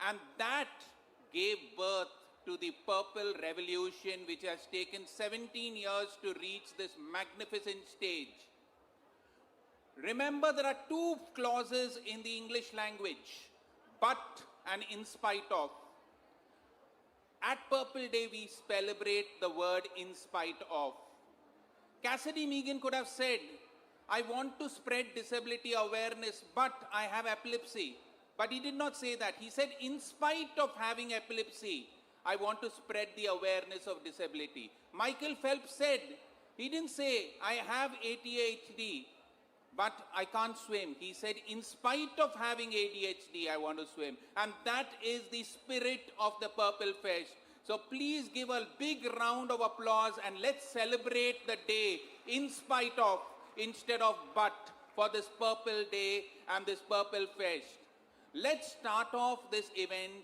And that gave birth to the Purple Revolution, which has taken 17 years to reach this magnificent stage. Remember, there are two clauses in the English language, but and in spite of. At Purple Day, we celebrate the word in spite of. Cassidy Meighan could have said, I want to spread disability awareness, but I have epilepsy. But he did not say that. He said, in spite of having epilepsy, I want to spread the awareness of disability. Michael Phelps said, he didn't say, I have ADHD, but I can't swim. He said, in spite of having ADHD, I want to swim. And that is the spirit of the Purple Fest. So please give a big round of applause and let's celebrate the day in spite of instead of but for this Purple Day and this Purple Fest. Let's start off this event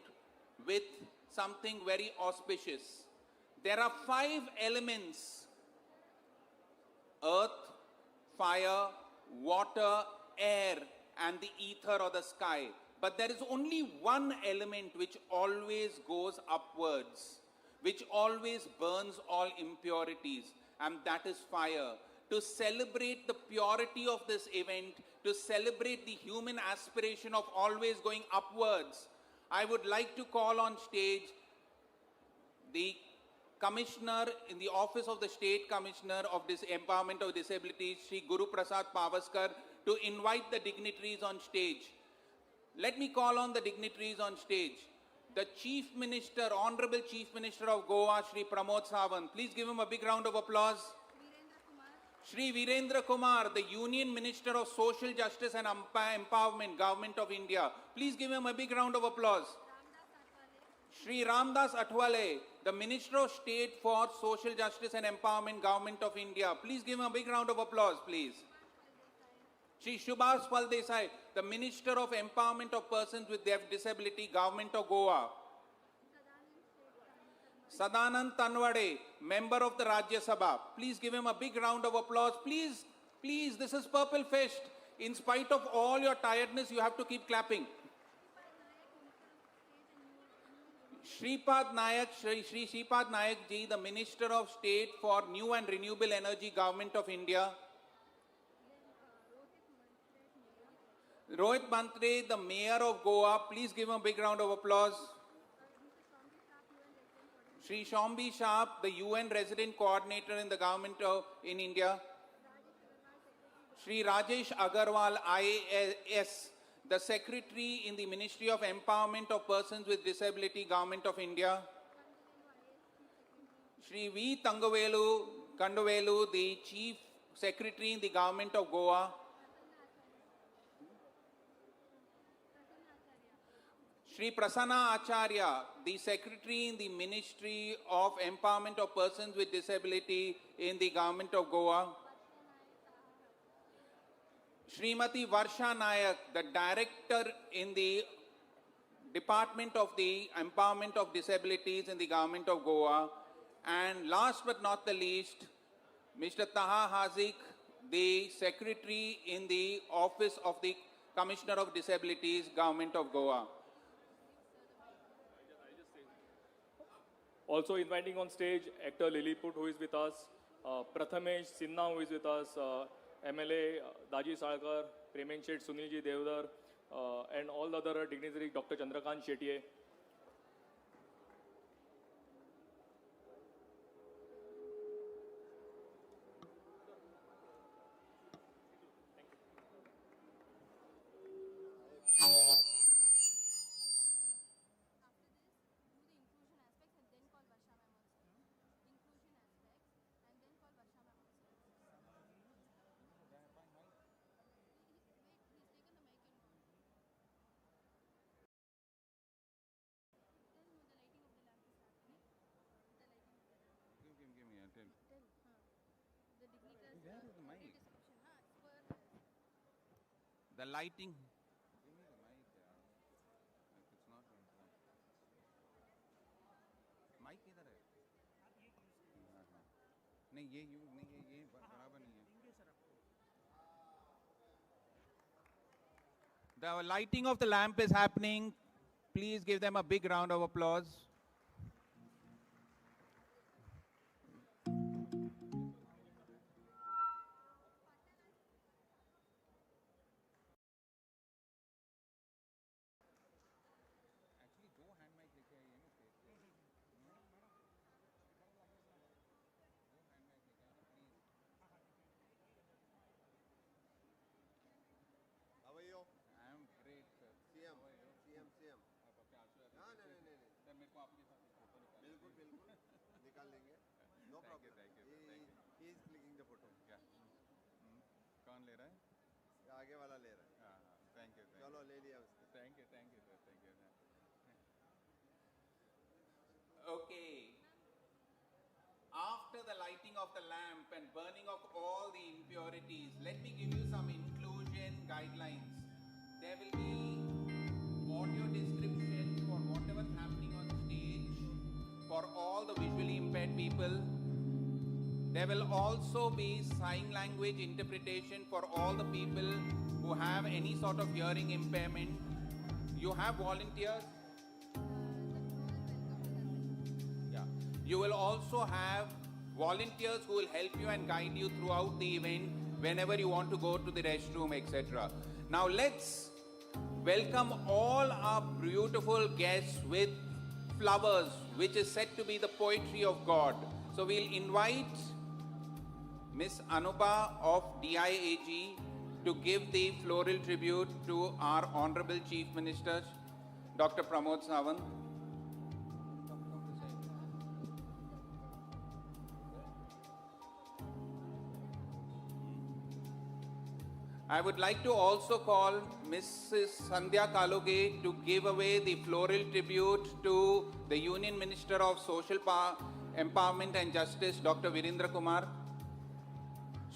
with something very auspicious. There are 5 elements: earth, fire, water, air, and the ether or the sky. But there is only one element which always goes upwards, which always burns all impurities, and that is fire. To celebrate the purity of this event, to celebrate the human aspiration of always going upwards, I would like to call on stage the Commissioner in the Office of the State Commissioner of Empowerment of Disabilities, Shri Guru Prasad Pavaskar, to invite the dignitaries on stage. Let me call on the dignitaries on stage. The Chief Minister, Honorable Chief Minister of Goa, Shri Pramod Sawant. Please give him a big round of applause. Shri Virendra Kumar, the Union Minister of Social Justice and Empowerment, Government of India. Please give him a big round of applause. Shri Ramdas Athwale, the Minister of State for Social Justice and Empowerment, Government of India. Please give him a big round of applause, please. Shri Subhas Paldesai, the Minister of Empowerment of Persons with Disability, Government of Goa. Sadanand Tanwade, Member of the Rajya Sabha. Please give him a big round of applause. Please, please, this is Purple Fest. In spite of all your tiredness, you have to keep clapping. Shripad Nayak, Shri Shripad Nayak ji, the Minister of State for New and Renewable Energy, Government of India. Rohit Mantre, the Mayor of Goa. Please give him a big round of applause. Shri Shombi Sharp, the UN Resident Coordinator in the Government of in India. Shri Rajesh Agarwal, IAS, the Secretary in the Ministry of Empowerment of Persons with Disability, Government of India. Shri V. Kandavelu, the Chief Secretary in the Government of Goa. Shri Prasanna Acharya, the Secretary in the Ministry of Empowerment of Persons with Disability in the Government of Goa. Srimati Varsha Nayak, the Director in the Department of the Empowerment of Disabilities in the Government of Goa. And last but not the least, Mr. Taha Hazik, the Secretary in the Office of the Commissioner of Disabilities, Government of Goa. Also inviting on stage actor Lilliput, who is with us, Prathamesh Sinha, who is with us, MLA Daji Salkar, Premen Shet, Sunilji Devdar, and all the other dignitaries, Dr. Chandrakant Shetye. The lighting. Mic किधर है? नहीं ये बराबर नहीं है. The lighting of the lamp is happening. Please give them a big round of applause. How are you? I am great, sir. CM, CM. हाँ नहीं नहीं नहीं Sir, मेरे को आपके साथ एक photo निकालना है. बिल्कुल बिल्कुल निकाल लेंगे no problem thank you, thank you. He is clicking the photo क्या? कौन ले रहा है? आगे वाला ले रहा है हाँ हाँ, थैंक यू. चलो ले लिया उसने Thank you, sir. Thank you. Okay. After the lighting of the lamp and burning of all the impurities, let me give you some inclusion guidelines. There will be audio description for whatever's happening on stage for all the visually impaired people. There will also be sign language interpretation for all the people who have any sort of hearing impairment. You have volunteers. Yeah. You will also have volunteers who will help you and guide you throughout the event whenever you want to go to the restroom, etc. Now let's welcome all our beautiful guests with flowers, which is said to be the poetry of God. So we'll invite Miss Anuba of DIAG to give the floral tribute to our Honorable Chief Minister, Dr. Pramod Sawant. I would like to also call Mrs. Sandhya Kaloge to give away the floral tribute to the Union Minister of Social Empowerment and Justice, Dr. Virendra Kumar.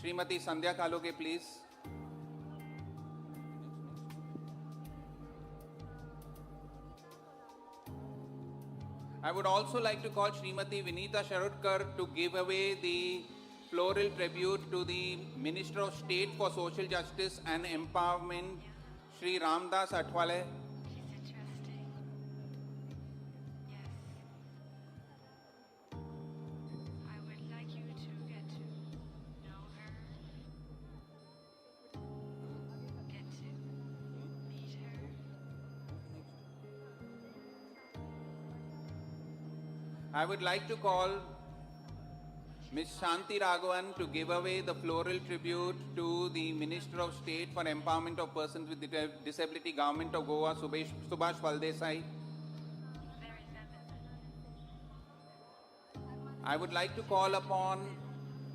Srimati Sandhya Kaloge, please. I would also like to call Srimati Vinita Sharutkar to give away the floral tribute to the Minister of State for Social Justice and Empowerment, Shri Ramdas Athwale. She's interesting. Yes. I would like you to get to know her. Get to meet her. I would like to call Ms. Shanti Raghavan to give away the floral tribute to the Minister of State for Empowerment of Persons with Disability, Government of Goa, Subhash Valdesai. Very feminine. I would like to call upon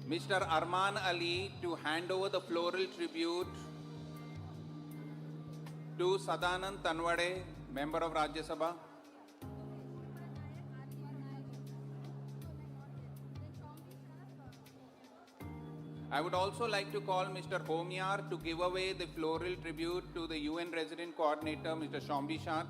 Mr. Arman Ali to hand over the floral tribute to Sadanand Tanwade, Member of Rajya Sabha. I would also like to call Mr. Homyar to give away the floral tribute to the UN Resident Coordinator, Mr. Shombi Shah.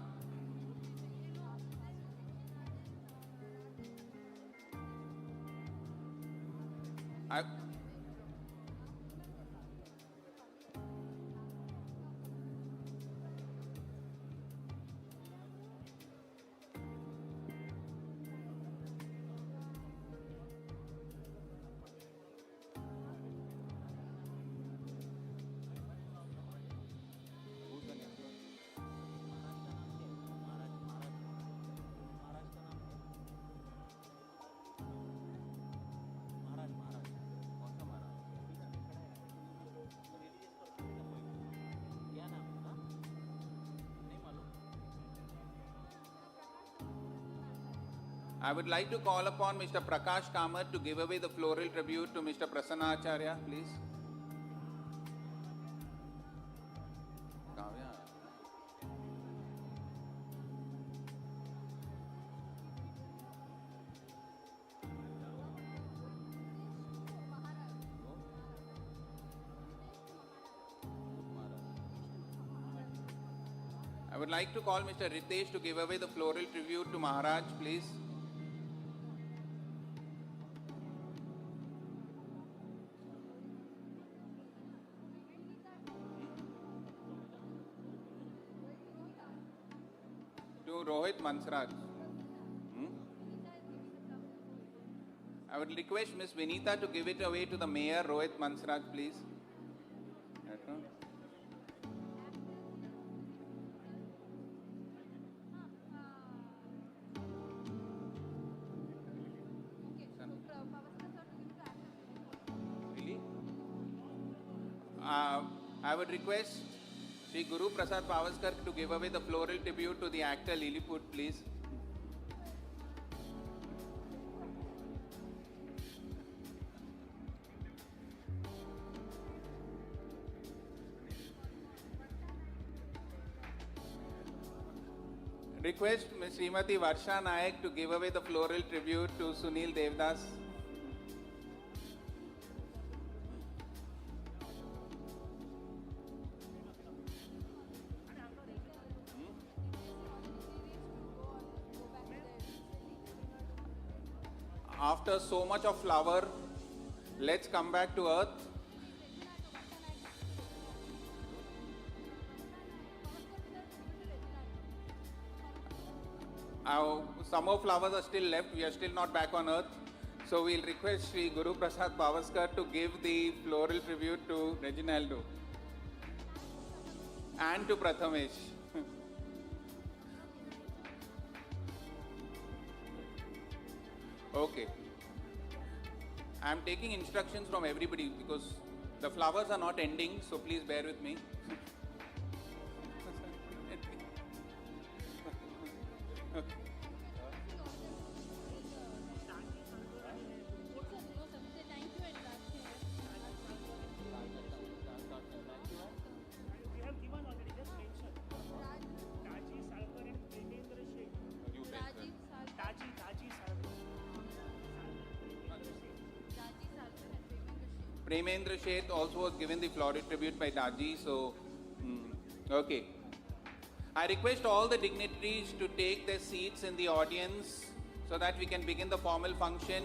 I would like to call upon Mr. Prakash Kamath to give away the floral tribute to Mr. Prasanna Acharya, please. Kavya. I would like to call Mr. Ritesh to give away the floral tribute to Maharaj, please. To To Rohit Mansraj. I would request Miss Vinita to give it away to the Mayor, Rohit Mansraj, please. Really? I would request Sri Guru Prasad Pavaskar to give away the floral tribute to the actor Lilliput, please. Request Ms. Srimati Varsha Nayak to give away the floral tribute to Sunil Devdas. After so much of flower, let's come back to earth. Some more flowers are still left. We are still not back on earth. So we'll request Sri Guru Prasad Pavaskar to give the floral tribute to Reginaldo and to Prathamesh. Okay. I'm taking instructions from everybody because the flowers are not ending, so please bear with me. We have given already, just mention. Taji, Salkar and Premendra Sheikh. Taji, Salkar. Premendra Sheth also was given the floral tribute by Daji, so okay. I request all the dignitaries to take their seats in the audience so that we can begin the formal function.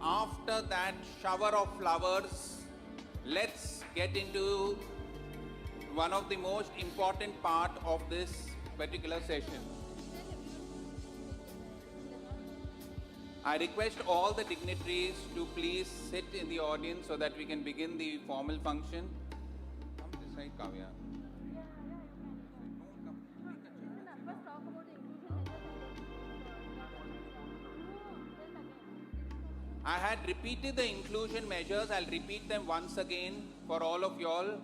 After that shower of flowers, let's get into one of the most important part of this particular session. I request all the dignitaries to please sit in the audience so that we can begin the formal function. Come this side, Kavya. I had repeated the inclusion measures. I'll repeat them once again for all of y'all.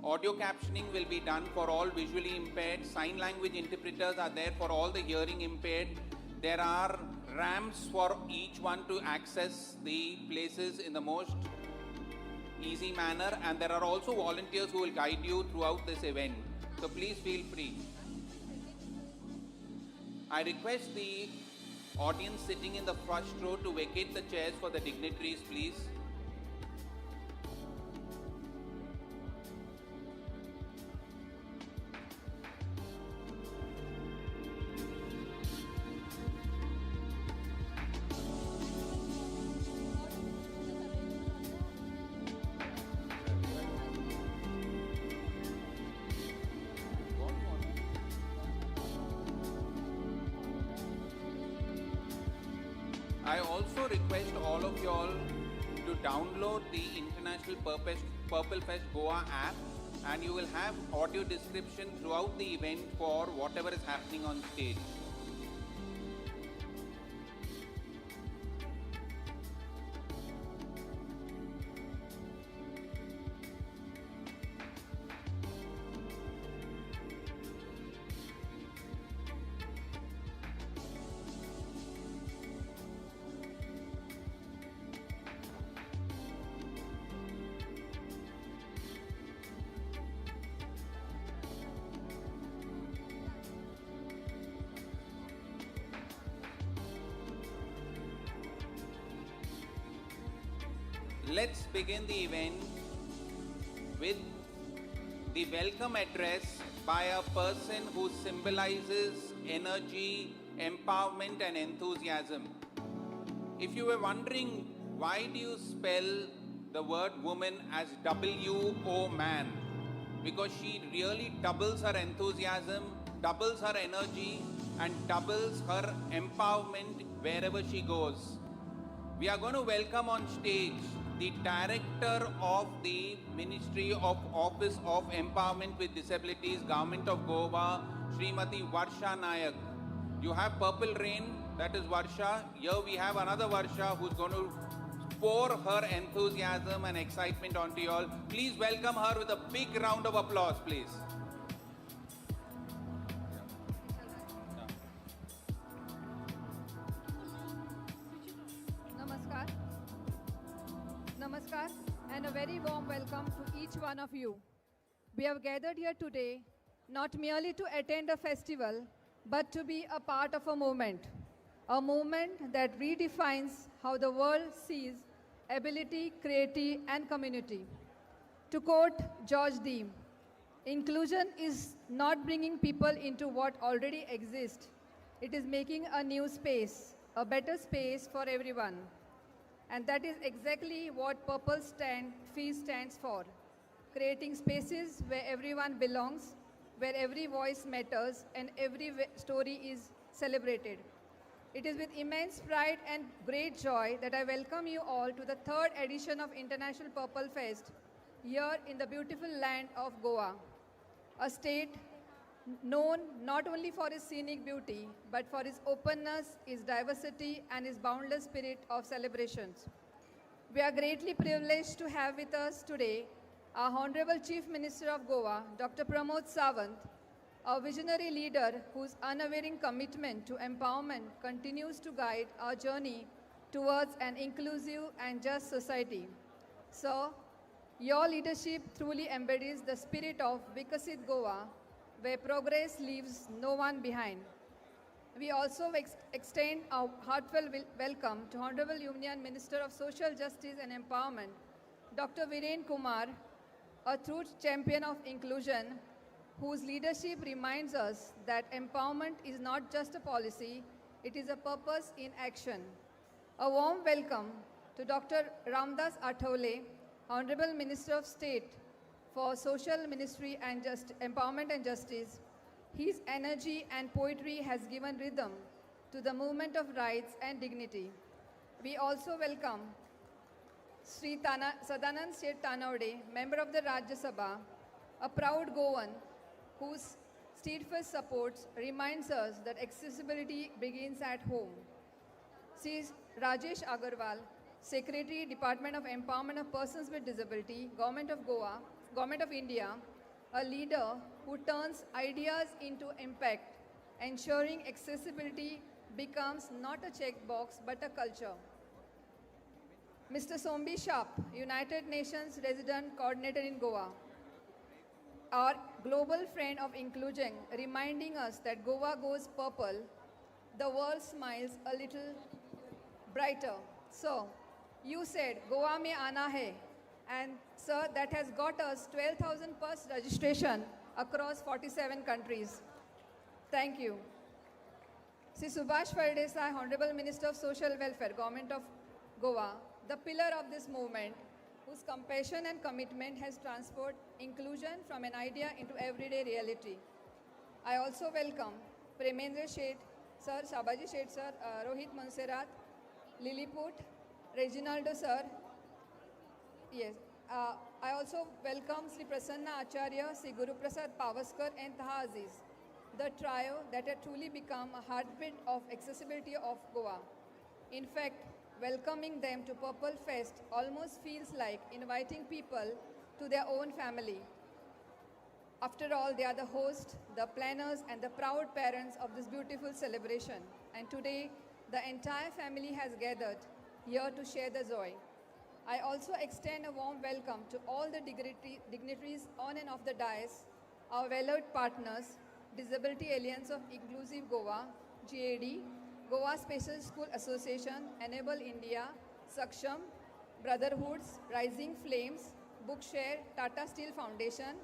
Audio captioning will be done for all visually impaired. Sign language interpreters are there for all the hearing impaired. There are ramps for each one to access the places in the most easy manner, and there are also volunteers who will guide you throughout this event. So please feel free. I request the audience sitting in the first row to vacate the chairs for the dignitaries, please. I also request all of y'all to download the International Purple Fest Goa app, and you will have audio description throughout the event for whatever is happening on stage. Let's begin the event with the welcome address by a person who symbolizes energy, empowerment and enthusiasm. If you were wondering why do you spell the word woman as W-O man, because she really doubles her enthusiasm doubles her energy and doubles her empowerment wherever she goes. We are going to welcome on stage the Director of the Ministry of Office of Empowerment with Disabilities, Government of Goa, Srimati Varsha Nayak. You have Purple Rain, that is Varsha. Here we have another Varsha who's going to pour her enthusiasm and excitement onto you all. Please welcome her with a big round of applause, please. Namaskar. Namaskar and a very warm welcome to each one of you. We have gathered here today not merely to attend a festival, but to be a part of a movement that redefines how the world sees ability, creativity, and community. To quote George Dean, inclusion is not bringing people into what already exists. It is making a new space, a better space for everyone. And that is exactly what Purple Feast stands for. Creating spaces where everyone belongs, where every voice matters and every story is celebrated. It is with immense pride and great joy that I welcome you all to the 3rd edition of International Purple Fest here in the beautiful land of Goa, a state known not only for its scenic beauty, but for its openness, its diversity, and its boundless spirit of celebrations. We are greatly privileged to have with us today our Honorable Chief Minister of Goa, Dr. Pramod Sawant, a visionary leader whose unwavering commitment to empowerment continues to guide our journey towards an inclusive and just society. Sir, your leadership truly embodies the spirit of Vikasit Goa, where progress leaves no one behind. We also extend our heartfelt welcome to Honorable Union Minister of Social Justice and Empowerment, Dr. Viren Kumar, a true champion of inclusion, whose leadership reminds us that empowerment is not just a policy, it is a purpose in action. A warm welcome to Dr. Ramdas Athawale, Honorable Minister of State for Social Ministry and Empowerment and Justice. His energy and poetry has given rhythm to the movement of rights and dignity. We also welcome Sri Sadanand Seth Tanawade, Member of the Rajya Sabha, a proud Goan whose steadfast support reminds us that accessibility begins at home. Sri Rajesh Agarwal, Secretary, Department of Empowerment of Persons with Disability, Government of Goa, Government of India, a leader who turns ideas into impact, ensuring accessibility becomes not a checkbox but a culture. Mr. Sombi Sharp, United Nations Resident Coordinator in Goa, our global friend of inclusion, reminding us that Goa goes purple, the world smiles a little brighter. So, you said, Goa mein aana hai. And sir, that has got us 12,000 plus registration across 47 countries. Thank you. Sri Subhash Pardesai, Honorable Minister of Social Welfare, Government of Goa, the pillar of this movement, whose compassion and commitment has transformed inclusion from an idea into everyday reality. I also welcome Premendra Sheth, Sir, Shabaji Sheth, Sir, Rohit Monserrat, Lilliput, Reginaldo, Sir. Yes. I also welcome Sri Prasanna Acharya, Sri Guru Prasad Pavaskar, and Taha Aziz, the trio that had truly become a heartbeat of accessibility of Goa. In fact, welcoming them to Purple Fest almost feels like inviting people to their own family. After all, they are the hosts, the planners, and the proud parents of this beautiful celebration. And today, the entire family has gathered here to share the joy. I also extend a warm welcome to all the dignitaries on and off the dais, our valued partners, Disability Alliance of Inclusive Goa, GAD, Goa Special School Association, Enable India, Saksham, Brotherhoods, Rising Flames, Bookshare, Tata Steel Foundation,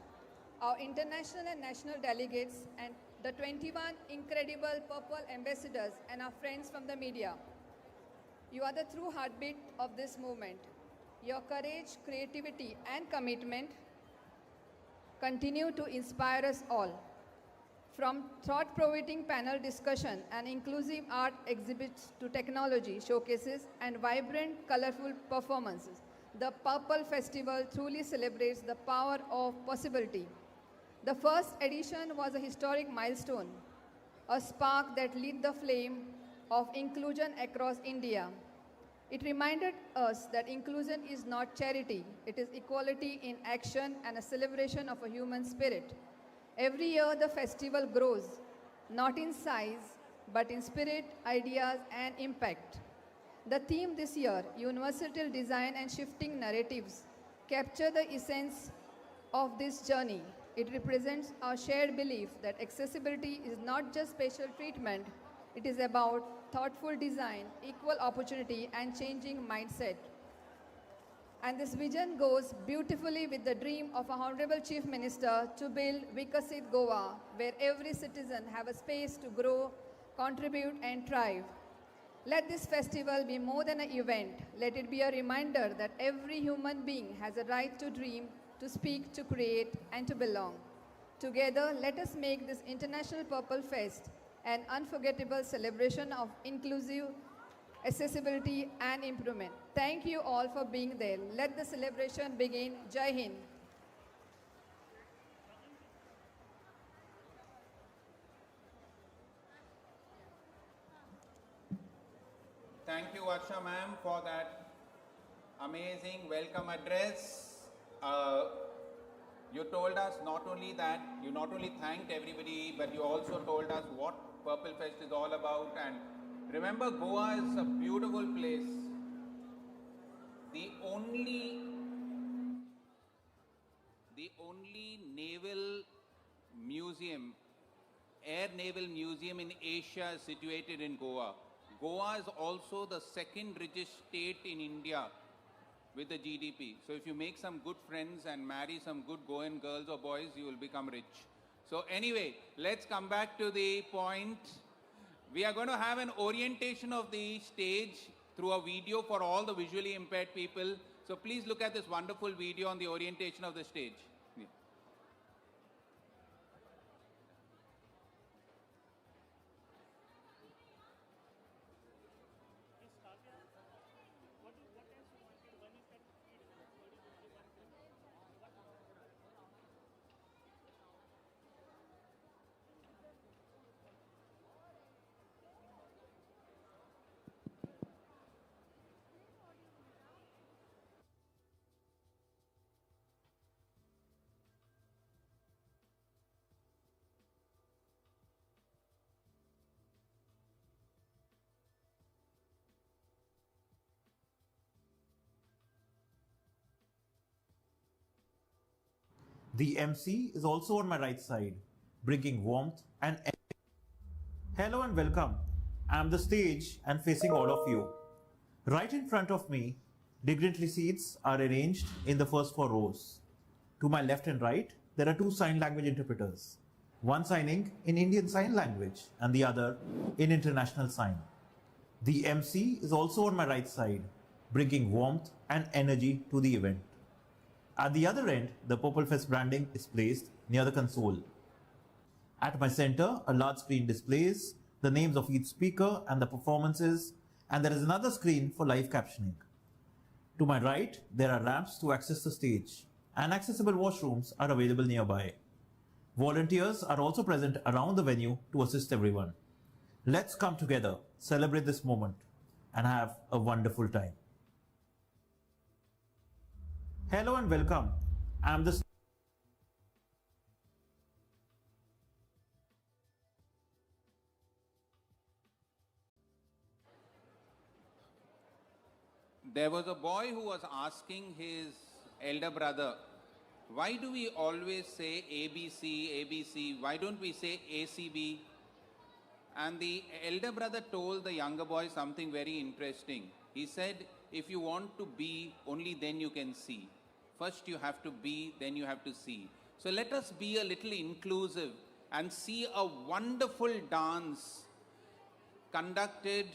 our international and national delegates, and the 21 incredible Purple ambassadors and our friends from the media. You are the true heartbeat of this movement. Your courage, creativity, and commitment continue to inspire us all. From thought-provoking panel discussion and inclusive art exhibits to technology showcases and vibrant, colorful performances, the Purple Festival truly celebrates the power of possibility. The first edition was a historic milestone, a spark that lit the flame of inclusion across India. It reminded us that inclusion is not charity, it is equality in action and a celebration of a human spirit. Every year, the festival grows, not in size, but in spirit, ideas, and impact. The theme this year, Universal Design and Shifting Narratives, capture the essence of this journey. It represents our shared belief that accessibility is not just special treatment, it is about thoughtful design, equal opportunity, and changing mindset. And this vision goes beautifully with the dream of our Honorable Chief Minister to build Vikasit Goa, where every citizen have a space to grow, contribute, and thrive. Let this festival be more than an event. Let it be a reminder that every human being has a right to dream, to speak, to create, and to belong. Together, let us make this International Purple Fest an unforgettable celebration of inclusive accessibility and improvement. Thank you all for being there. Let the celebration begin. Jai Hind. Thank you, Varsha ma'am, for that amazing welcome address. You told us not only that, you not only thanked everybody, but you also told us what Purple Fest is all about. And remember, Goa is a beautiful place. The only naval museum, air naval museum in Asia is situated in Goa. Goa is also the second richest state in India with the GDP. So if you make some good friends and marry some good Goan girls or boys, you will become rich. So anyway, let's come back to the point. We are going to have an orientation of the stage through a video for all the visually impaired people. So please look at this wonderful video on the orientation of the stage. Yeah. The MC is also on my right side, bringing warmth and energy. Hello and welcome. I'm the stage and facing all of you. Right in front of me, dignitary seats are arranged in the first 4 rows. To my left and right, there are 2 sign language interpreters, one signing in Indian Sign Language and the other in International Sign. The MC is also on my right side, bringing warmth and energy to the event. At the other end, the Purple Fest branding is placed near the console. At my center, a large screen displays the names of each speaker and the performances, and there is another screen for live captioning. To my right, there are ramps to access the stage, and accessible washrooms are available nearby. Volunteers are also present around the venue to assist everyone. Let's come together, celebrate this moment, and have a wonderful time. Hello and welcome. I'm the There was a boy who was asking his elder brother, why do we always say ABC, ABC? Why don't we say ACB? And the elder brother told the younger boy something very interesting. He said, if you want to be, only then you can see. First you have to be, then you have to see. So let us be a little inclusive and see a wonderful dance conducted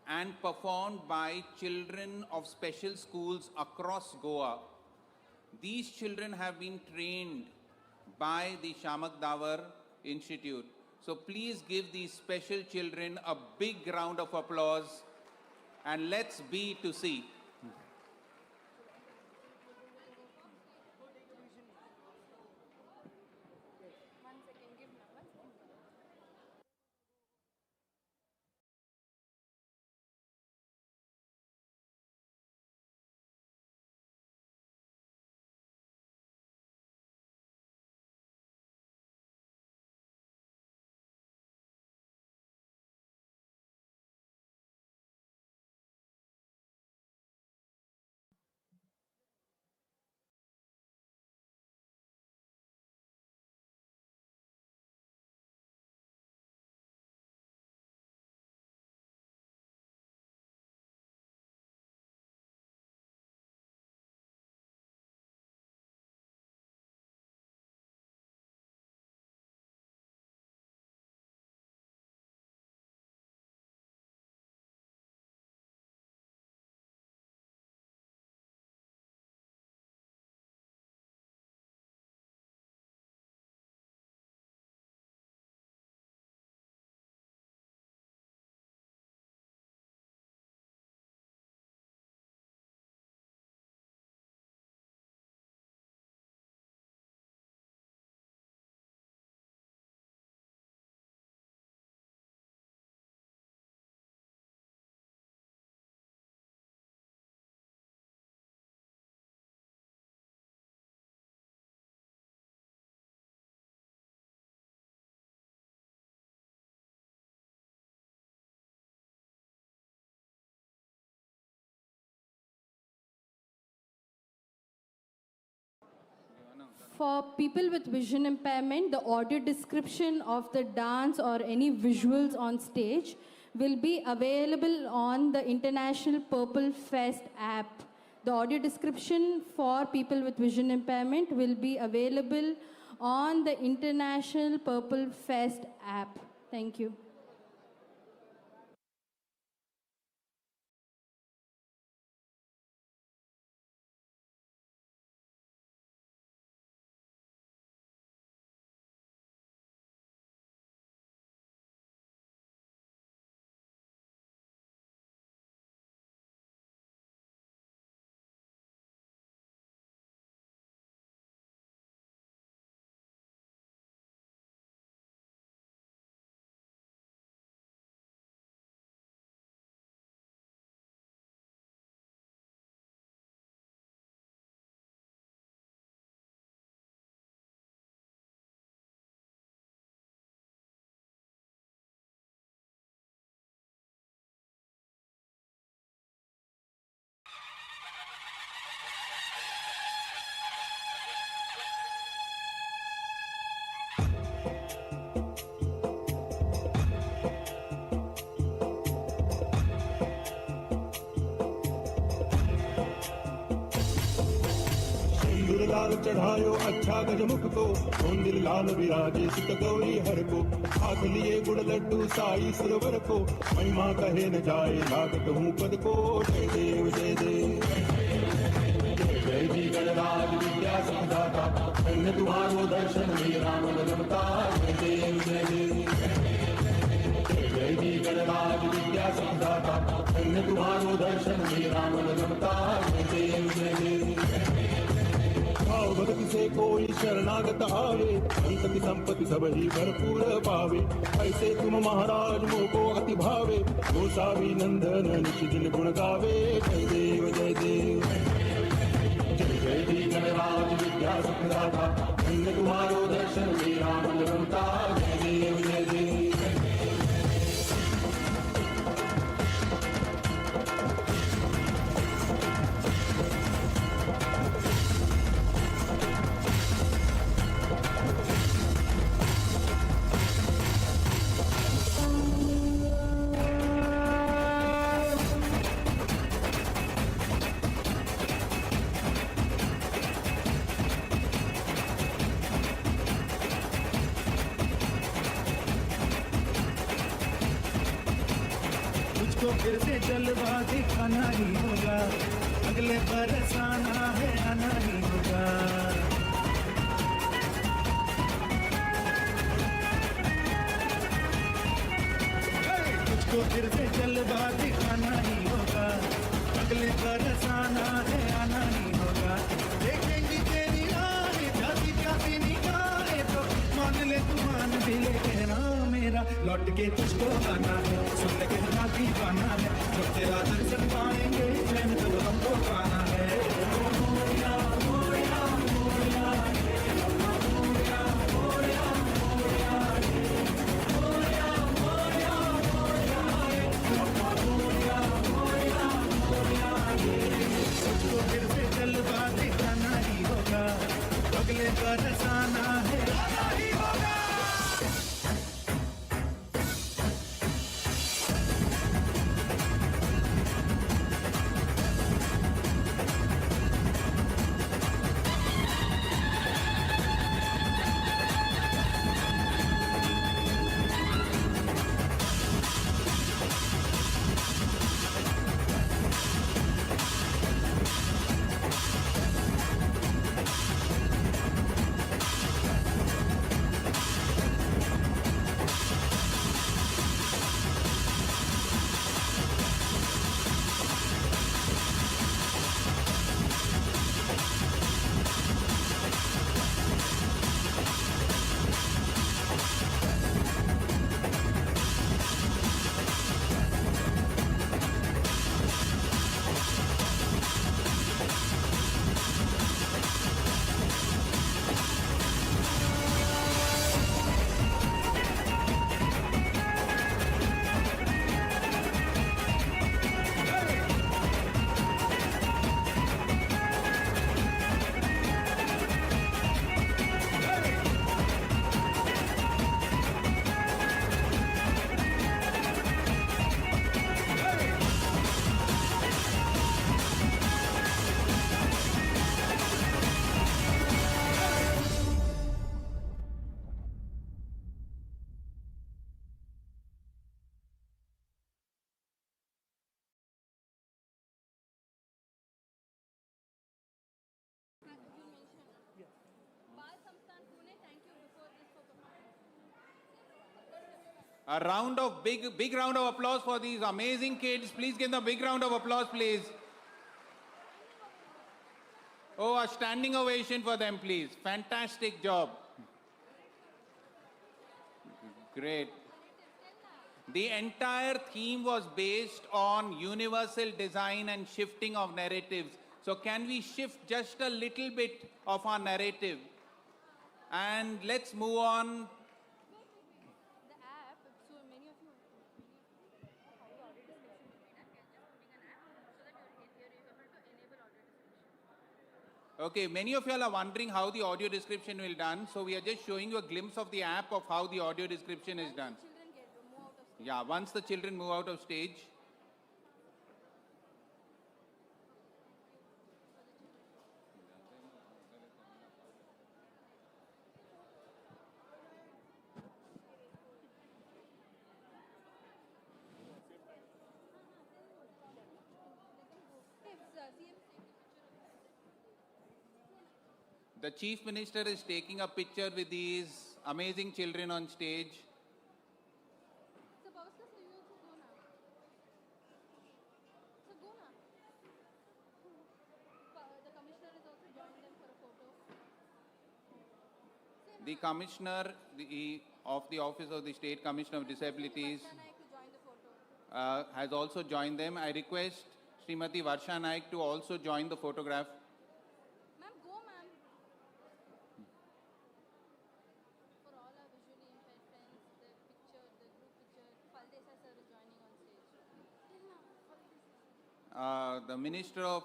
and performed by children of special schools across Goa. These children have been trained by the Shamak Davar Institute. So please give these special children a big round of applause and let's be to see. For people with vision impairment, the audio description of the dance or any visuals on stage will be available on the International Purple Fest app. The audio description for people with vision impairment will be available on the International Purple Fest app. Thank you. सिंदूर लाल चढ़ायो अच्छा गजमुख को दिल लाल विराजे सित गौरी हर को हाथ लिए गुड़ लड्डू साई सुरवर को महिमा कहे न जाए लागत हूँ पद को जय देव जय देव जय जी गणराज विद्या सिद्धाता धन्य तुम्हारो दर्शन मेरा मन रमता जय देव जय देव जय जी गणराज विद्या सिद्धाता धन्य तुम्हारो दर्शन मेरा मन रमता जय देव जय देव भाव भक्ति से कोई शरणागत आवे संतति संपत्ति सब ही भरपूर पावे ऐसे तुम महाराज मोको अति भावे गोसावी नंदन नित्य दिन गुण गावे जय देव जय देव जय जय जी गणराज विद्या सुखदाता धन्य तुम्हारो दर्शन मेरा मन रमता जय देव जय देव तुझको फिर से जलवा दिखाना ही होगा अगले बरस आना है आना ही होगा मुझको फिर से जलवा दिखाना ही होगा, अगले बरस आना है आना ही होगा। देखेंगी तेरी राहें प्यासी प्यासी निगाहें तो मान ले तू मान भी ले कहना मेरा, लौट के तुझको आना है, सुन ले कहना दीवाना है, जब तेरा दर्शन पाएंगे चैन तब हमको पाना है। मोया मोया मोया मोया मोया मोया मोया मोया मोया मोया मोया तुझको फिर से जलवा दिखाना ही होगा, अगले बरस आना है आना ही होगा। A round of big round of applause for these amazing kids. Please give them a big round of applause, please. Oh, a standing ovation for them, please. Fantastic job. Great. The entire theme was based on universal design and shifting of narratives. So can we shift just a little bit of our narrative? And let's move on. Okay, many of you all are wondering how the audio description will be done. So we are just showing you a glimpse of the app of how the audio description is done. Yeah, once the children move out of stage. The Chief Minister is taking a picture with these amazing children on stage. The Commissioner of the Office of the State Commissioner of Disabilities has also joined them. I request Srimati Varsha Naik to also join the photograph. The Minister of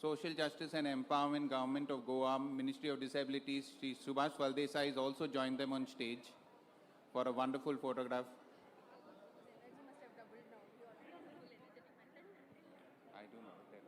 Social Justice and Empowerment, Government of Goa, Ministry of Disabilities, Shri Subhash Valdesai has also joined them on stage for a wonderful photograph. I do not tell.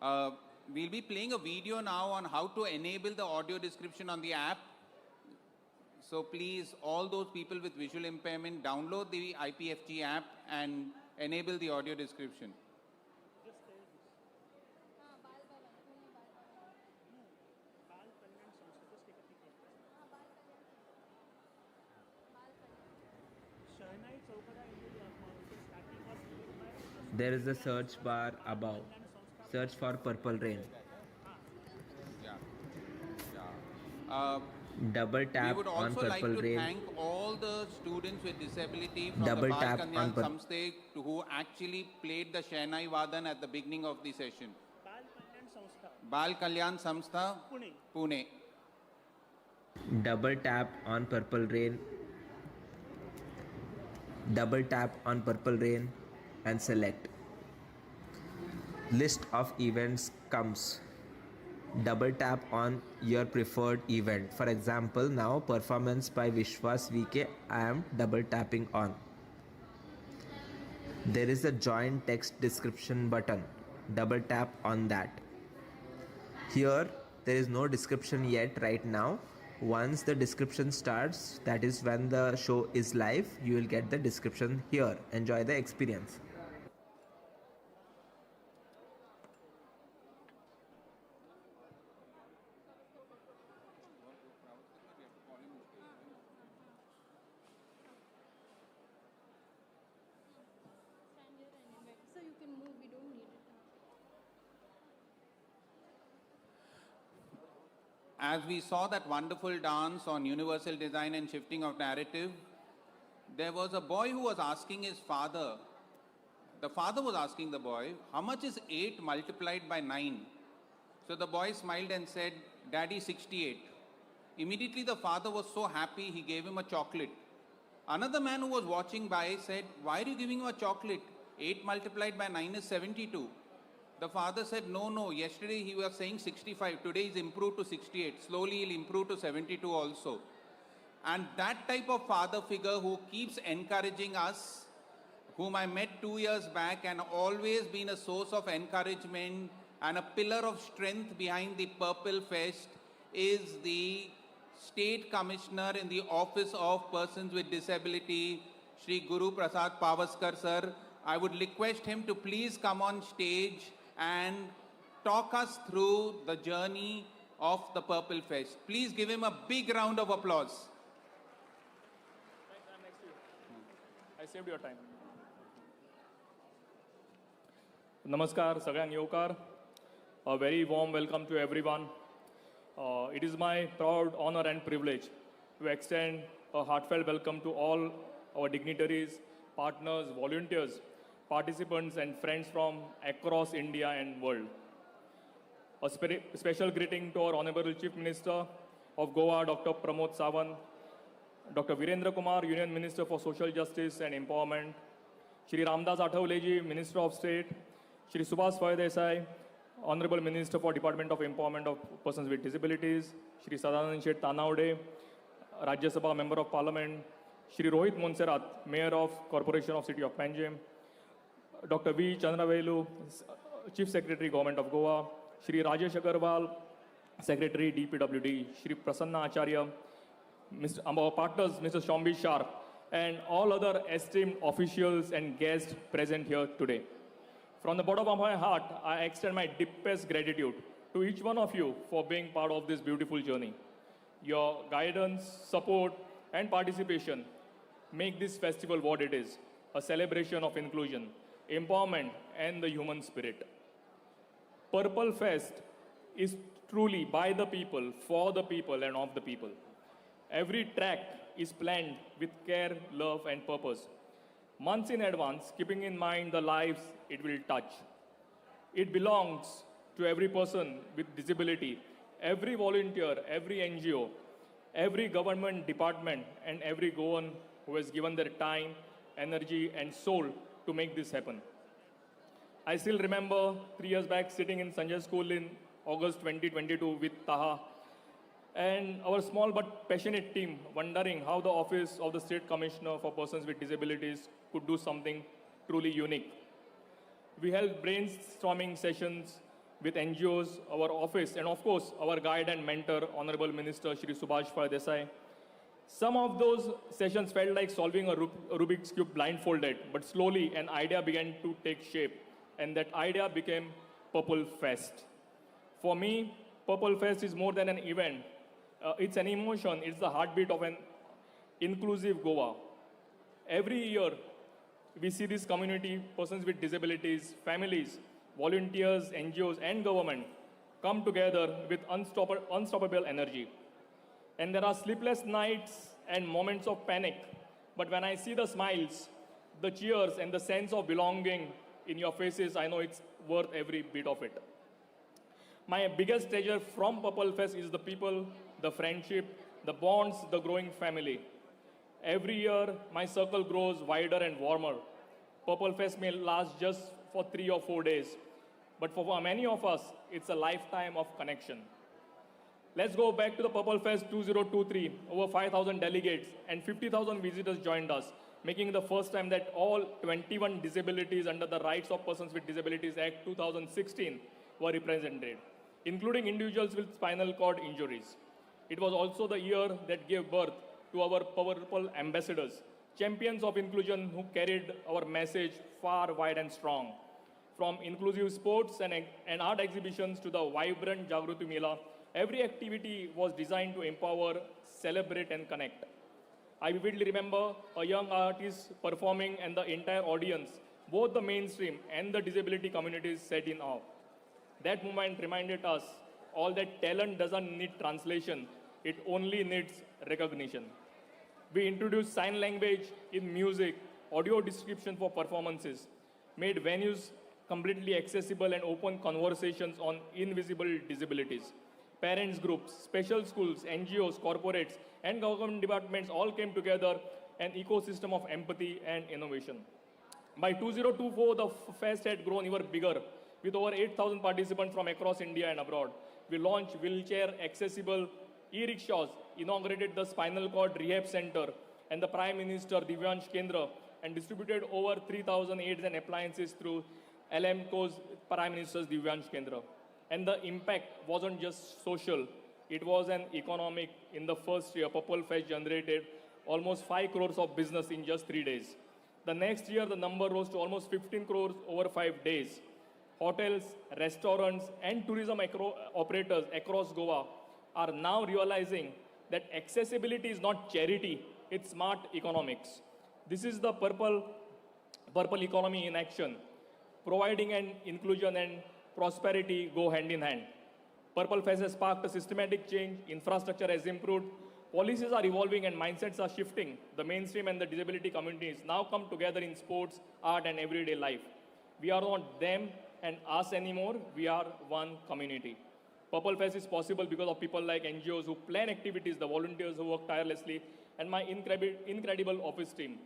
We'll be playing a video now on how to enable the audio description on the app. So please, all those people with visual impairment, download the IPFG app and enable the audio description. There is a search bar above. Search for Purple Rain. Double We tap would on also like Purple to Rain. thank all the students with disability from Double the Bal tap on Kalyan Pur- Samsthe who actually played the Shehnai Vadan at the beginning of the session. Bal Kalyan Samstha, Pune. Double tap on Purple Rain. Double tap on Purple Rain and select. List of events comes. Double tap on your preferred event. For example, now performance by Vishwas VK I am double tapping on. There is a join text description button. Double tap on that. Here there is no description yet right now. Once the description starts, that is when the show is live, you will get the description here. Enjoy the experience. So you can move, we don't need it. As we saw that wonderful dance on universal design and shifting of narrative, there was a boy who was asking his father, the father was asking the boy, how much is 8 multiplied by 9? So the boy smiled and said, Daddy, 68. Immediately the father was so happy, he gave him a chocolate. Another man who was watching by said, why are you giving him a chocolate? 8 multiplied by 9 is 72. The father said, no, yesterday he was saying 65, today he's improved to 68, slowly he'll improve to 72 also. And that type of father figure who keeps encouraging us, whom I met 2 years back and always been a source of encouragement and a pillar of strength behind the Purple Fest, is the State Commissioner in the Office of Persons with Disability, Shri Guru Prasad Pavaskar sir. I would request him to please come on stage and talk us through the journey of the Purple Fest. Please give him a big round of applause. Thanks, I'm next to you. I saved your time. Namaskar, Sagyan Yokar. A very warm welcome to everyone. It is my proud honor and privilege to extend a heartfelt welcome to all our dignitaries, partners, volunteers, participants and friends from across India and world. A special greeting to our Honorable Chief Minister of Goa, Dr. Pramod Sawant, Dr. Virendra Kumar, Union Minister for Social Justice and Empowerment, Shri Ramdas Athavaleji, Minister of State, Shri Subhas Roy Desai, Honorable Minister for Department of Empowerment of Persons with Disabilities, Shri Sadanand Shet Tanawde, Rajya Sabha Member of Parliament, Shri Rohit Monserrat, Mayor of Corporation of City of Panjim, Dr. V. Chandravelu, Chief Secretary, Government of Goa, Shri Rajesh Agarwal, Secretary, DPWD, Shri Prasanna Acharya, our partners, Mr. Shombi Sharp, and all other esteemed officials and guests present here today. From the bottom of my heart, I extend my deepest gratitude to each one of you for being part of this beautiful journey. Your guidance, support, and participation make this festival what it is, a celebration of inclusion, empowerment, and the human spirit. Purple Fest is truly by the people, for the people, and of the people. Every track is planned with care, love, and purpose. Months in advance, keeping in mind the lives it will touch. It belongs to every person with disability, every volunteer, every NGO, every government department, and every Goan who has given their time, energy, and soul to make this happen. I still remember 3 years back sitting in Sanjay School in August 2022 with Taha and our small but passionate team wondering how the Office of the State Commissioner for Persons with Disabilities could do something truly unique. We held brainstorming sessions, with NGOs, our office, and of course, our guide and mentor, Honorable Minister Shri Subhash Desai. Some of those sessions felt like solving a Rubik's Cube blindfolded, but slowly an idea began to take shape, and that idea became Purple Fest. For me, Purple Fest is more than an event. It's an emotion, it's the heartbeat of an inclusive Goa. Every year, we see this community, persons with disabilities, families, volunteers, NGOs, and government come together with unstoppable energy. And there are sleepless nights and moments of panic. But when I see the smiles, the cheers, and the sense of belonging in your faces, I know it's worth every bit of it. My biggest treasure from Purple Fest is the people, the friendship, the bonds, the growing family. Every year, my circle grows wider and warmer. Purple Fest may last just for 3 or 4 days, but for many of us, it's a lifetime of connection. Let's go back to the Purple Fest 2023. Over 5,000 delegates and 50,000 visitors joined us, making the first time that all 21 disabilities under the Rights of Persons with Disabilities Act 2016 were represented, including individuals with spinal cord injuries. It was also the year that gave birth to our powerful ambassadors, champions of inclusion who carried our message far, wide, and strong. From inclusive sports and art exhibitions to the vibrant Jagruti Mela, every activity was designed to empower, celebrate, and connect. I vividly remember a young artist performing and the entire audience, both the mainstream and the disability communities, set in awe. That moment reminded us all that talent doesn't need translation, it only needs recognition. We introduced sign language in music, audio description for performances, made venues completely accessible and open conversations on invisible disabilities. Parents groups, special schools, NGOs, corporates, and government departments all came together, an ecosystem of empathy and innovation. By 2024, the fest had grown even bigger, with over 8,000 participants from across India and abroad. We launched wheelchair-accessible e-rickshaws, inaugurated the Spinal Cord Rehab Center and the Prime Minister Divyansh Kendra, and distributed over 3,000 aids and appliances through LMCO's Prime Minister's Divyansh Kendra. And the impact wasn't just social, it was an economic. In the first year, Purple Fest generated almost 5 crores of business in just 3 days. The next year, the number rose to almost 15 crores over 5 days. Hotels, restaurants, and tourism operators across Goa are now realizing that accessibility is not charity, it's smart economics. This is the purple economy in action. Providing an inclusion and prosperity go hand in hand. Purple Fest has sparked a systematic change, infrastructure has improved, policies are evolving and mindsets are shifting. The mainstream and the disability communities now come together in sports, art, and everyday life. We are not them and us anymore, we are one community. Purple Fest is possible because of people like NGOs who plan activities, the volunteers who work tirelessly, and my incredible office team.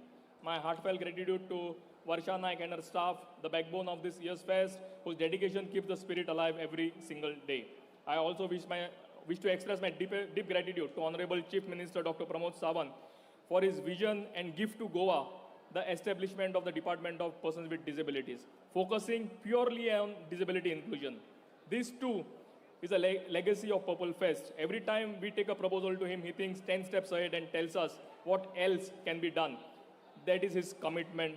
My heartfelt gratitude to Varsha Naik and her staff, the backbone of this year's fest, whose dedication keeps the spirit alive every single day. I also wish to express my deep gratitude to Honorable Chief Minister Dr. Pramod Sawant for his vision and gift to Goa, the establishment of the Department of Persons with Disabilities, focusing purely on disability inclusion. This too is a legacy of Purple Fest. Every time we take a proposal to him, he thinks 10 steps ahead and tells us what else can be done. That is his commitment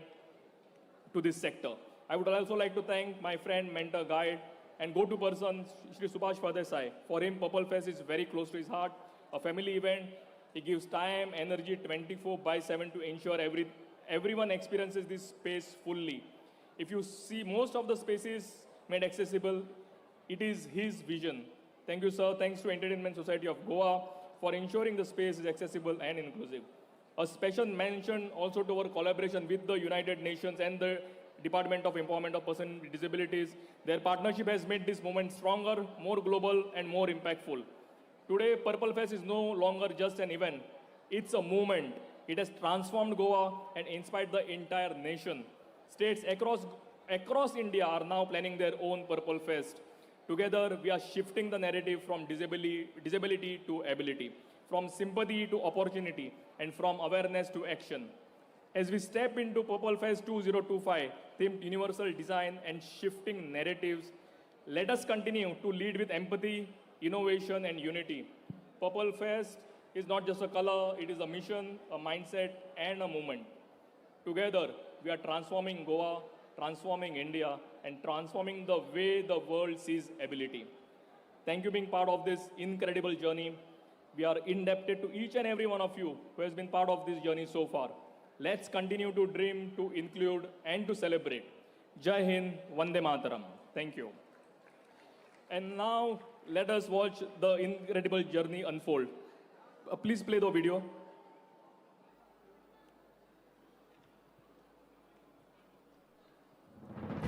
to this sector. I would also like to thank my friend, mentor, guide, and go-to person, Shri Subhash Desai. For him, Purple Fest is very close to his heart, a family event. He gives time, energy 24/7 to ensure everyone experiences this space fully. If you see most of the spaces made accessible, it is his vision. Thank you, sir. Thanks to Entertainment Society of Goa for ensuring the space is accessible and inclusive. A special mention also to our collaboration with the United Nations and the Department of Empowerment of Persons with Disabilities. Their partnership has made this movement stronger, more global, and more impactful. Today, Purple Fest is no longer just an event. It's a movement. It has transformed Goa and inspired the entire nation. States across India are now planning their own Purple Fest. Together, we are shifting the narrative from disability to ability, from sympathy to opportunity, and from awareness to action. As we step into Purple Fest 2025, themed universal design and shifting narratives, Let us continue to lead with empathy, innovation, and unity. Purple Fest is not just a color, it is a mission, a mindset, and a movement. Together, we are transforming Goa, transforming India, and transforming the way the world sees ability. Thank you for being part of this incredible journey. We are indebted to each and every one of you who has been part of this journey so far. Let's continue to dream, to include, and to celebrate. Jai Hind, Vande Mataram. Thank you. And now, let us watch the incredible journey unfold. Please play the video.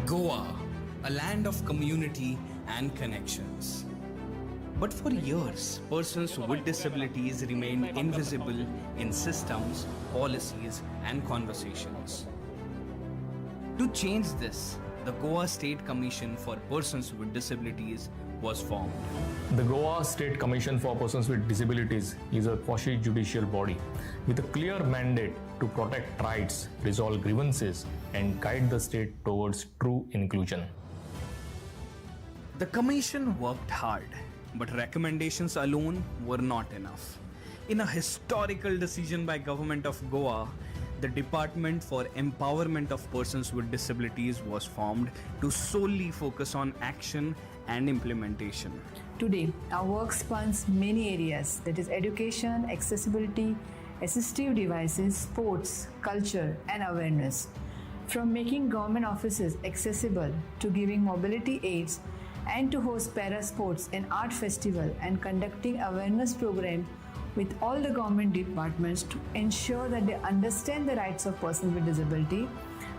Goa, a land of community and connections. But for years, persons with disabilities remained invisible in systems, policies, and conversations. To change this, the Goa State Commission for Persons with Disabilities was formed. The Goa State Commission for Persons with Disabilities is a quasi-judicial body with a clear mandate to protect rights, resolve grievances, and guide the state towards true inclusion. The commission worked hard, but recommendations alone were not enough. In a historical decision by Government of Goa, the Department for Empowerment of Persons with Disabilities was formed to solely focus on action and implementation. Today, our work spans many areas, that is education, accessibility, assistive devices, sports, culture, and awareness. From making government offices accessible to giving mobility aids and to host para sports and art festival and conducting awareness program with all the government departments to ensure that they understand the rights of persons with disability.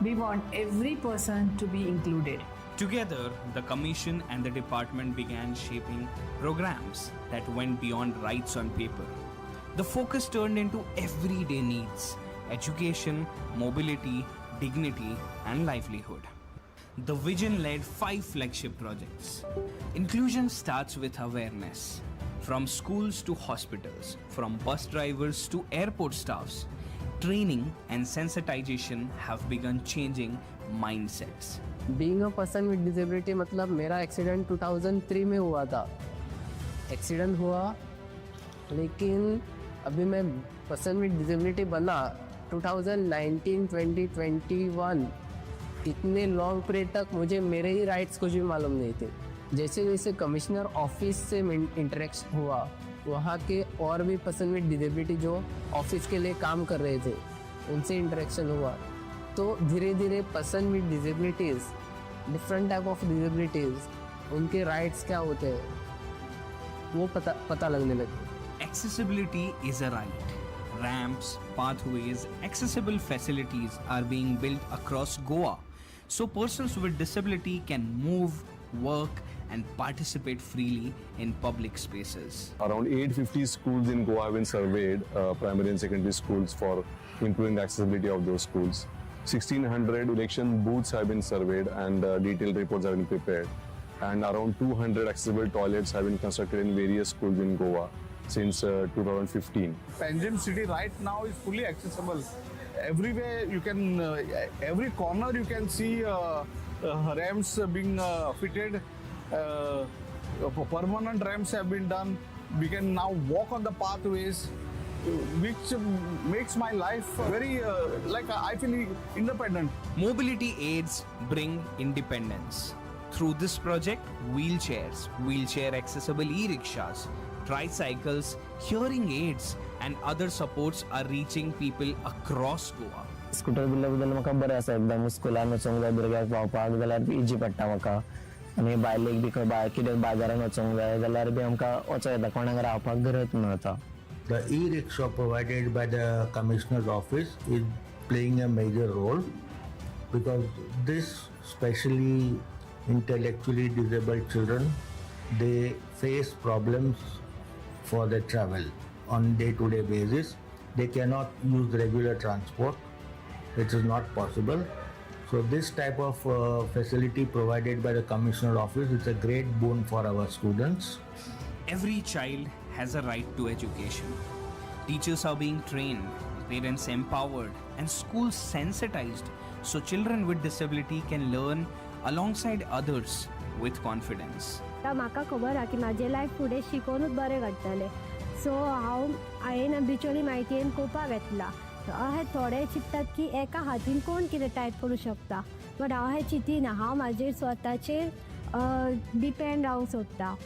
We want every person to be included. Together, the Commission and the department began shaping programs that went beyond rights on paper. The focus turned into everyday needs: education, mobility, dignity, and livelihood. The vision led 5 flagship projects. Inclusion starts with awareness. From schools to hospitals, from bus drivers to airport staffs, training and sensitization have begun changing mindsets. Being a person with disability मतलब मेरा accident 2003 में हुआ था. Accident हुआ लेकिन अभी मैं person with disability बना 2019, 2021 इतने लॉन्ग पीरियड तक मुझे मेरे ही राइट्स कुछ भी मालूम नहीं थे. जैसे जैसे कमिश्नर ऑफिस से इंटरेक्शन हुआ, वहाँ के और भी पर्सन विद डिसेबिलिटी जो ऑफिस के लिए काम कर रहे थे उनसे इंटरेक्शन हुआ, तो धीरे धीरे person with disabilities, different type of disabilities, उनके राइट्स क्या होते हैं वो पता लगने लगे. Accessibility is a right. Ramps, pathways, accessible facilities are being built across Goa, so persons with disability can move, work, and participate freely in public spaces. Around 850 schools in Goa have been surveyed, primary and secondary schools, for improving the accessibility of those schools. 1600 election booths have been surveyed and detailed reports have been prepared. And around 200 accessible toilets have been constructed in various schools in Goa since 2015. Panjim city right now is fully accessible. Everywhere you can, every corner you can see ramps being fitted. Permanent ramps have been done. We can now walk on the pathways, which makes my life very, I feel independent. Mobility aids bring independence. Through this project, wheelchairs, wheelchair accessible e-rickshaws, tricycles, hearing aids, and other supports are reaching people across Goa. Scooter बिल्ल्याबद्दल म्हाका बरें आसा. एकदम स्कुलान वचोंक जाय, भुरग्याक पावपाक जाल्यार इजी पडटा म्हाका. आनी बायलेक बी कितें बाजारान वचोंक जाय जाल्यार बी आमकां वचों येता, कोणाक रावपाक गरज मेळटा. The e-rickshaw provided by the Commissioner's office is playing a major role because this, especially intellectually disabled children, they face problems for their travel on day-to-day basis. They cannot use regular transport. It is not possible. So this type of facility provided by the Commissioner office is a great boon for our students. Every child has a right to education. Teachers are being trained, parents empowered, and schools sensitized so children with disability can learn alongside others with confidence. म्हाका खबर आहा की म्हाजें life फुडें शिकोनूच बरें घडटलें सो हांवें बिचोली म्हायतीन कोवपाक घेतला अहें थोडे चिंततात की एका हातीन कोण कितें टायप करूं शकता बट हांव हें चिंतिना हांव म्हाजेर स्वताचेर डिपेंड रावंक सोदता.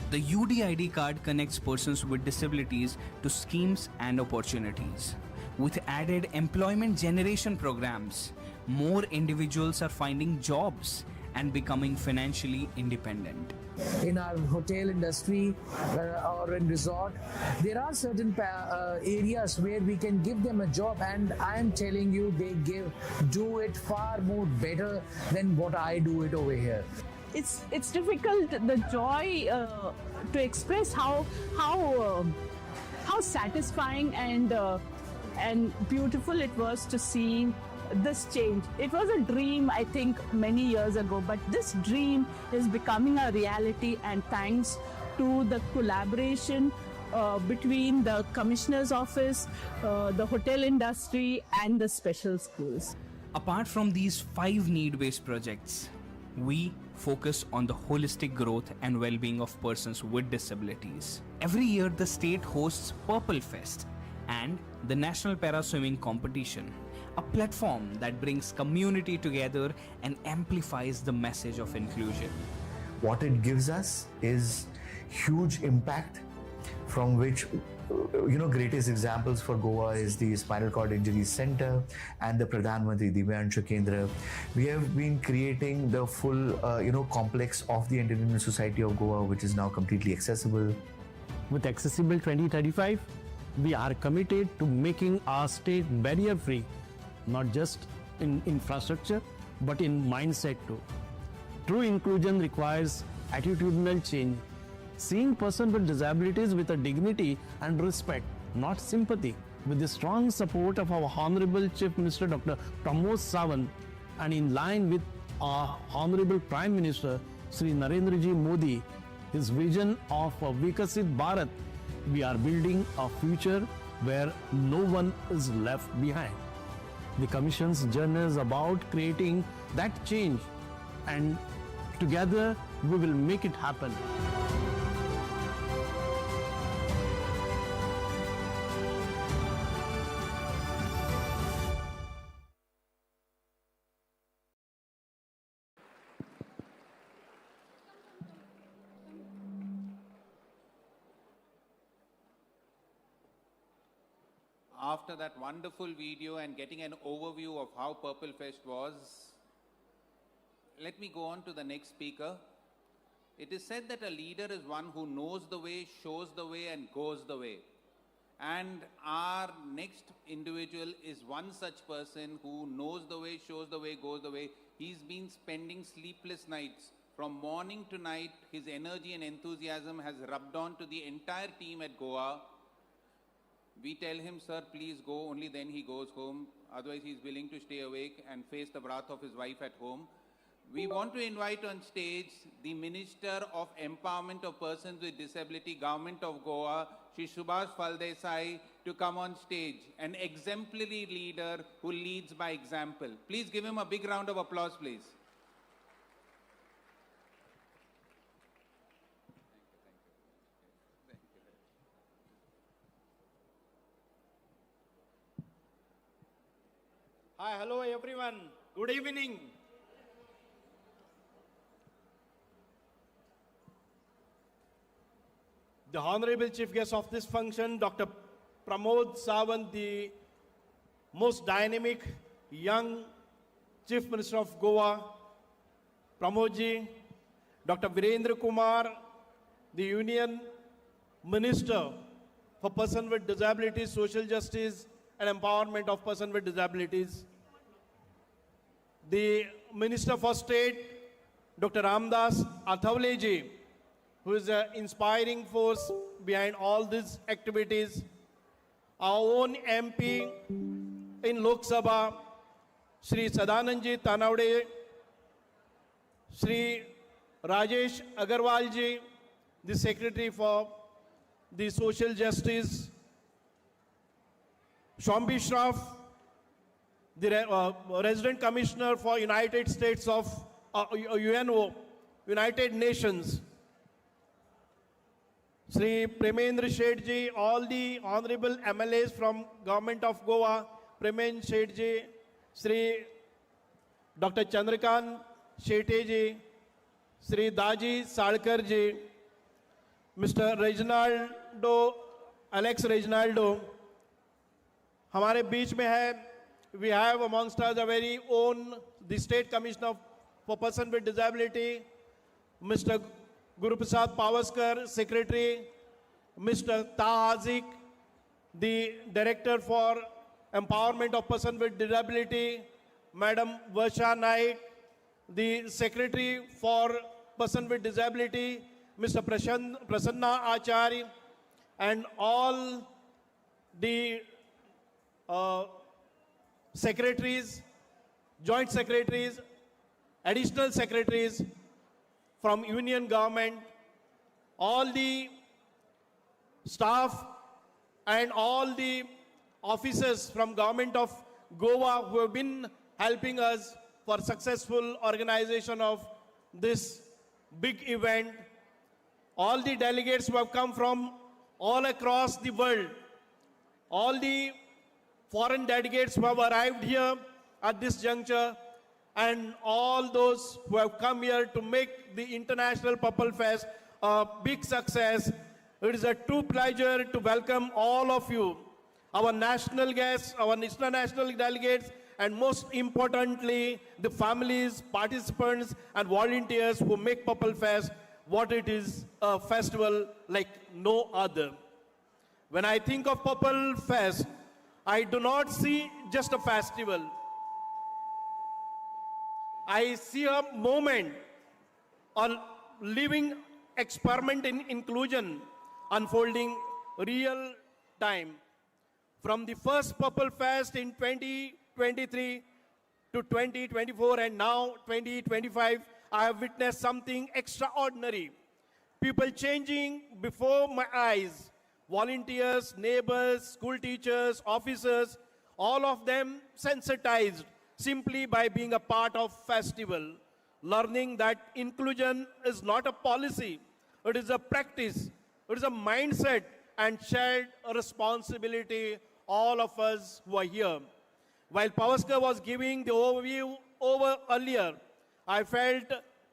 The UDID card connects persons with disabilities to schemes and opportunities. With added employment generation programs, more individuals are finding jobs and becoming financially independent. In our hotel industry or in resort, there are certain areas where we can give them a job, and I am telling you, they do it far more better than what I do it over here. It's difficult the joy to express how satisfying and beautiful it was to see this change. It was a dream, I think, many years ago, but this dream is becoming a reality, and thanks to the collaboration between the Commissioner's Office, the hotel industry, and the special schools. Apart from these 5 need-based projects, we focus on the holistic growth and well-being of persons with disabilities. Every year, the state hosts Purple Fest and the National Para Swimming Competition, a platform that brings community together and amplifies the message of inclusion. What it gives us is huge impact, from which greatest examples for Goa is the Spinal Cord Injury Center and the Pradhan Mantri Divyang Kendra. We have been creating the full complex of the Entertainment Society of Goa, which is now completely accessible. With Accessible 2035, we are committed to making our state barrier-free, not just in infrastructure, but in mindset too. True inclusion requires attitudinal change, seeing persons with disabilities with a dignity and respect, not sympathy. With the strong support of our Honorable Chief Minister Dr. Pramod Sawant, and in line with our Honorable Prime Minister Sri Narendra Ji Modi, his vision of a Vikasit Bharat, we are building a future where no one is left behind. The Commission's journey is about creating that change, and together we will make it happen. After that wonderful video and getting an overview of how Purple Fest was, let me go on to the next speaker. It is said that a leader is one who knows the way, shows the way, and goes the way. And our next individual is one such person who knows the way, shows the way, goes the way. He's been spending sleepless nights. From morning to night, his energy and enthusiasm has rubbed on to the entire team at Goa. We tell him, sir, please go, only then he goes home. Otherwise, he's willing to stay awake and face the wrath of his wife at home. We want to invite on stage the Minister of Empowerment of Persons with Disability, Government of Goa, Shri Subhash Phaldesai, to come on stage. An exemplary leader who leads by example. Please give him a big round of applause, please. Hi, hello everyone. Good evening. The Honorable Chief Guest of this function, Dr. Pramod Sawant, the most dynamic young Chief Minister of Goa, Pramodji, Dr. Virendra Kumar, the Union Minister for Persons with Disabilities, Social Justice and Empowerment of Persons with Disabilities, the Minister for State, Dr. Ramdas Athavaleji, who is an inspiring force behind all these activities, our own MP in Lok Sabha, Shri Sadanandji Tanawade, Shri Rajesh Agarwalji, the Secretary for the Social Justice, Shombi Shroff, the Resident Commissioner for United States of UNO, United Nations, Sri Premendra Shetji, all the honorable MLAs from Government of Goa, Premendra Shetji, Sri Dr. Chandrakant Shetty, Sri Daji Salkar ji, Mr. Reginaldo, Alex Reginaldo, हमारे बीच में है. We have amongst us a very own, the State Commissioner for Person with Disability, Mr. Guruprasad Pavaskar, Secretary, Mr. Tahazik, the Director for Empowerment of Person with Disability, Madam Varsha Naik, the Secretary for Person with Disability, Mr. Prasanna Achari, and all the secretaries, joint secretaries, additional secretaries from union government, all the staff and all the officers from government of Goa who have been helping us for successful organization of this big event, all the delegates who have come from all across the world, all the foreign delegates who have arrived here at this juncture, and all those who have come here to make the International Purple Fest a big success. It is a true pleasure to welcome all of you, our national guests, our international delegates, and most importantly, the families, participants, and volunteers who make Purple Fest what it is, a festival like no other. When I think of Purple Fest, I do not see just a festival. I see a moment, a living experiment in inclusion unfolding real time. From the first Purple Fest in 2023 to 2024 and now 2025, I have witnessed something extraordinary. People changing before my eyes. Volunteers, neighbors, school teachers, officers, all of them sensitized simply by being a part of festival, learning that inclusion is not a policy, it is a practice, it is a mindset and shared responsibility, all of us who are here. While Pavaskar was giving the overview earlier, I felt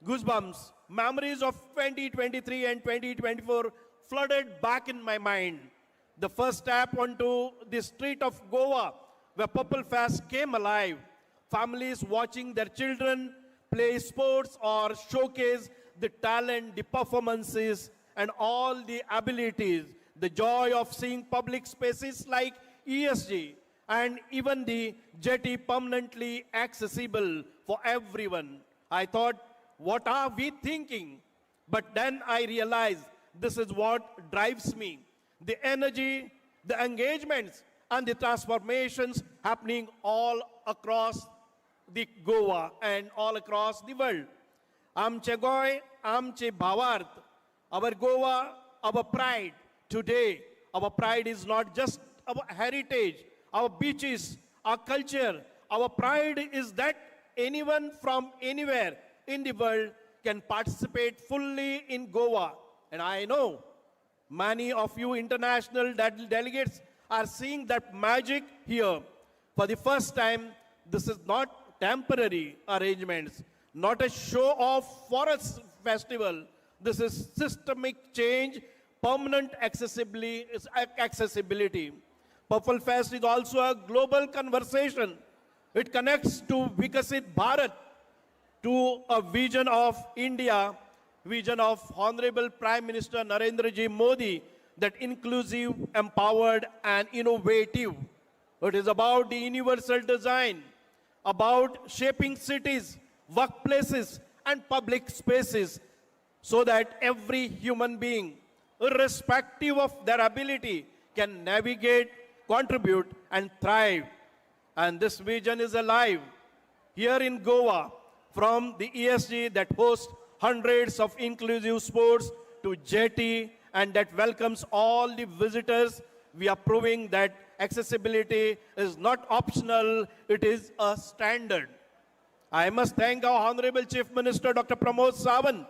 goosebumps. Memories of 2023 and 2024 flooded back in my mind. The first step onto the street of Goa, where Purple Fest came alive. Families watching their children play sports or showcase the talent, the performances, and all the abilities. The joy of seeing public spaces like ESG and even the jetty permanently accessible for everyone. I thought, what are we thinking? But then I realized this is what drives me. The energy, the engagements, and the transformations happening all across the Goa and all across the world. Amche Goy, Amche Bhavart, our Goa, our pride. Today, our pride is not just our heritage, our beaches, our culture. Our pride is that anyone from anywhere in the world can participate fully in Goa. And I know many of you international delegates are seeing that magic here. For the first time, this is not temporary arrangements, not a show-off for a festival. This is systemic change, permanent accessibility. Purple Fest is also a global conversation. It connects to Vikasit Bharat, to a vision of India, vision of Honorable Prime Minister Narendra Ji Modi, that inclusive, empowered, and innovative. It is about the universal design, about shaping cities, workplaces, and public spaces so that every human being, irrespective of their ability, can navigate, contribute, and thrive. And this vision is alive here in Goa, from the ESG that hosts hundreds of inclusive sports to jetty and that welcomes all the visitors. We are proving that accessibility is not optional, it is a standard. I must thank our Honorable Chief Minister Dr. Pramod Sawant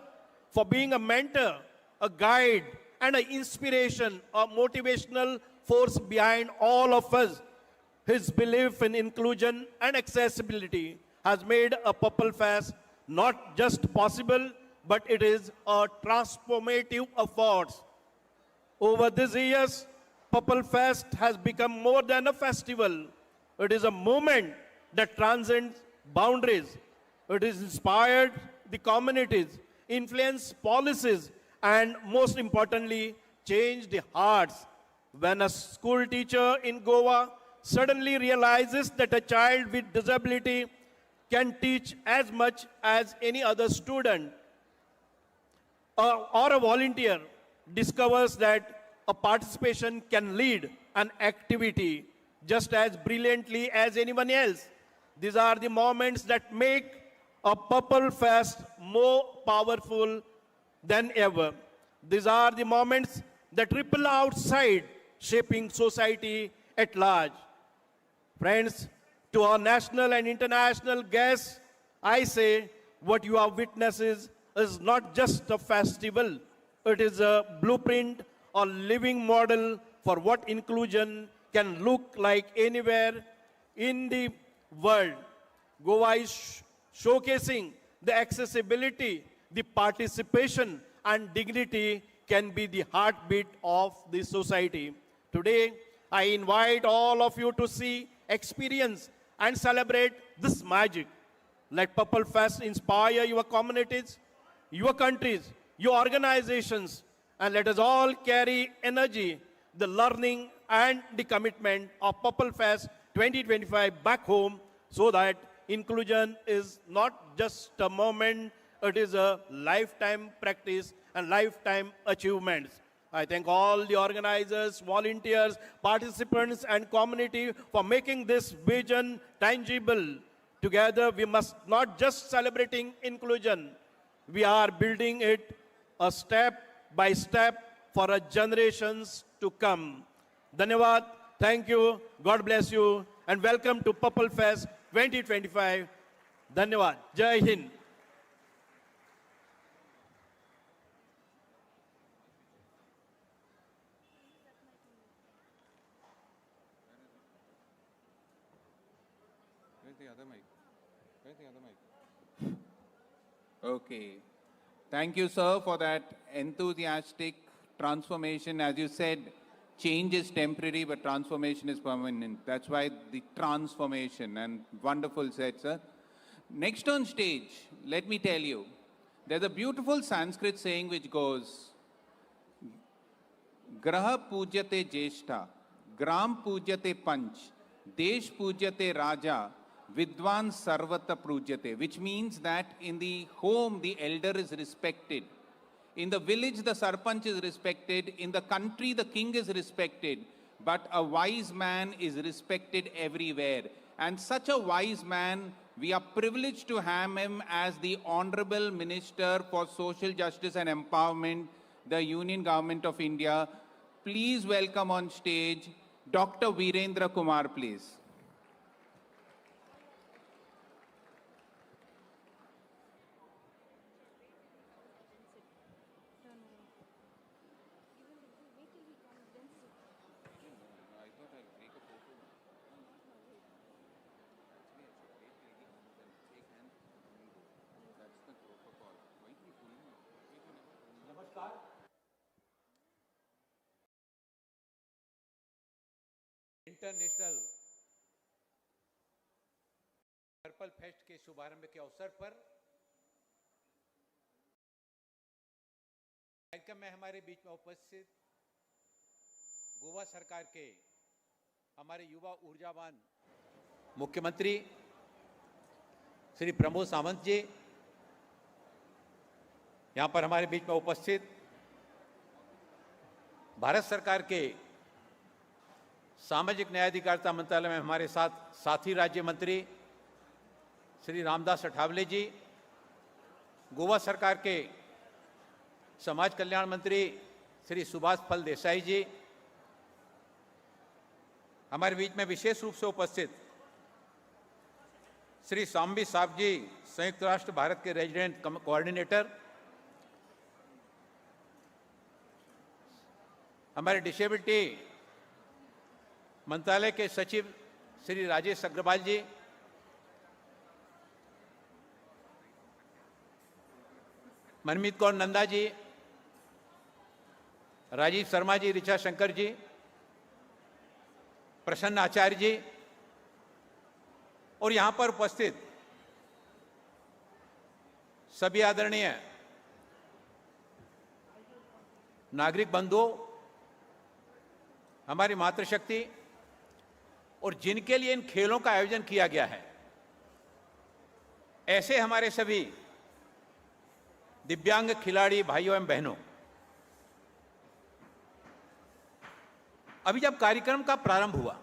for being a mentor, a guide, and an inspiration, a motivational force behind all of us. His belief in inclusion and accessibility has made a Purple Fest not just possible, but it is a transformative effort. Over these years, Purple Fest has become more than a festival. It is a movement that transcends boundaries. It has inspired the communities, influenced policies, and most importantly, changed the hearts. When a school teacher in Goa suddenly realizes that a child with disability can teach as much as any other student, or a volunteer discovers that a participation can lead an activity just as brilliantly as anyone else. These are the moments that make a Purple Fest more powerful than ever. These are the moments that ripple outside, shaping society at large. Friends, to our national and international guests, I say what you are witnesses is not just a festival. It is a blueprint or living model for what inclusion can look like anywhere in the world. Goa is showcasing the accessibility, the participation, and dignity can be the heartbeat of the society. Today, I invite all of you to see, experience, and celebrate this magic. Let Purple Fest inspire your communities, your countries, your organizations, and let us all carry energy, the learning, and the commitment of Purple Fest 2025 back home, so that inclusion is not just a moment, it is a lifetime practice and lifetime achievements. I thank all the organizers, volunteers, participants, and community for making this vision tangible. Together, we must not just celebrating inclusion, we are building it a step by step for our generations to come. Dhanyavad, thank you, God bless you, and welcome to Purple Fest 2025. Dhanyavad, Jai Hind. Okay. Thank you, sir, for that enthusiastic transformation. As you said, change is temporary, but transformation is permanent. That's why the transformation, and wonderful said, sir. Next on stage, let me tell you, there's a beautiful Sanskrit saying which goes, Graha pujyate jeshta, gram pujyate panch, desh pujyate raja, Vidwan Sarvata Prujyate, which means that in the home, the elder is respected. In the village, the Sarpanch is respected. In the country, the king is respected. But a wise man is respected everywhere. And such a wise man, we are privileged to have him as the Honorable Minister for Social Justice and Empowerment, the Union Government of India. Please welcome on stage Dr. Virendra Kumar, please. International purple fest के शुभारंभ के अवसर पर कार्यक्रम में हमारे बीच में उपस्थित गोवा सरकार के हमारे युवा ऊर्जावान मुख्यमंत्री श्री प्रमोद सावंत जी, यहाँ पर हमारे बीच में उपस्थित भारत सरकार के सामाजिक न्याय अधिकारिता मंत्रालय में हमारे साथ साथी राज्य मंत्री श्री रामदास अठावले जी, गोवा सरकार के समाज कल्याण मंत्री श्री सुभाष फल देसाई जी, हमारे बीच में विशेष रूप से उपस्थित श्री सांबी साहब जी, संयुक्त राष्ट्र भारत के रेजिडेंट कोऑर्डिनेटर, हमारे डिसेबिलिटी मंत्रालय के सचिव श्री राजेश अग्रवाल जी, मनमीत कौर नंदा जी, राजीव शर्मा जी, ऋचा शंकर जी, प्रसन्न आचार्य जी और यहां पर उपस्थित सभी आदरणीय नागरिक बंधुओं, हमारी मातृशक्ति और जिनके लिए इन खेलों का आयोजन किया गया है, ऐसे हमारे सभी दिव्यांग खिलाड़ी भाइयों एवं बहनों, अभी जब कार्यक्रम का प्रारंभ हुआ,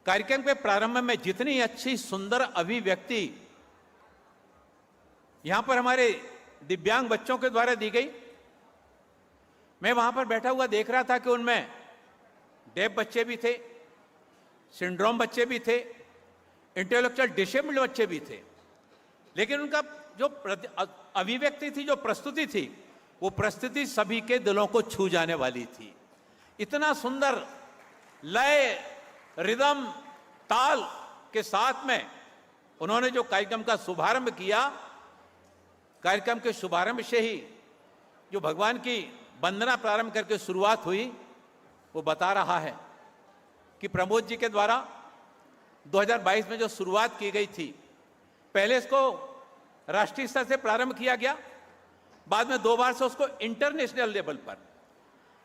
कार्यक्रम के प्रारंभ में जितनी अच्छी सुंदर अभिव्यक्ति यहां पर हमारे दिव्यांग बच्चों के द्वारा दी गई, मैं वहां पर बैठा हुआ देख रहा था कि उनमें डेफ बच्चे भी थे, सिंड्रोम बच्चे भी थे, इंटेलेक्चुअल डिसेबल्ड बच्चे भी थे, लेकिन उनका जो अभिव्यक्ति थी, जो प्रस्तुति थी, वो प्रस्तुति सभी के दिलों को छू जाने वाली थी। इतना सुंदर लय, रिदम, ताल के साथ में उन्होंने जो कार्यक्रम का शुभारंभ किया, कार्यक्रम के शुभारंभ से ही जो भगवान की वंदना प्रारंभ करके शुरुआत हुई, वो बता रहा है कि प्रमोद जी के द्वारा 2022 में जो शुरुआत की गई थी, पहले इसको राष्ट्रीय स्तर से प्रारंभ किया गया, बाद में 2 बार से उसको इंटरनेशनल लेवल पर,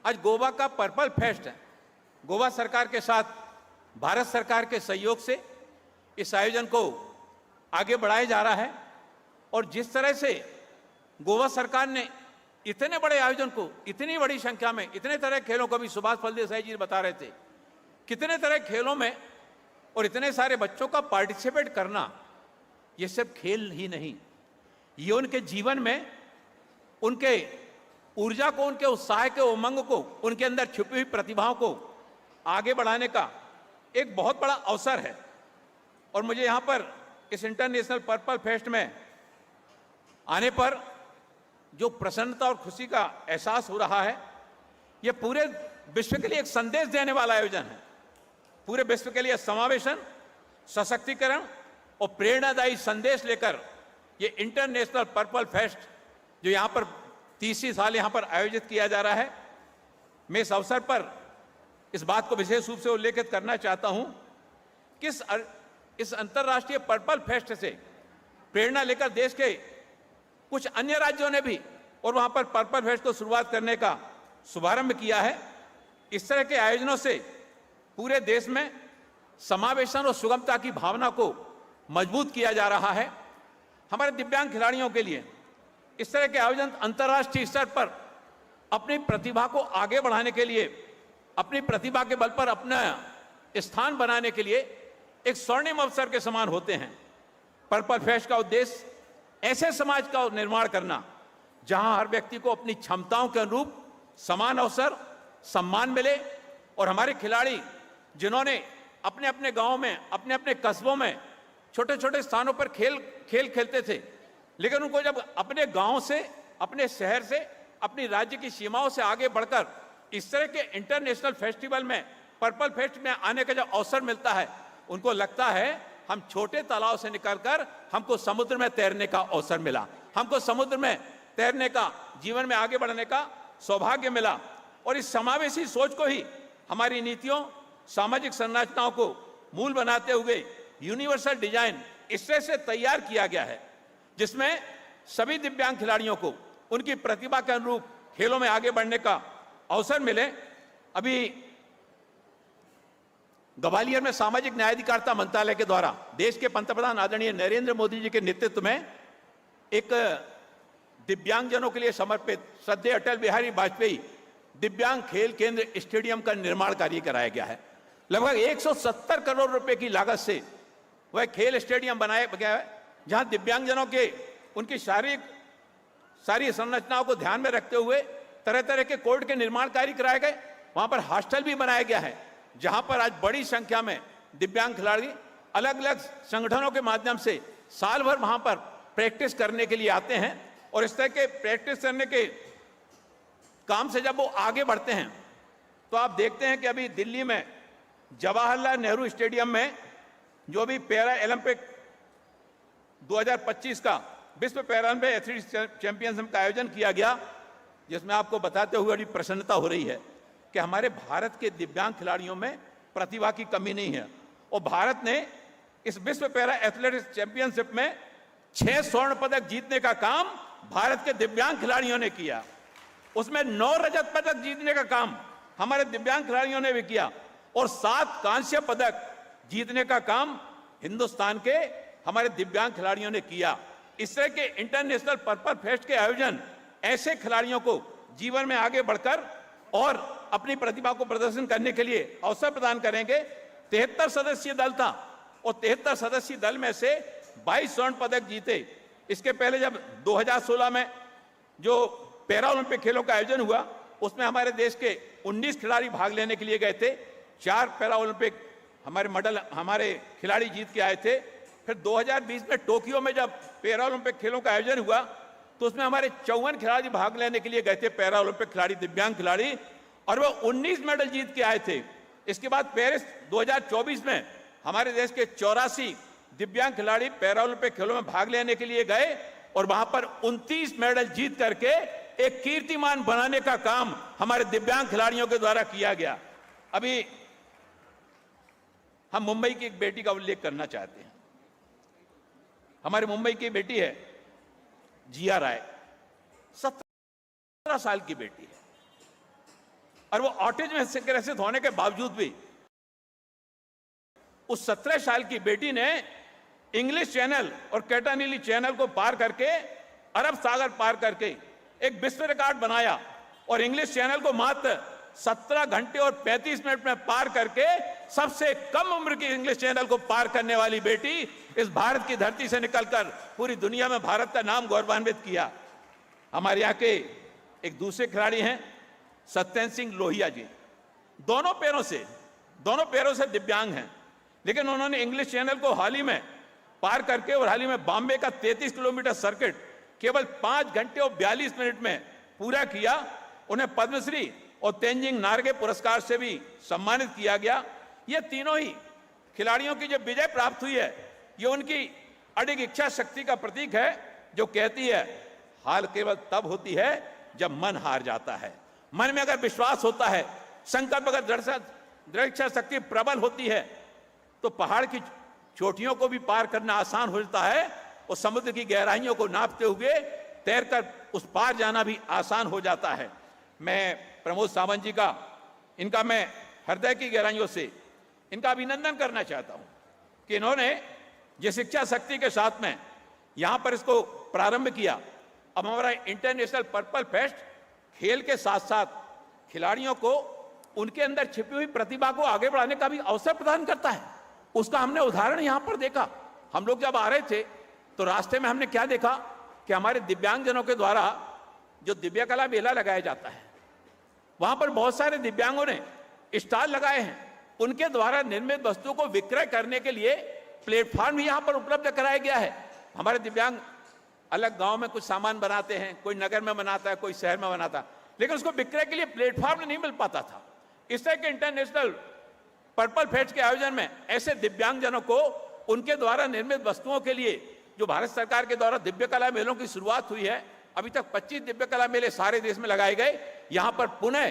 आज गोवा का पर्पल फेस्ट है, गोवा सरकार के साथ भारत सरकार के सहयोग से इस आयोजन को आगे बढ़ाया जा रहा है। और जिस तरह से गोवा सरकार ने इतने बड़े आयोजन को, इतनी बड़ी संख्या में, इतने तरह के खेलों को, भी सुभाष फलदेसाई जी बता रहे थे, कितने तरह के खेलों में और इतने सारे बच्चों का पार्टिसिपेट करना, ये सब खेल ही नहीं, ये उनके जीवन में उनके ऊर्जा को, उनके उत्साह के उमंग को, उनके अंदर छुपी हुई प्रतिभाओं को आगे बढ़ाने का एक बहुत बड़ा अवसर है। और मुझे यहां पर इस इंटरनेशनल पर्पल फेस्ट में आने पर जो प्रसन्नता और खुशी का एहसास हो रहा है, ये पूरे विश्व के लिए एक संदेश देने वाला आयोजन है। पूरे विश्व के लिए समावेशन, सशक्तिकरण और प्रेरणादायी संदेश लेकर ये इंटरनेशनल पर्पल फेस्ट जो यहाँ पर 30वीं साल यहाँ पर आयोजित किया जा रहा है, मैं इस अवसर पर इस बात को विशेष रूप से उल्लेखित करना चाहता हूं कि इस अंतर्राष्ट्रीय पर्पल फेस्ट से प्रेरणा लेकर देश के कुछ अन्य राज्यों ने भी और वहां पर पर्पल फेस्ट को शुरुआत करने का शुभारंभ किया है। इस तरह के आयोजनों से पूरे देश में समावेशन और सुगमता की भावना को मजबूत किया जा रहा है। हमारे दिव्यांग खिलाड़ियों के लिए इस तरह के आयोजन अंतर्राष्ट्रीय स्तर पर अपनी प्रतिभा को आगे बढ़ाने के लिए, अपनी प्रतिभा के बल पर अपना स्थान बनाने के लिए एक स्वर्णिम अवसर के समान होते हैं। पर्पल फेस्ट का उद्देश्य ऐसे समाज का निर्माण करना जहां हर व्यक्ति को अपनी क्षमताओं के अनुरूप समान अवसर, सम्मान मिले और हमारे खिलाड़ी जिन्होंने अपने अपने गांव में, अपने अपने कस्बों में छोटे छोटे स्थानों पर खेल खेलते थे, लेकिन उनको जब अपने गांव से, अपने शहर से, अपनी राज्य की सीमाओं से आगे बढ़कर इस तरह के इंटरनेशनल फेस्टिवल में, पर्पल फेस्ट में आने का जब अवसर मिलता है, उनको लगता है हम छोटे तालाब से निकलकर हमको समुद्र में तैरने का अवसर मिला, हमको समुद्र में तैरने का, जीवन में आगे बढ़ने का सौभाग्य मिला। और इस समावेशी सोच को ही हमारी नीतियों, सामाजिक संरचनाओं को मूल बनाते हुए यूनिवर्सल डिजाइन इस तरह से तैयार किया गया है जिसमें सभी दिव्यांग खिलाड़ियों को उनकी प्रतिभा के अनुरूप खेलों में आगे बढ़ने का अवसर मिले। अभी ग्वालियर में सामाजिक न्याय अधिकारिता मंत्रालय के द्वारा देश के पंतप्रधान आदरणीय नरेंद्र मोदी जी के नेतृत्व में एक दिव्यांगजनों के लिए समर्पित श्रद्धेय अटल बिहारी वाजपेयी दिव्यांग खेल केंद्र स्टेडियम का निर्माण कार्य कराया गया है। लगभग 170 करोड़ रुपए की लागत से वह खेल स्टेडियम बनाया गया है जहां दिव्यांगजनों के उनकी सारी संरचनाओं को ध्यान में रखते हुए तरह तरह के कोर्ट के निर्माण कार्य कराए गए। वहां पर हॉस्टल भी बनाया गया है जहां पर आज बड़ी संख्या में दिव्यांग खिलाड़ी अलग अलग संगठनों के माध्यम से साल भर वहां पर प्रैक्टिस करने के लिए आते हैं और इस तरह के प्रैक्टिस करने के काम से जब वो आगे बढ़ते हैं तो आप देखते हैं कि अभी दिल्ली में जवाहरलाल नेहरू स्टेडियम में जो भी पैरा ओलंपिक 2025 का विश्व पैरालंपिक एथलेटिक्स चैंपियनशिप का आयोजन किया गया, जिसमें आपको बताते हुए बड़ी प्रसन्नता हो रही है कि हमारे भारत के दिव्यांग खिलाड़ियों में प्रतिभा की कमी नहीं है और भारत ने इस विश्व पैरा एथलेटिक्स चैंपियनशिप में 6 स्वर्ण पदक जीतने का काम भारत के दिव्यांग खिलाड़ियों ने किया। उसमें 9 रजत पदक जीतने का काम हमारे दिव्यांग खिलाड़ियों ने भी किया और 7 कांस्य पदक जीतने का काम हिंदुस्तान के हमारे दिव्यांग खिलाड़ियों ने किया। इस तरह के इंटरनेशनल पर्पल फेस्ट के आयोजन ऐसे खिलाड़ियों को जीवन में आगे बढ़कर और अपनी प्रतिभा को प्रदर्शन करने के लिए अवसर प्रदान करेंगे। 73 सदस्यीय दल था और 73 सदस्यीय दल में से 22 स्वर्ण पदक जीते। इसके पहले जब 2016 में जो पैरा ओलंपिक खेलों का आयोजन हुआ उसमें हमारे देश के 19 खिलाड़ी भाग लेने के लिए गए थे। 4 पैरा ओलंपिक हमारे खिलाड़ी जीत के आए थे। फिर 2020 में टोक्यो में जब पैरा ओलंपिक खेलों का आयोजन हुआ तो उसमें हमारे 54 खिलाड़ी भाग लेने के लिए गए थे, पैरा ओलंपिक खिलाड़ी, दिव्यांग खिलाड़ी, और वो 19 मेडल जीत के आए थे। इसके बाद पेरिस 2024 में हमारे देश के 84 दिव्यांग खिलाड़ी पैरा ओलंपिक खेलों में भाग लेने के लिए गए और वहां पर 29 मेडल जीत करके एक कीर्तिमान बनाने का काम हमारे दिव्यांग खिलाड़ियों के द्वारा किया गया। अभी हम मुंबई की एक बेटी का उल्लेख करना चाहते हैं। हमारी मुंबई की बेटी है जिया राय, 17 साल की बेटी है और वो ऑटिज्म से ग्रसित होने के बावजूद भी उस 17 साल की बेटी ने इंग्लिश चैनल और कैटानीली चैनल को पार करके अरब सागर पार करके एक विश्व रिकॉर्ड बनाया और इंग्लिश चैनल को मात्र 17 घंटे और 35 मिनट में पार करके सबसे कम उम्र की इंग्लिश चैनल को पार करने वाली बेटी इस भारत की धरती से निकलकर पूरी दुनिया में भारत का नाम गौरवान्वित किया। हमारे यहाँ के एक दूसरे खिलाड़ी हैं सत्येंद्र सिंह लोहिया जी। दोनों पैरों से दिव्यांग हैं, लेकिन उन्होंने इंग्लिश चैनल को हाल ही में पार करके और हाल ही में बॉम्बे का 33 किलोमीटर सर्किट केवल 5 घंटे और 42 मिनट में पूरा किया। उन्हें पद्मश्री और तेंजिंग नार्गे पुरस्कार से भी सम्मानित किया गया। ये तीनों ही खिलाड़ियों की जो विजय प्राप्त हुई है ये उनकी अडिग इच्छा शक्ति का प्रतीक है, जो कहती है हार केवल तब होती है जब मन हार जाता है। मन में अगर विश्वास होता है, संकल्प अगर दृढ़ इच्छा शक्ति प्रबल होती है तो पहाड़ की चोटियों को भी पार करना आसान हो जाता है और समुद्र की गहराइयों को नापते हुए तैरकर उस पार जाना भी आसान हो जाता है। मैं प्रमोद सावंत जी का इनका मैं हृदय की गहराइयों से इनका अभिनंदन करना चाहता हूं कि इन्होंने जिस इच्छा शक्ति के साथ में यहां पर इसको प्रारंभ किया। अब हमारा इंटरनेशनल पर्पल फेस्ट खेल के साथ साथ खिलाड़ियों को उनके अंदर छिपी हुई प्रतिभा को आगे बढ़ाने का भी अवसर प्रदान करता है। उसका हमने उदाहरण यहां पर देखा। हम लोग जब आ रहे थे तो रास्ते में हमने क्या देखा कि हमारे दिव्यांगजनों के द्वारा जो दिव्य कला मेला लगाया जाता है वहां पर बहुत सारे दिव्यांगों ने स्टॉल लगाए हैं। उनके द्वारा निर्मित वस्तुओं को विक्रय करने के लिए प्लेटफॉर्म भी यहां पर उपलब्ध कराया गया है। हमारे दिव्यांग अलग गांव में कुछ सामान बनाते हैं, कोई नगर में बनाता है, कोई शहर में बनाता है, लेकिन उसको विक्रय के लिए प्लेटफॉर्म नहीं मिल पाता था। इस तरह के इंटरनेशनल पर्पल फेस्ट के आयोजन में ऐसे दिव्यांगजनों को उनके द्वारा निर्मित वस्तुओं के लिए जो भारत सरकार के द्वारा दिव्य कला मेलों की शुरुआत हुई है, अभी तक 25 दिव्य कला मेले सारे देश में लगाए गए। यहां पर पुनः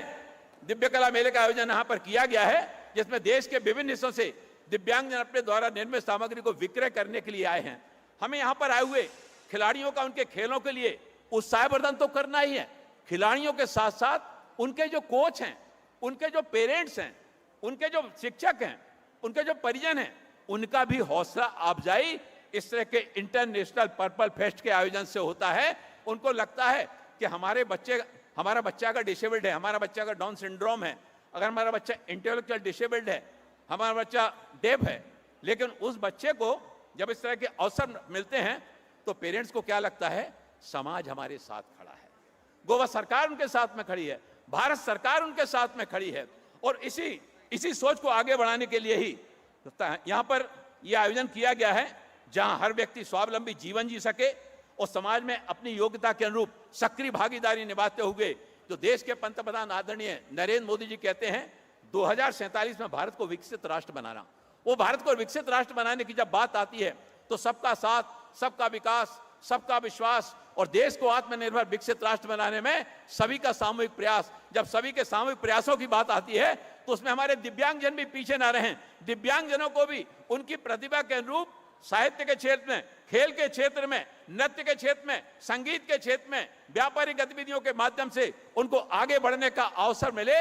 दिव्य कला मेले का आयोजन यहां पर किया गया है, जिसमें देश के विभिन्न हिस्सों से दिव्यांगजन अपने द्वारा निर्मित सामग्री को विक्रय करने के लिए आए हैं। हमें यहां पर आए हुए खिलाड़ियों का उनके खेलों के लिए उत्साहवर्धन तो करना ही है। खिलाड़ियों के साथ साथ उनके जो कोच हैं, उनके जो पेरेंट्स हैं, उनके जो शिक्षक हैं, उनके जो परिजन हैं, उनका भी हौसला अफजाई इस तरह के इंटरनेशनल पर्पल फेस्ट के आयोजन से होता है। उनको लगता है कि हमारा बच्चा अगर डिसेबल्ड है, हमारा बच्चा अगर डाउन सिंड्रोम है, अगर हमारा बच्चा इंटेलेक्चुअल डिसेबल्ड है, हमारा बच्चा डेफ है, लेकिन उस बच्चे को जब इस तरह के अवसर मिलते हैं तो पेरेंट्स को क्या लगता है, समाज हमारे साथ खड़ा है, गोवा सरकार उनके साथ में खड़ी है, भारत सरकार उनके साथ में खड़ी है। और इसी सोच को आगे बढ़ाने के लिए ही यहाँ पर ये आयोजन किया गया है जहां हर व्यक्ति स्वावलंबी जीवन जी सके और समाज में अपनी योग्यता के अनुरूप सक्रिय भागीदारी निभाते हुए जो देश के पंतप्रधान आदरणीय नरेंद्र मोदी जी कहते हैं 2047 में भारत को विकसित राष्ट्र बनाना। वो भारत को विकसित राष्ट्र बनाने की जब बात आती है तो सबका साथ, सबका विकास, सबका विश्वास और देश को आत्मनिर्भर विकसित राष्ट्र बनाने में सभी का सामूहिक प्रयास, जब सभी के सामूहिक प्रयासों की बात आती है तो उसमें हमारे दिव्यांगजन भी पीछे ना रहें। दिव्यांगजनों को भी उनकी प्रतिभा के अनुरूप साहित्य के क्षेत्र में, खेल के क्षेत्र में, नृत्य के क्षेत्र में, संगीत के क्षेत्र में, व्यापारिक गतिविधियों के माध्यम से उनको आगे बढ़ने का अवसर मिले,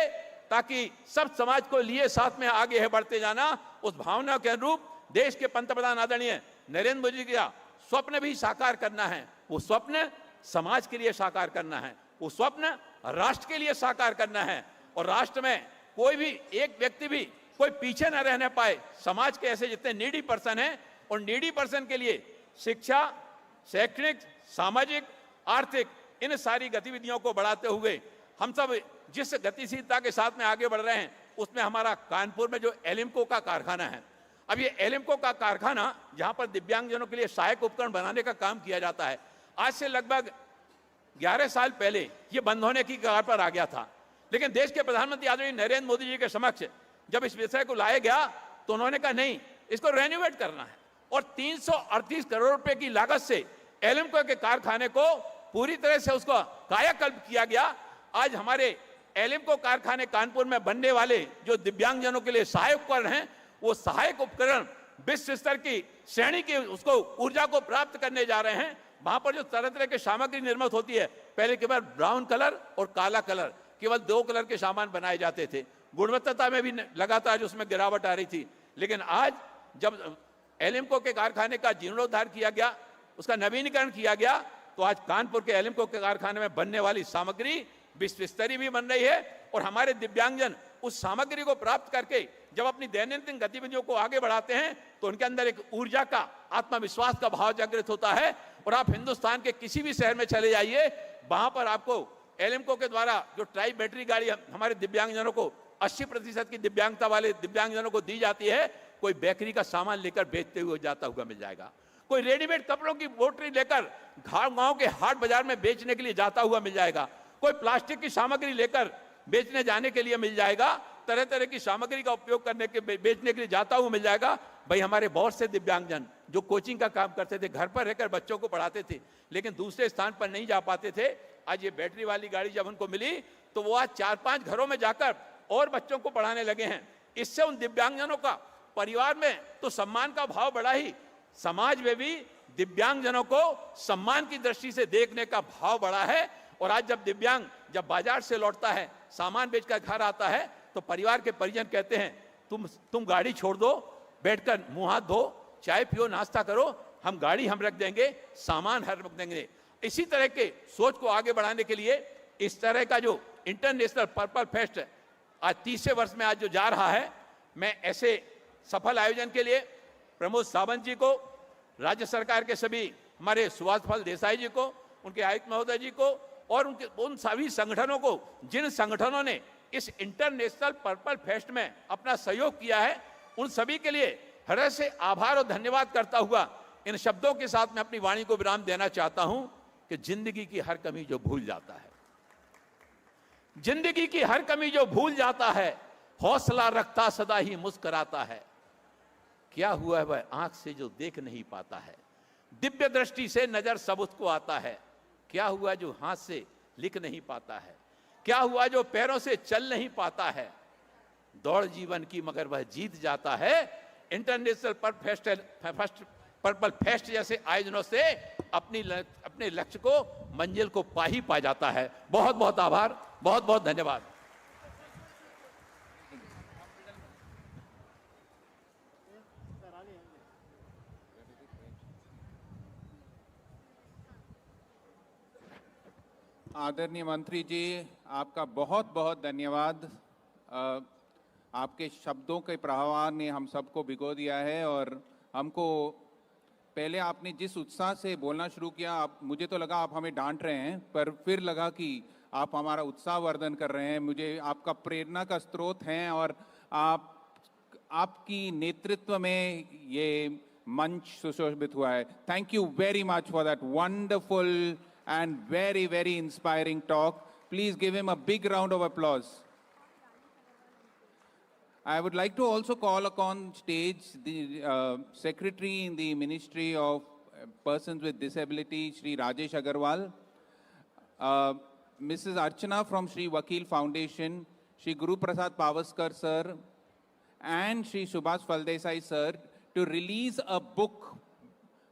ताकि सब समाज को लिए साथ में आगे बढ़ते जाना। उस भावना के अनुरूप देश के पंतप्रधान आदरणीय नरेंद्र मोदी जी का स्वप्न भी साकार करना है। वो स्वप्न समाज के लिए साकार करना है, वो स्वप्न राष्ट्र के लिए साकार करना है और राष्ट्र में कोई भी एक व्यक्ति भी कोई पीछे न रहने पाए। समाज के ऐसे जितने नीडी पर्सन हैं और नीडी पर्सन के लिए शिक्षा, शैक्षणिक, सामाजिक, आर्थिक इन सारी गतिविधियों को बढ़ाते हुए हम सब जिस गतिशीलता के साथ में आगे बढ़ रहे हैं उसमें हमारा कानपुर में जो एलिम्को का कारखाना है, अब ये एलिम्को का कारखाना जहां पर दिव्यांगजनों के लिए सहायक उपकरण बनाने का काम किया जाता है, आज से लगभग 11 साल पहले ये बंद होने की कगार पर आ गया था। लेकिन देश के प्रधानमंत्री आदरणीय नरेंद्र मोदी जी के समक्ष जब इस विषय को लाया गया तो उन्होंने कहा नहीं, इसको रेनोवेट करना है और 338 करोड़ रुपए की लागत से एलिम्को के कारखाने को पूरी तरह से उसका कायाकल्प किया गया। आज हमारे एलिम्को कारखाने कानपुर में बनने वाले जो दिव्यांगजनों के लिए सहायक उपकरण हैं, वो सहायक उपकरण विश्व स्तर की श्रेणी की उसको ऊर्जा को प्राप्त करने जा रहे हैं। वहां पर जो तरह तरह की सामग्री निर्मित होती है, पहले केवल ब्राउन कलर और काला कलर, केवल 2 कलर के सामान बनाए जाते थे। गुणवत्ता में भी लगातार उसमें गिरावट आ रही थी। लेकिन आज जब एलिम्को के कारखाने का जीर्णोद्धार किया गया, उसका नवीनीकरण किया गया, तो आज कानपुर के एलिम्को के कारखाने में बनने वाली सामग्री विश्व स्तरीय भी बन रही है और हमारे दिव्यांगजन उस सामग्री को प्राप्त करके जब अपनी दैनंदिन गतिविधियों को आगे बढ़ाते हैं तो उनके अंदर एक ऊर्जा का, आत्मविश्वास का भाव जागृत होता है। और आप हिंदुस्तान के किसी भी शहर में चले जाइए, वहां पर आपको एलिम्को के द्वारा जो ट्राई बैटरी गाड़ी हमारे दिव्यांगजनों को 80% की दिव्यांगता वाले दिव्यांगजनों को दी जाती है, कोई बेकरी का सामान लेकर बेचते हुए जाता हुआ मिल जाएगा, कोई रेडीमेड कपड़ों की बोटरी लेकर गांव के हाट बाजार में बेचने के लिए जाता हुआ मिल जाएगा, कोई प्लास्टिक की सामग्री लेकर बेचने जाने के लिए मिल जाएगा, तरह तरह की सामग्री का उपयोग करने के बेचने के लिए जाता हुआ मिल जाएगा। भाई हमारे बहुत से दिव्यांगजन जो कोचिंग का काम करते थे, घर पर रहकर बच्चों को पढ़ाते थे, लेकिन दूसरे स्थान पर नहीं जा पाते थे, आज ये बैटरी वाली गाड़ी जब उनको मिली तो वो आज 4-5 घरों में जाकर और बच्चों को पढ़ाने लगे हैं। इससे उन दिव्यांगजनों का परिवार में तो सम्मान का भाव बढ़ा ही, समाज में भी दिव्यांगजनों को सम्मान की दृष्टि से देखने का भाव बढ़ा है। और आज जब दिव्यांग जब बाजार से लौटता है, सामान बेचकर घर आता है, तो परिवार के परिजन कहते हैं तुम गाड़ी छोड़ दो, बैठकर मुंह हाथ धो, चाय पियो, नाश्ता करो, हम गाड़ी हम रख देंगे, सामान हम रख देंगे। इसी तरह के सोच को आगे बढ़ाने के लिए इस तरह का जो इंटरनेशनल पर्पल फेस्ट आज 30वें वर्ष में आज जो जा रहा है, मैं ऐसे सफल आयोजन के लिए प्रमोद सावंत जी को, राज्य सरकार के सभी हमारे सुभाष फल देसाई जी को, उनके आयुक्त महोदय जी को और उन सभी संगठनों को, जिन संगठनों ने इस इंटरनेशनल पर्पल फेस्ट में अपना सहयोग किया है, उन सभी के लिए हृदय से आभार और धन्यवाद करता हुआ इन शब्दों के साथ मैं अपनी वाणी को विराम देना चाहता हूं कि जिंदगी की हर कमी जो भूल जाता है, जिंदगी की हर कमी जो भूल जाता है, हौसला रखता सदा ही मुस्कुराता है। क्या हुआ है वह आंख से जो देख नहीं पाता है, दिव्य दृष्टि से नजर सब उसको आता है। क्या हुआ जो हाथ से लिख नहीं पाता है, क्या हुआ जो पैरों से चल नहीं पाता है, दौड़ जीवन की मगर वह जीत जाता है। इंटरनेशनल पर्पल फेस्ट जैसे आयोजनों से अपने लक्ष्य को, मंजिल को पा ही पा जाता है। बहुत बहुत आभार, बहुत बहुत धन्यवाद। आदरणीय मंत्री जी, आपका बहुत बहुत धन्यवाद। आपके शब्दों के प्रवाह ने हम सबको भिगो दिया है और हमको पहले आपने जिस उत्साह से बोलना शुरू किया, मुझे तो लगा आप हमें डांट रहे हैं, पर फिर लगा कि आप हमारा उत्साह वर्धन कर रहे हैं। मुझे आपका प्रेरणा का स्रोत हैं और आपकी नेतृत्व में ये मंच सुशोभित हुआ है. Thank you very much for that wonderful and very, very inspiring talk. Please give him a big round of applause. I would like to also call upon stage the Secretary in the Ministry of Persons with Disability, Shri Rajesh Agarwal, Mrs. Archana from Shri Vakil Foundation, Shri Guru Prasad Pavaskar sir, and Shri Subhash Faldesai sir, to release a book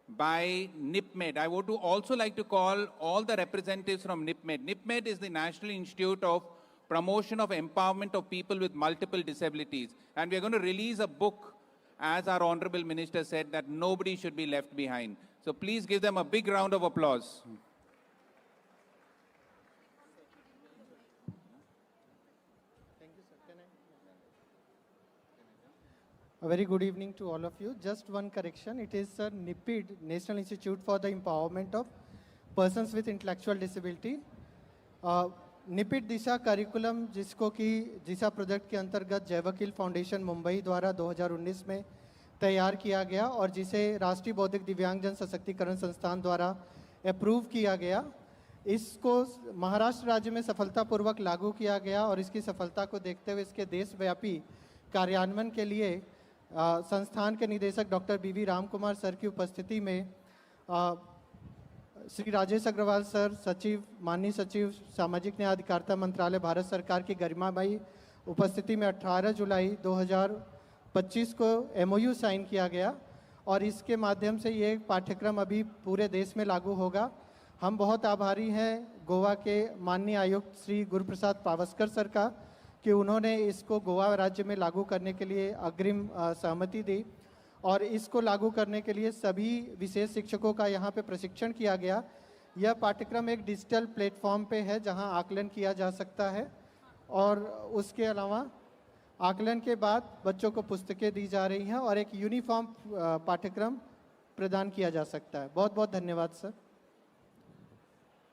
by NIPMED. I would also like to call all the representatives from NIPMED. NIPMED is the National Institute of Promotion of Empowerment of People with Multiple Disabilities. And we are going to release a book, as our Honorable Minister said, that nobody should be left behind. So please give them a big round of applause. A very good evening to all of you. Just one correction. It is NIPID, National Institute for the Empowerment of Persons with Intellectual Disability. NIEPID Disha curriculum जिसको कि जिसा project के अंतर्गत जय वकील foundation Mumbai द्वारा 2019 में तैयार किया गया और जिसे राष्ट्रीय बौद्धिक दिव्यांगजन सशक्तिकरण संस्थान द्वारा अप्रूव किया गया, इसको महाराष्ट्र राज्य में सफलतापूर्वक लागू किया गया और इसकी सफलता को देखते हुए इसके देशव्यापी कार्यान्वयन के लिए संस्थान के निदेशक doctor BV. Ram Kumar sir की उपस्थिति में श्री राजेश अग्रवाल सर, सचिव, माननीय सचिव सामाजिक न्याय अधिकारिता मंत्रालय भारत सरकार की गरिमामयी उपस्थिति में 18 जुलाई 2025 को MOU साइन किया गया और इसके माध्यम से ये पाठ्यक्रम अभी पूरे देश में लागू होगा. हम बहुत आभारी हैं गोवा के माननीय आयुक्त श्री गुरुप्रसाद पावस्कर सर का कि उन्होंने इसको गोवा राज्य में लागू करने के लिए अग्रिम सहमति दी और इसको लागू करने के लिए सभी विशेष शिक्षकों का यहाँ पे प्रशिक्षण किया गया. यह पाठ्यक्रम एक डिजिटल प्लेटफॉर्म पे है जहाँ आकलन किया जा सकता है और उसके अलावा आकलन के बाद बच्चों को पुस्तकें दी जा रही हैं और एक यूनिफॉर्म पाठ्यक्रम प्रदान किया जा सकता है. बहुत बहुत धन्यवाद सर.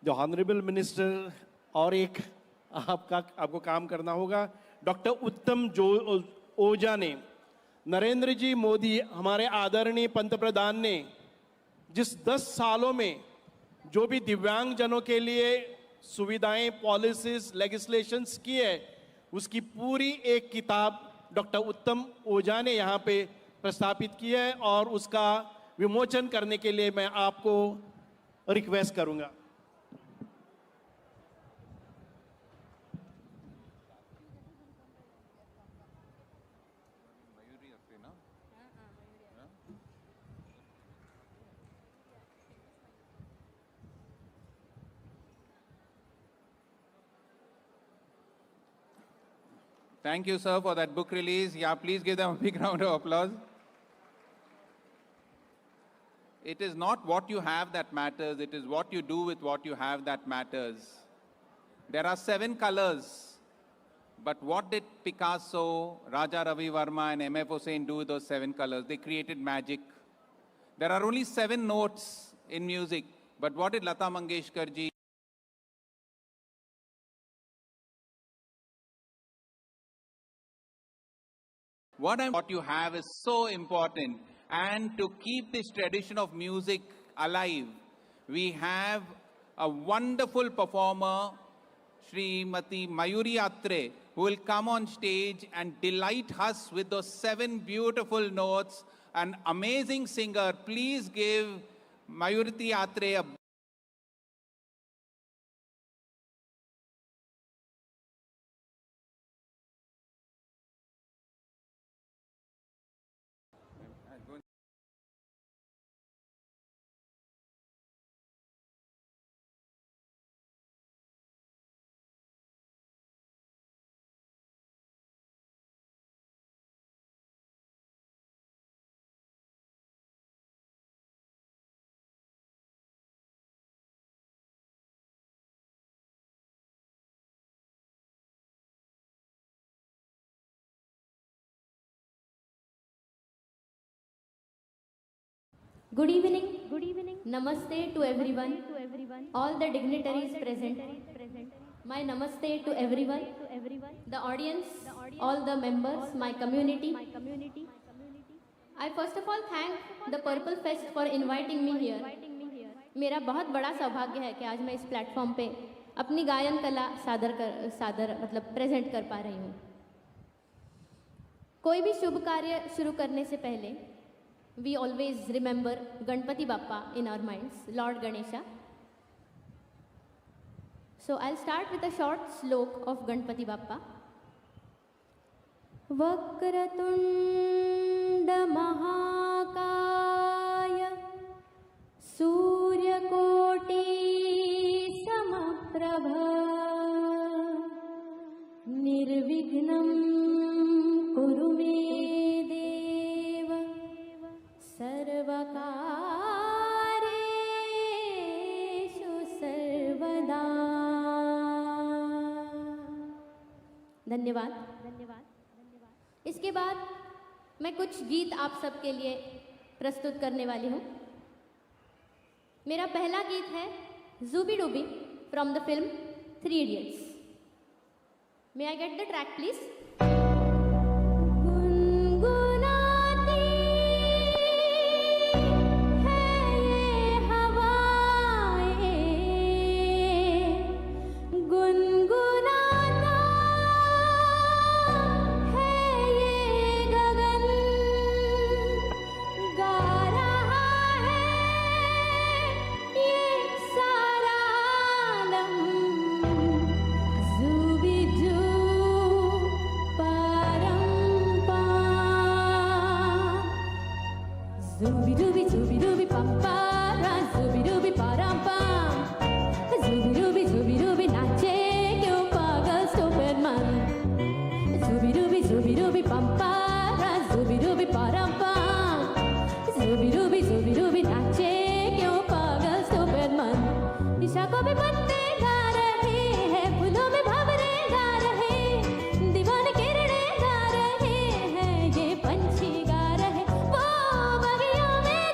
द ऑनरेबल मिनिस्टर, और एक आपको काम करना होगा. डॉक्टर उत्तम ओझा ने, नरेंद्र जी मोदी हमारे आदरणीय पंतप्रधान ने जिस 10 सालों में जो भी दिव्यांगजनों के लिए सुविधाएं, पॉलिसीज, लेजिस्लेशंस की है, उसकी पूरी एक किताब डॉक्टर उत्तम ओझा ने यहाँ पे प्रस्थापित की है और उसका विमोचन करने के लिए मैं आपको रिक्वेस्ट करूँगा. Thank you, sir, for that book release. Yeah, please give them a big round of applause. It is not what you have that matters, it is what you do with what you have that matters. There are 7 colors, but what did Picasso, Raja Ravi Verma and M.F. Hussain do with those 7 colors? They created magic. There are only 7 notes in music, but what did Lata Mangeshkar ji What you have is so important, and to keep this tradition of music alive, we have a wonderful performer, Srimati Mayuri Atre, who will come on stage and delight us with those 7 beautiful notes. An amazing singer. Please give Mayuri Atre a Good evening. Good evening. Namaste to everyone. All the dignitaries present. My namaste to everyone, the audience, all the members, my community. I first of all thank the Purple Fest for inviting me here. मेरा बहुत बड़ा सौभाग्य है कि आज मैं इस platform पे अपनी गायन कला मतलब प्रेजेंट कर पा रही हूँ। कोई भी शुभ कार्य शुरू करने से पहले we always remember Ganpati Bappa in our minds, Lord Ganesha. So I'll start with a short slok of Ganpati Bappa. Vakratunda Mahakaya Suryakoti Samaprabha Nirvignam Kuru me Deva Sarvakareshu Sarvada. धन्यवाद। इसके बाद मैं कुछ गीत आप सबके लिए प्रस्तुत करने वाली हूँ। मेरा पहला गीत है Zooby Dooby from the film 3 Idiots. May I get the track, please? Zooby dooby pam pam, zooby dooby param pam. Zooby dooby नाचे क्यों पागल stupid man. Zooby dooby pam pam, zooby dooby param pam. Zooby dooby नाचे क्यों पागल stupid man. दिशा को भी पत्ते गा रहे हैं, फूलों में भंवरे गा रहे, दीवाने किरणें गा रहे हैं, ये पंछी गा रहे, वो बगियों में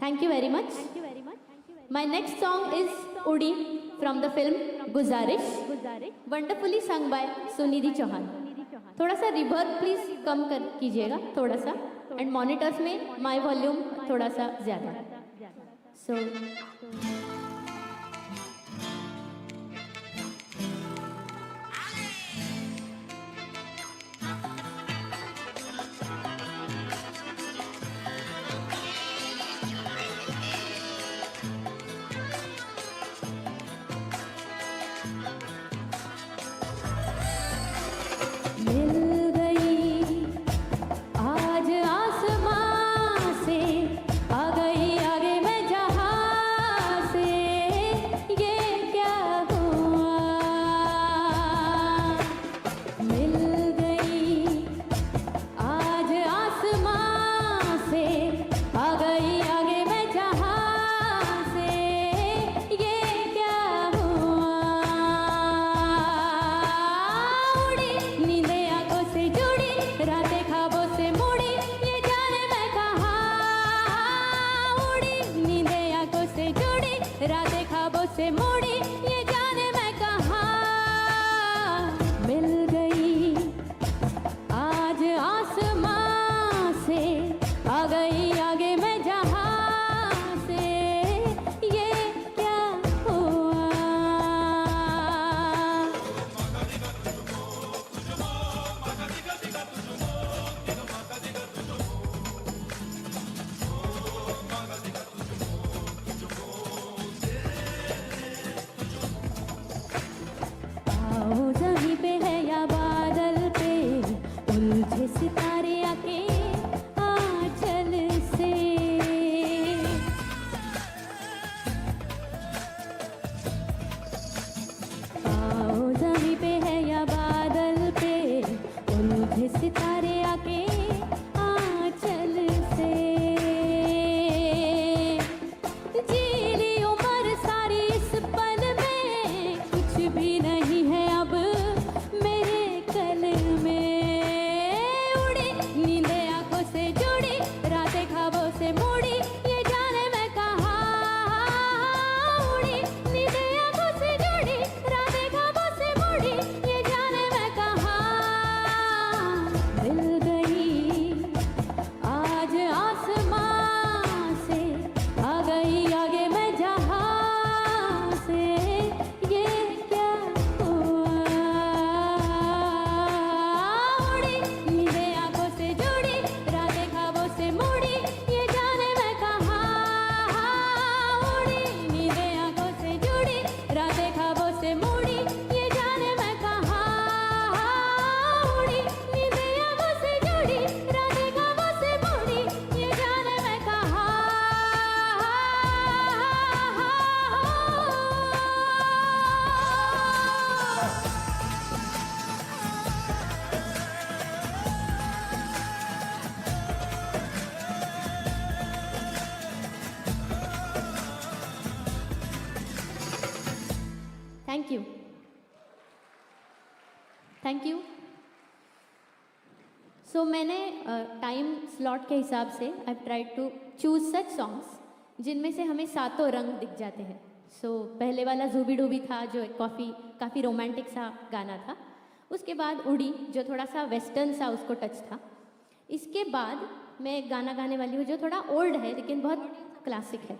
Thank you very much. My next song is Udi from the film Guzarish, wonderfully sung by Sunidhi Chauhan. थोड़ा सा रिवर्ब प्लीज कम कर कीजिएगा थोड़ा सा, एंड मॉनिटर्स में माय वॉल्यूम थोड़ा सा ज़्यादा. So thank you. सो मैंने टाइम स्लॉट के हिसाब से I tried to choose such songs जिनमें से हमें सातों रंग दिख जाते हैं. सो पहले वाला जूबी डूबी था जो काफ़ी रोमांटिक सा गाना था. उसके बाद उड़ी जो थोड़ा सा वेस्टर्न सा उसको टच था. इसके बाद मैं एक गाना गाने वाली हूँ जो थोड़ा ओल्ड है लेकिन बहुत क्लासिक है.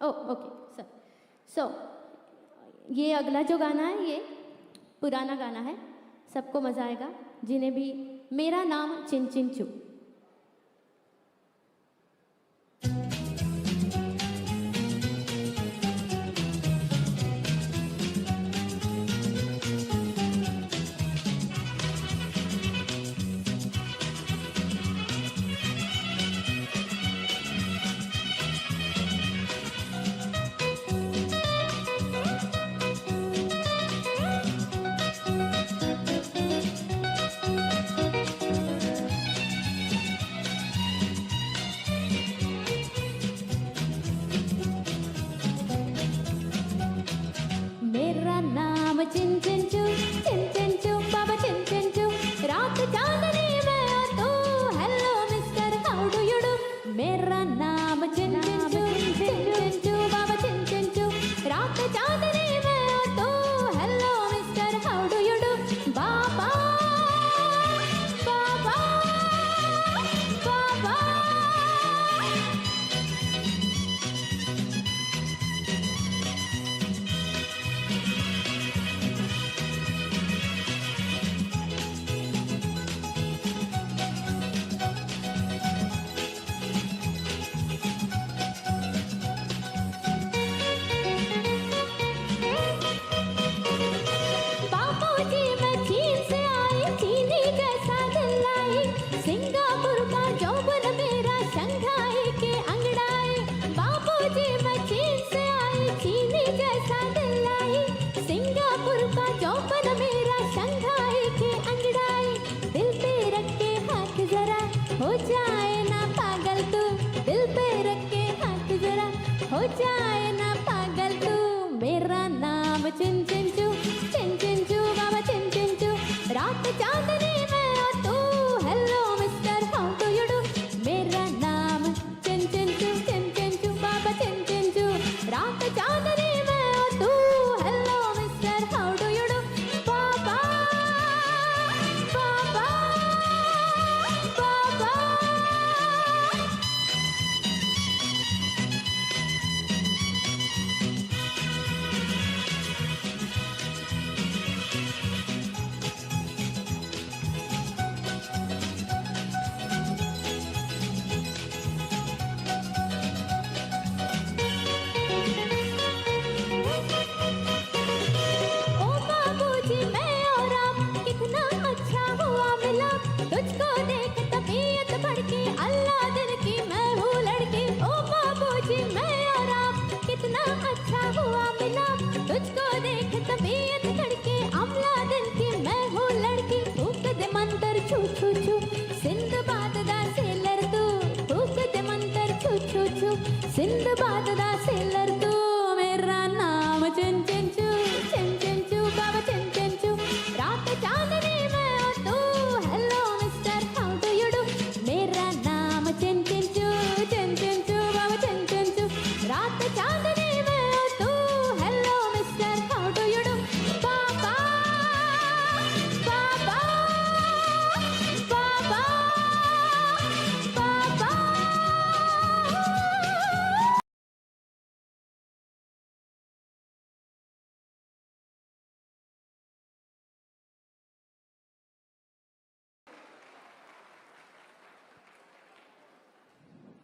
Oh okay sir. सो ये अगला जो गाना है ये पुराना गाना है, सबको मज़ा आएगा. जिन्हें भी मेरा नाम चिन चिन चू.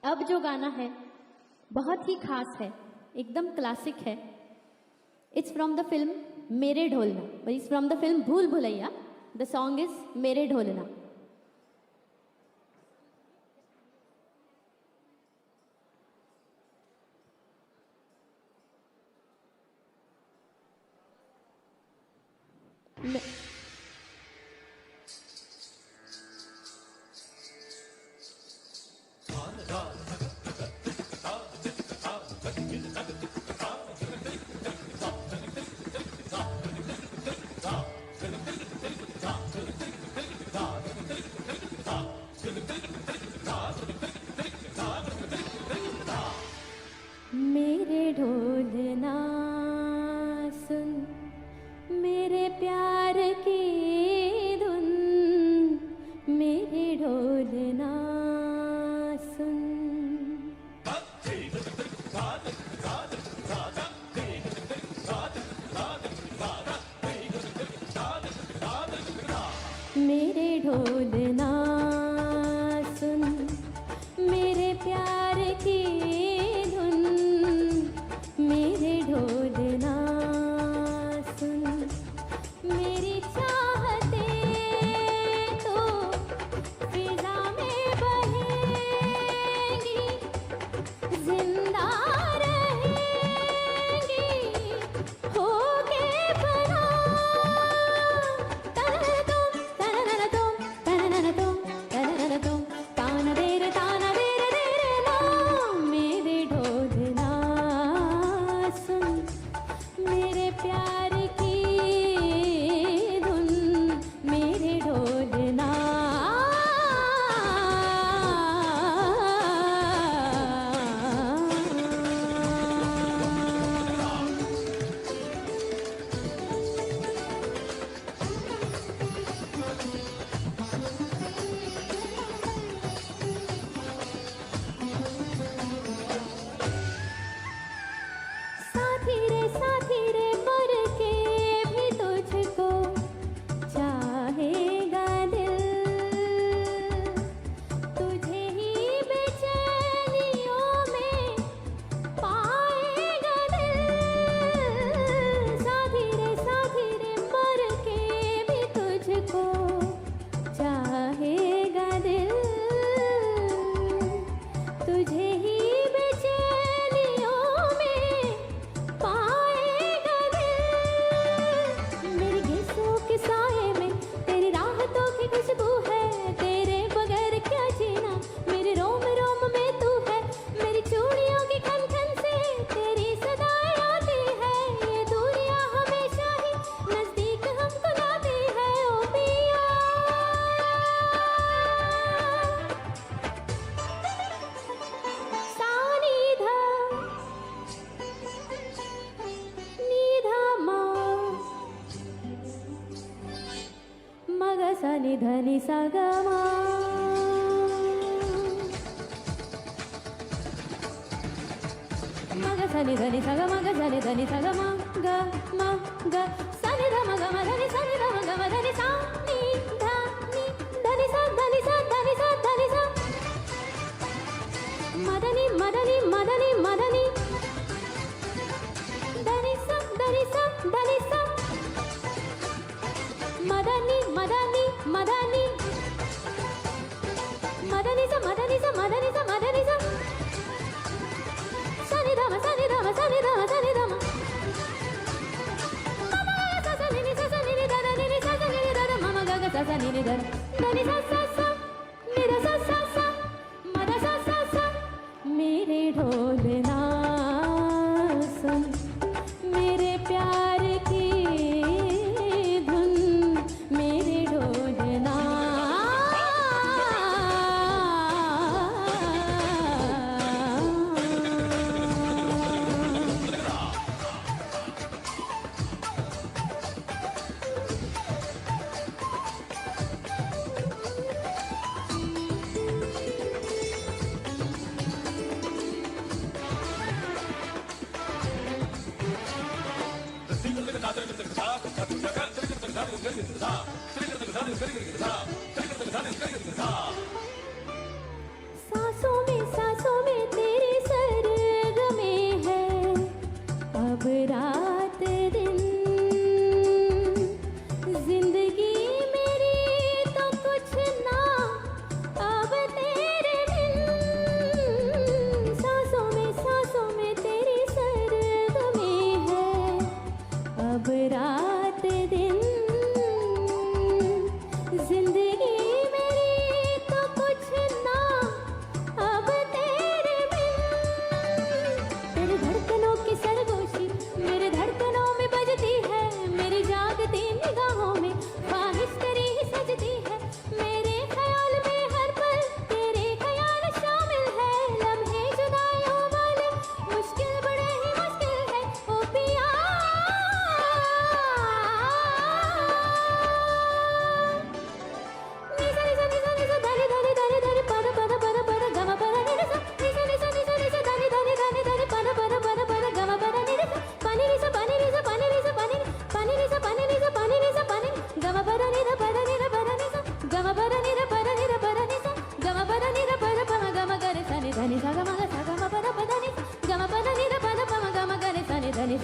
अब जो गाना है बहुत ही खास है, एकदम क्लासिक है. इट्स फ्रॉम द फिल्म मेरे ढोलना. इट्स फ्रॉम द फिल्म भूल भुलैया. द सॉन्ग इज मेरे ढोलना. मेरे ढोलना सुन, मेरे प्यार की धुन. मेरे ढोलना सुन. मेरे ढोलना सुन, मेरे प्यार की धुन. मेरे ढोलना सुन, मेरी चाहते तो फिजा में बहेंगी, जिंदा रहेंगी होके बना. तनना तुम ताना देरे देरे ना. मेरे ढोलना सुन, मेरे प्यार की धुन. मेरे ढोलना साथी रे मर के भी तुझको चाहेगा दिल. तुझे ही बेचैनियों में पाएगा दिल. साथी रे मर के भी तुझको चाहेगा दिल. तुझे ही बेचैनियों में पाएगा दिल. मेरी गैसों के साए में तेरी राहतों की खुशबू है. तेरे बगैर क्या जीना, मेरे रोम रोम में तू है. मेरी चूड़ियों की खन खन से तेरी सदाएं आती है. ये दूरियां हमेशा ही नजदीक हमको लाती है. ओ पिया सानिधा निधा मा मग सा नि ध नि सा ग मा. मग सा नि ध नि सा ग मग सा नि ध नि सा ग मा ग मा ग सा नि ध म ग म ध नि सा नि ध म ग म ध नि सा नि ध नि ध नि सा ध नि सा ध नि सा ध नि सा. मदनी मदनी मदनी मदनी धनि सा धनि सा धनि सा. मदनी मदनी मदनी मदनी सा मदनी सा मदनी सा मदनी सा. सनि ध म सनि ध म सनि ध म सनि ध म. मम सा सा नि नि सा सा नि नि ध ध नि नि सा सा नि नि ध ध मम ग ग सा सा नि नि ध ध नि सा सा सा नि ध सा सा सा म ध सा सा सा. मेरे ढोलना सुन, मेरे प्यार की धुन. मेरे ढोलना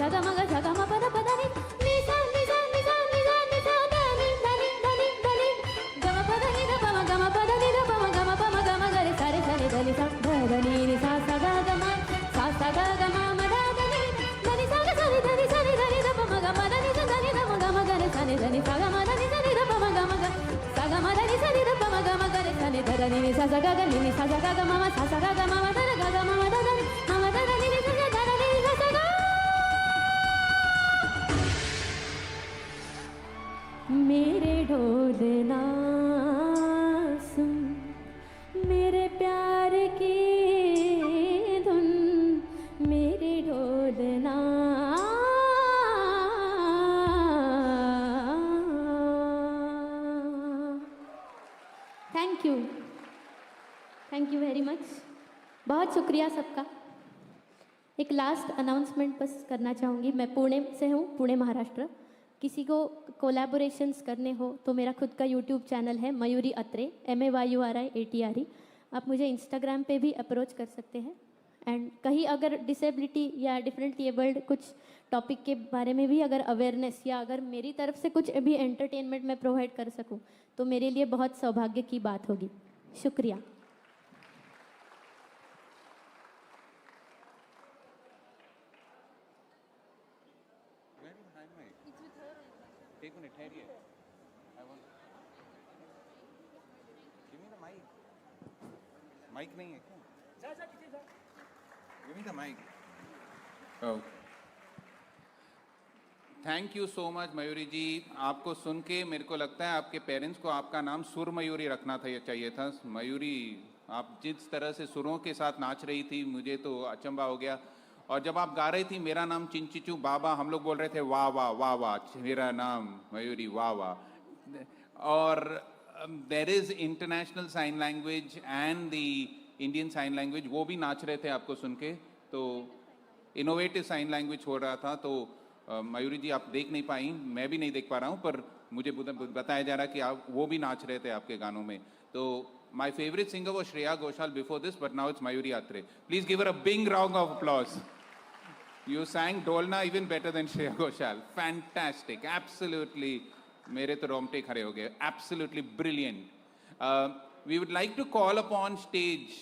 sa ga ma pa da pa da ni ni sa ni sa ni sa ni sa ni sa da ni da ni da ni da ni ga ma pa da ni da pa ma ga ma pa da ni da pa ma ga ma ga re sa ni da ni sa da ni sa sa ga ga ma ma da da ni da ni sa ga sa ni da ni da pa ma ga ma da ni da ni da ma ga ma ga re sa ni da ni sa ga ma da ni da pa ma ga sa ga ma da ni sa ni da pa ma ga re sa ni da ni sa ga ga ni sa ga ga ma sa ga ma da ga ma da ni ma da ni sa ga da ni sa ga मेरे ढोलना सुन मेरे प्यार की धुन मेरे ढोलना thank you very much बहुत शुक्रिया सबका। एक लास्ट अनाउंसमेंट बस करना चाहूँगी। मैं पुणे से हूँ, पुणे महाराष्ट्र। किसी को कोलैबोरेशंस करने हो तो मेरा खुद का यूट्यूब चैनल है मयूरी अत्रे, MAYURIATRE। आप मुझे इंस्टाग्राम पे भी अप्रोच कर सकते हैं। एंड कहीं अगर डिसेबिलिटी या डिफरेंटली एबल्ड कुछ टॉपिक के बारे में भी अगर अवेयरनेस या अगर मेरी तरफ से कुछ भी एंटरटेनमेंट मैं प्रोवाइड कर सकूं तो मेरे लिए बहुत सौभाग्य की बात होगी। शुक्रिया। एक मिनट ठहरिए। माइक नहीं है क्या? Give me the mic. Oh. Thank you so much Mayuri ji. आपको सुन के मेरे को लगता है आपके पेरेंट्स को आपका नाम सुर मयूरी रखना था, चाहिए था। मयूरी, आप जिस तरह से सुरों के साथ नाच रही थी मुझे तो अचंभा हो गया। और जब आप गा रही थी मेरा नाम चिंचिचू बाबा, हम लोग बोल रहे थे वाह वाह वाह वाह, मेरा नाम मयूरी वाह वाह। और there is international sign language and the Indian sign language, वो भी नाच रहे थे आपको सुन के। तो इनोवेटिव साइन लैंग्वेज हो रहा था। तो मयूरी जी आप देख नहीं पाई, मैं भी नहीं देख पा रहा हूँ, पर मुझे बताया जा रहा है कि आप वो भी नाच रहे थे आपके गानों में। तो माई फेवरेट सिंगर वो Shreya Ghoshal before this, but now it's Mayuri Atre. Please give her a big round of applause. You sang Dolna even better than Shreya Ghoshal. Fantastic, absolutely. मेरे तो रोंगटे खड़े हो गए. Absolutely brilliant. We would like to call upon stage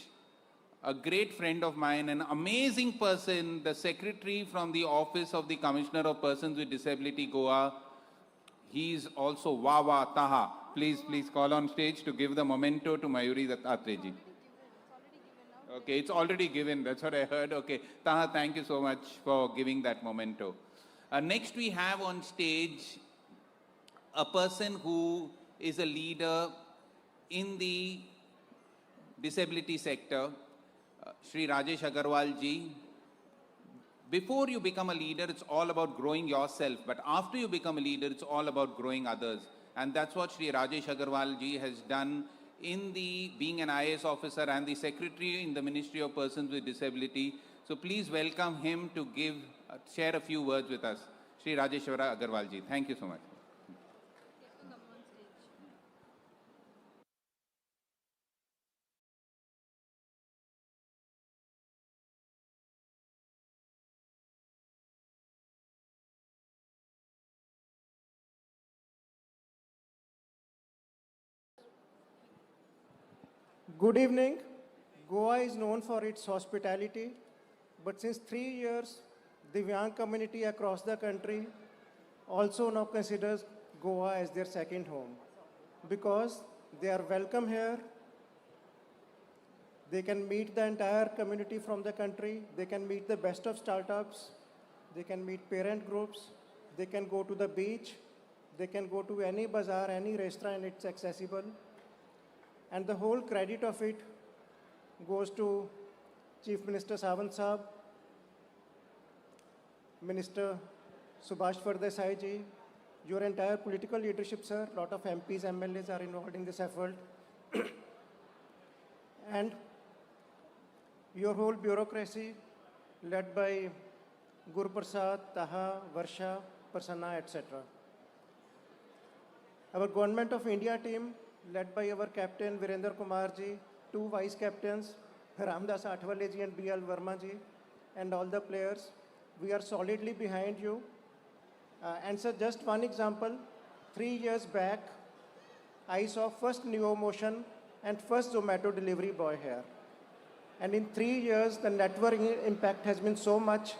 a great friend of mine, an amazing person, the secretary from the office of the Commissioner of Persons with Disability, Goa. He is also Wawa Taha. Please call on stage to give the memento to Mayuri Atre ji. Okay, it's already given. That's what I heard. Okay, Taha, thank you so much for giving that memento. Next, we have on stage a person who is a leader in the disability sector, Shri Rajesh Agarwal ji. Before you become a leader, it's all about growing yourself. But after you become a leader, it's all about growing others. And that's what Shri Rajesh Agarwal ji has done in the being an IAS officer and the secretary in the Ministry of Persons with Disability. So please welcome him to share a few words with us. Shri Rajeshwara Agarwal ji, thank you so much. Good evening. Goa is known for its hospitality, but since 3 years, the Divyang community across the country also now considers Goa as their second home because they are welcome here. They can meet the entire community from the country. They can meet the best of startups. They can meet parent groups. They can go to the beach. They can go to any bazaar, any restaurant, it's accessible. And the whole credit of it goes to Chief Minister Sawant Sahab, Minister Subhash Desai ji, your entire political leadership, sir. A lot of MPs, MLAs are involved in this effort. And your whole bureaucracy led by Guru Prasad, Taha, Varsha, Prasanna, etc. Our Government of India team led by our captain Virender Kumar ji, 2 vice captains, Ramdas Athwale ji and BL Verma ji, and all the players. We are solidly behind you. And so just one example, 3 years back, I saw first NeoMotion and first Zomato delivery boy here. And in 3 years, the network impact has been so much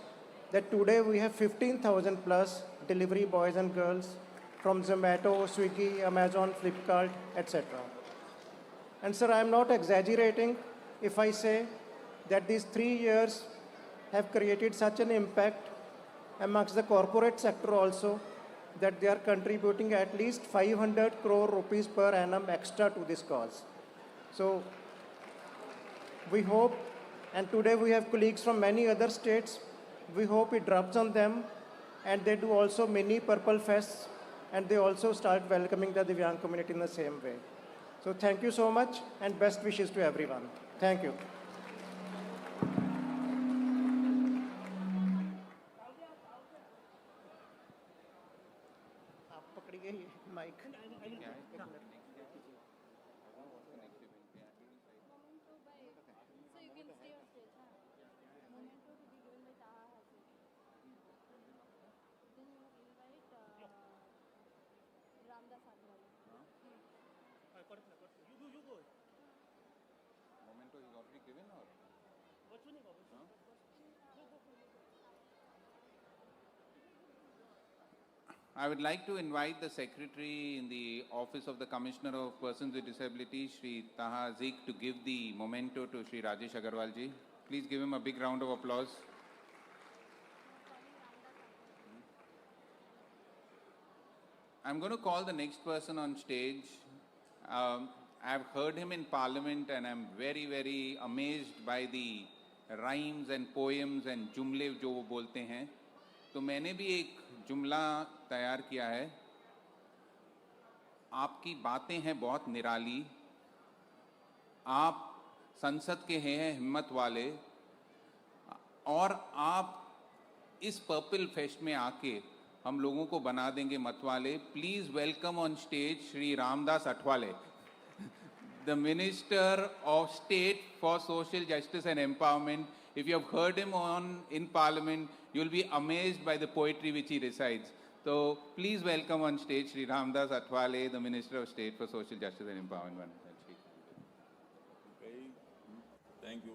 that today we have 15,000 plus delivery boys and girls from Zomato, Swiggy, Amazon, Flipkart, etc. And sir, I am not exaggerating if I say that these 3 years have created such an impact amongst the corporate sector also, that they are contributing at least 500 crore rupees per annum extra to this cause. So we hope, and today we have colleagues from many other states, we hope it rubs on them, and they do also mini Purple Fests, and they also start welcoming the Divyang community in the same way. So thank you so much, and best wishes to everyone. Thank you. I would like to invite the Secretary in the Office of the Commissioner of Persons with Disabilities, Shri Taha Zik, to give the memento to Shri Rajesh Agarwal ji. Please give him a big round of applause. I'm going to call the next person on stage. I've heard him in Parliament and I'm very, very amazed by the rhymes and poems and jumle जो वो बोलते हैं. तो मैंने भी एक जुमला तैयार किया है. आपकी बातें हैं बहुत निराली, आप संसद के हैं हिम्मत वाले, और आप इस पर्पल फेस्ट में आके हम लोगों को बना देंगे मतवाले. Please welcome on stage Shri Ramdas Athawale, the Minister of State for Social Justice and Empowerment. If you have heard him in Parliament, you will be amazed by the poetry which he recites. So please welcome on stage Shri Ramdas Athwale, the Minister of State for Social Justice and Empowerment. Thank you.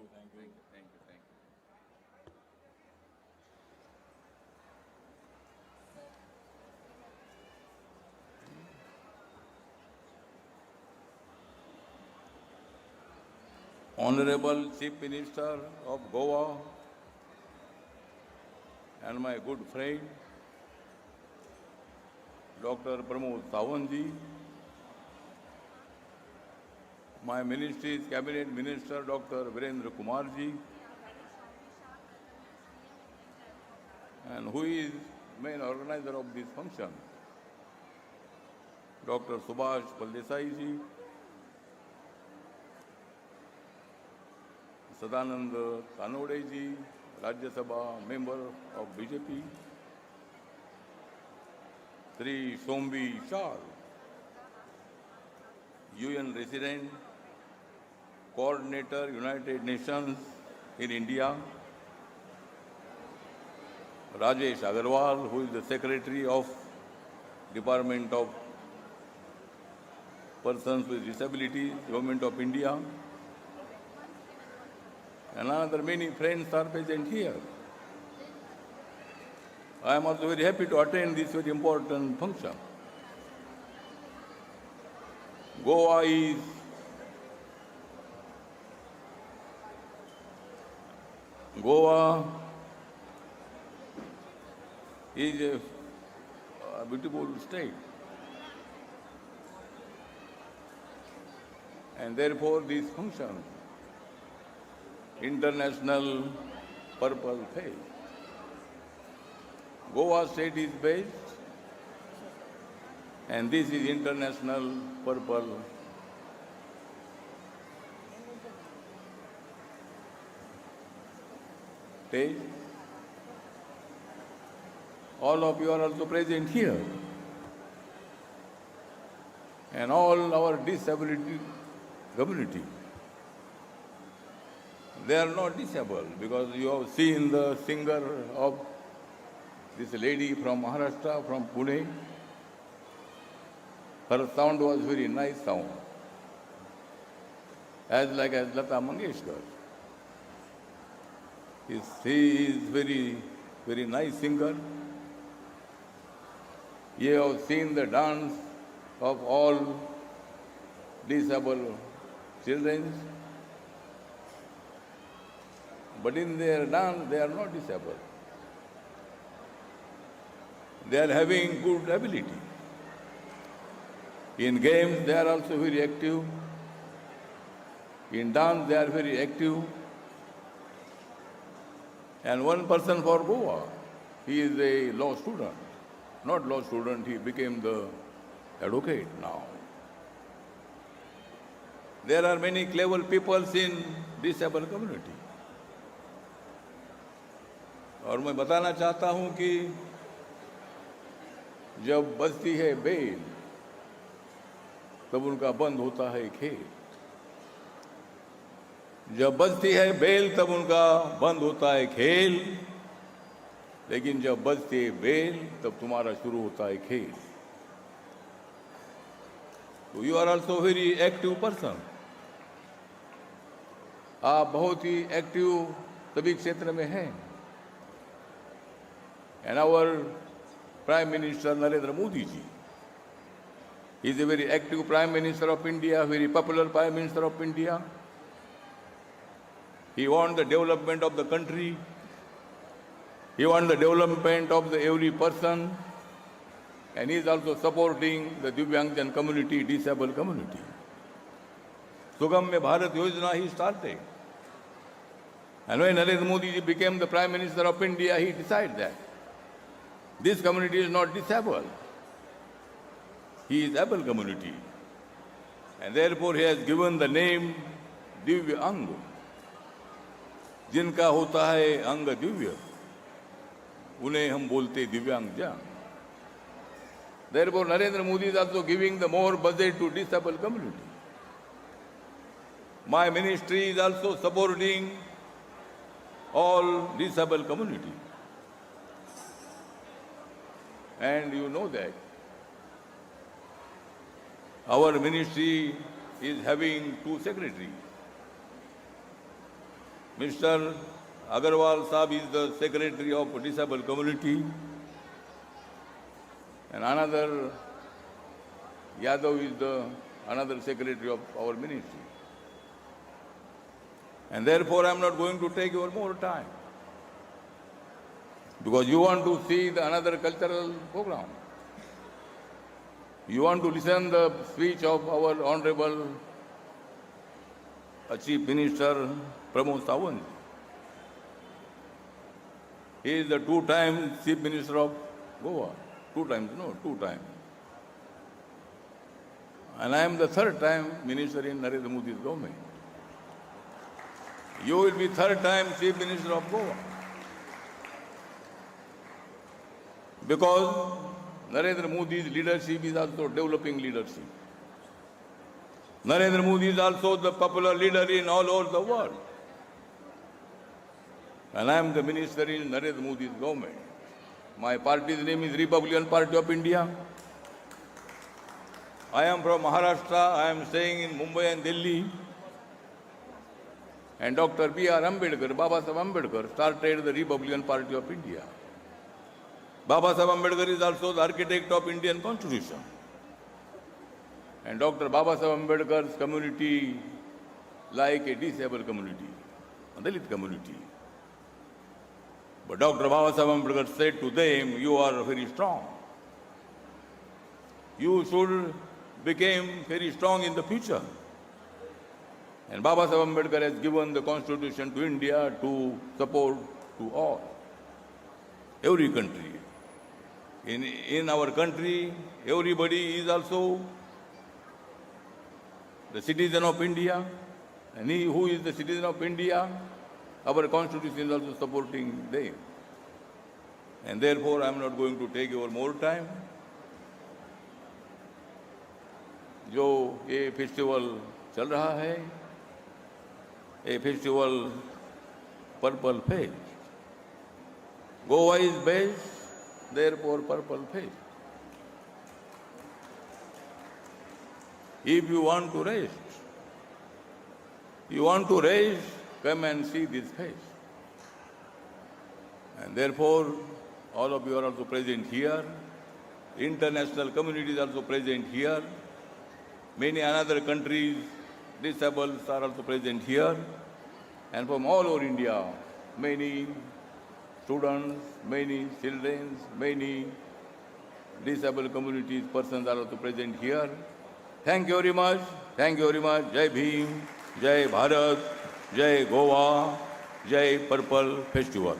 Honorable Chief Minister of Goa and my good friend Dr. Pramod Sawant ji, my Ministry's Cabinet Minister Dr. Virendra Kumar ji, and who is main organizer of this function, Dr. Subhash Paldesai ji, Sadanand Tanode ji, Rajya Sabha member of BJP, Sri Sombi Shah, UN resident, coordinator, United Nations in India, Rajesh Agarwal, who is the Secretary of Department of Persons with Disabilities, Government of India, and another many friends are present here. I am also very happy to attend this very important function. Goa is a beautiful state, and therefore this function, International Purple Fest. Goa state is based, and this is International Purple Fest. All of you are also present here, and all our disability community. They are not disabled because you have seen the singer of this lady from Maharashtra, from Pune. Her sound was very nice sound, as like as Lata Mangeshkar. He is very, very nice singer. You have seen the dance of all disabled children, but in their dance they are not disabled. They are having good ability. In games they are also very active. In dance they are very active. And one person for Goa, he is a law student. Not law student, he became the advocate now. There are many clever people in disabled community. और मैं बताना चाहता हूं कि जब बजती है bell तब उनका बंद होता है खेल. जब बजती है बेल तब उनका बंद होता है खेल, लेकिन जब बजती है बेल तब तुम्हारा शुरू होता है खेल. So you are also very active person. आप बहुत ही एक्टिव सभी क्षेत्र में हैं. And our Prime Minister Narendra Modi ji, he is a very active Prime Minister of India, very popular Prime Minister of India. He wants the development of the country. He wants the development of every person. And he is also supporting the Divyangjan community, disabled community. Sugamya Bharat Yojana he started. And when Narendra Modi ji became the Prime Minister of India, he decided that this community is not disabled. He is able community. And therefore he has given the name Divyang. जिनका होता है अंग दिव्य उन्हें हम बोलते दिव्यांगजन. Therefore Narendra Modi is also giving the more budget to disabled community. My ministry is also supporting all disabled community. And you know that our ministry is having two secretaries. Mr. Agarwal Saab is the secretary of disabled community, and another Yadav is the another secretary of our ministry. And therefore I am not going to take your more time, because you want to see another cultural program. You want to listen the speech of our Honorable Chief Minister Pramod Sawant. He is the two-time Chief Minister of Goa. Two times. And I am the third-time Minister in Narendra Modi's government. You will be third-time Chief Minister of Goa. Because Narendra Modi's leadership is also developing leadership. Narendra Modi is also the popular leader in all over the world. And I am the minister in Narendra Modi's government. My party's name is Republican Party of India. I am from Maharashtra. I am staying in Mumbai and Delhi. And Dr. B.R. Ambedkar, Baba Saheb Ambedkar, started the Republican Party of India. Baba Saheb Ambedkar is also the architect of Indian Constitution. And Dr. Baba Saheb Ambedkar's community like a disabled community, a Dalit community. But Dr. Baba Saheb Ambedkar said to them, you are very strong. You should become very strong in the future. And Baba Saheb Ambedkar has given the constitution to India to support to all, every country. In our country, everybody is also the citizen of India, and he who is the citizen of India, our constitution is also supporting them. And therefore, I am not going to take your more time. जो ये festival चल रहा है, ये festival purple fest. Goa is based therefore purple face. If you want to rest, come and see this face. And therefore, all of you are also present here. International community is also present here. Many other countries, disabled are also present here. And from all over India, many students, many children, many disabled communities, persons are also present here. Thank you very much. Thank you very much. Jai Bhim, Jai Bharat, Jai Goa, Jai Purple Festival.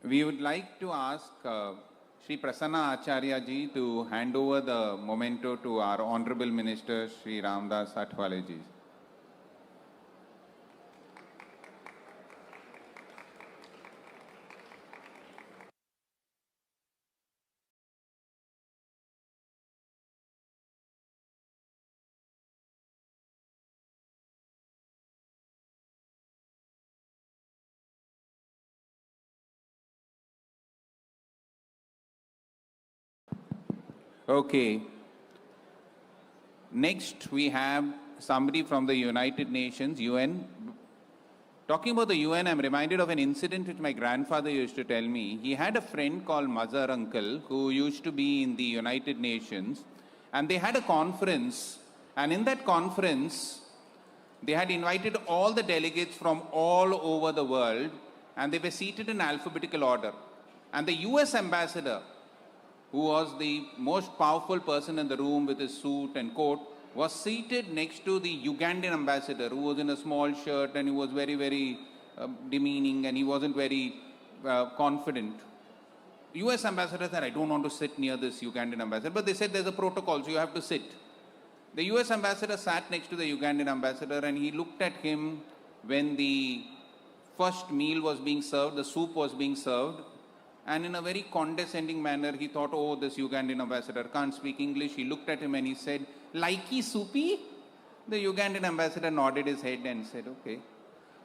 We would like to ask Shri Prasanna Acharya ji to hand over the memento to our Honorable Minister Shri Ramdas Athwale ji. Okay. Next, we have somebody from the United Nations, UN. Talking about the UN, I'm reminded of an incident which my grandfather used to tell me. He had a friend called Mazhar Uncle who used to be in the United Nations, and they had a conference, and in that conference, they had invited all the delegates from all over the world, and they were seated in alphabetical order. And the US ambassador, who was the most powerful person in the room with his suit and coat, was seated next to the Ugandan ambassador, who was in a small shirt and he was very, very demeaning and he wasn't very confident. US ambassador said, I don't want to sit near this Ugandan ambassador, but they said there's a protocol, so you have to sit. The US ambassador sat next to the Ugandan ambassador and he looked at him when the first meal was being served, the soup was being served, and in a very condescending manner, he thought, oh, this Ugandan ambassador can't speak English. He looked at him and he said, likey soupy? The Ugandan ambassador nodded his head and said, okay.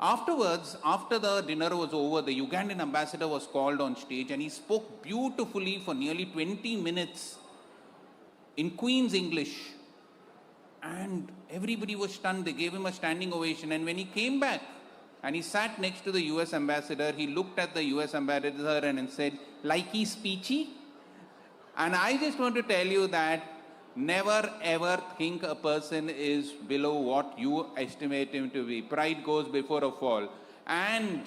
Afterwards, after the dinner was over, the Ugandan ambassador was called on stage and he spoke beautifully for nearly 20 minutes in Queen's English. And everybody was stunned. They gave him a standing ovation. And when he came back, and he sat next to the US ambassador, he looked at the US ambassador and said, likey speechy? And I just want to tell you that never ever think a person is below what you estimate him to be. Pride goes before a fall. And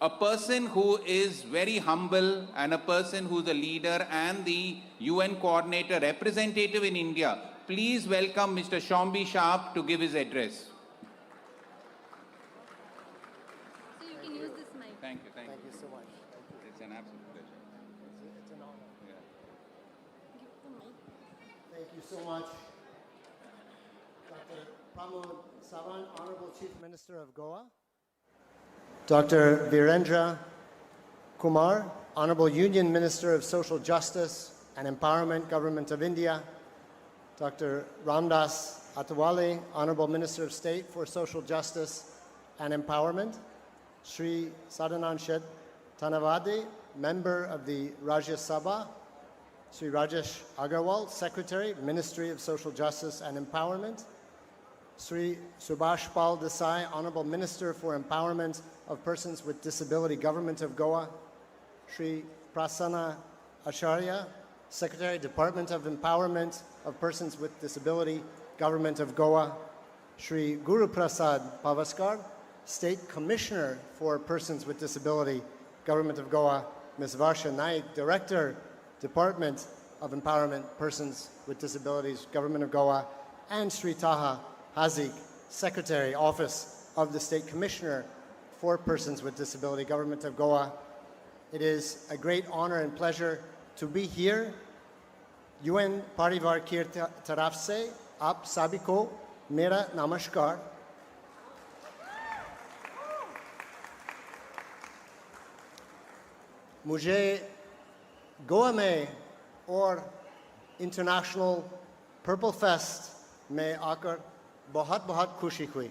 a person who is very humble and a person who's a leader and the UN coordinator representative in India, please welcome Mr. Shombi Sharp to give his address. Thank you so much. It's an absolute pleasure. It's an honor. Yeah. Thank you so much. Dr. Pramod Savan, Honorable Chief Minister of Goa. Dr. Virendra Kumar, Honorable Union Minister of Social Justice and Empowerment, Government of India. Dr. Ramdas Athwale, Honorable Minister of State for Social Justice and Empowerment. Sri Sadanand Tanavade, Member of the Rajya Sabha. Sri Rajesh Agarwal, Secretary, Ministry of Social Justice and Empowerment. Sri Subhash Pal Desai, Honorable Minister for Empowerment of Persons with Disability, Government of Goa. Sri Prasanna Acharya, Secretary, Department of Empowerment of Persons with Disability, Government of Goa. Sri Guru Prasad Pavaskar, State Commissioner for Persons with Disability, Government of Goa. Ms. Varsha Naik, Director, Department of Empowerment, Persons with Disabilities, Government of Goa. And Sri Taha Hazik, Secretary, Office of the State Commissioner for Persons with Disability, Government of Goa. It is a great honor and pleasure to be here. UN Parivar Ki Taraf Se, Aap Sabhi ko Mera Namaskar. मुझे गोवा में और international purple fest में आकर बहुत बहुत खुशी हुई.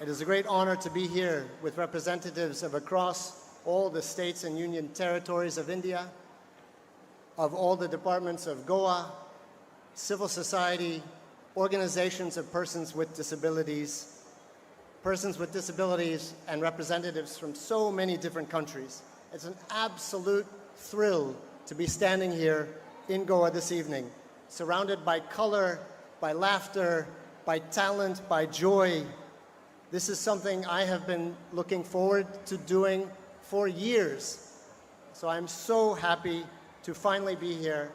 It is a great honor to be here with representatives of across all the states and union territories of India, of all the departments of Goa, civil society, organizations of persons with disabilities, and representatives from so many different countries. It's an absolute thrill to be standing here in Goa this evening, surrounded by color, by laughter, by talent, by joy. This is something I have been looking forward to doing for years. So I'm so happy to finally be here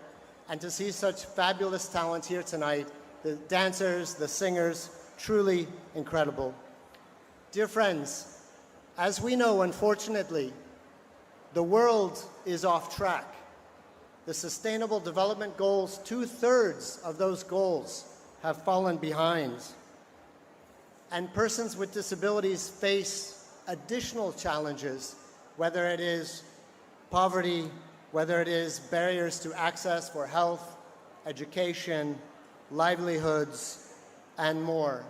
and to see such fabulous talent here tonight. The dancers, the singers, truly incredible. Dear friends, as we know, unfortunately, the world is off track. The Sustainable Development Goals, 2/3 of those goals have fallen behind. And persons with disabilities face additional challenges, whether it is poverty, whether it is barriers to access for health, education, livelihoods, and more.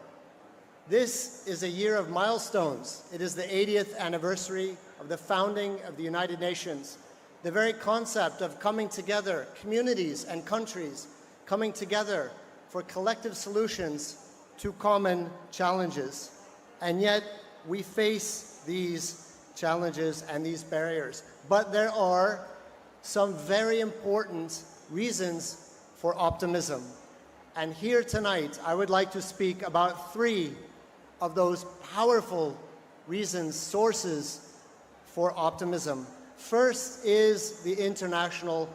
This is a year of milestones. It is the 80th anniversary of the founding of the United Nations. The very concept of coming together, communities and countries coming together for collective solutions to common challenges. And yet we face these challenges and these barriers. But there are some very important reasons for optimism. And here tonight, I would like to speak about 3 of those powerful reasons, sources for optimism. First is the International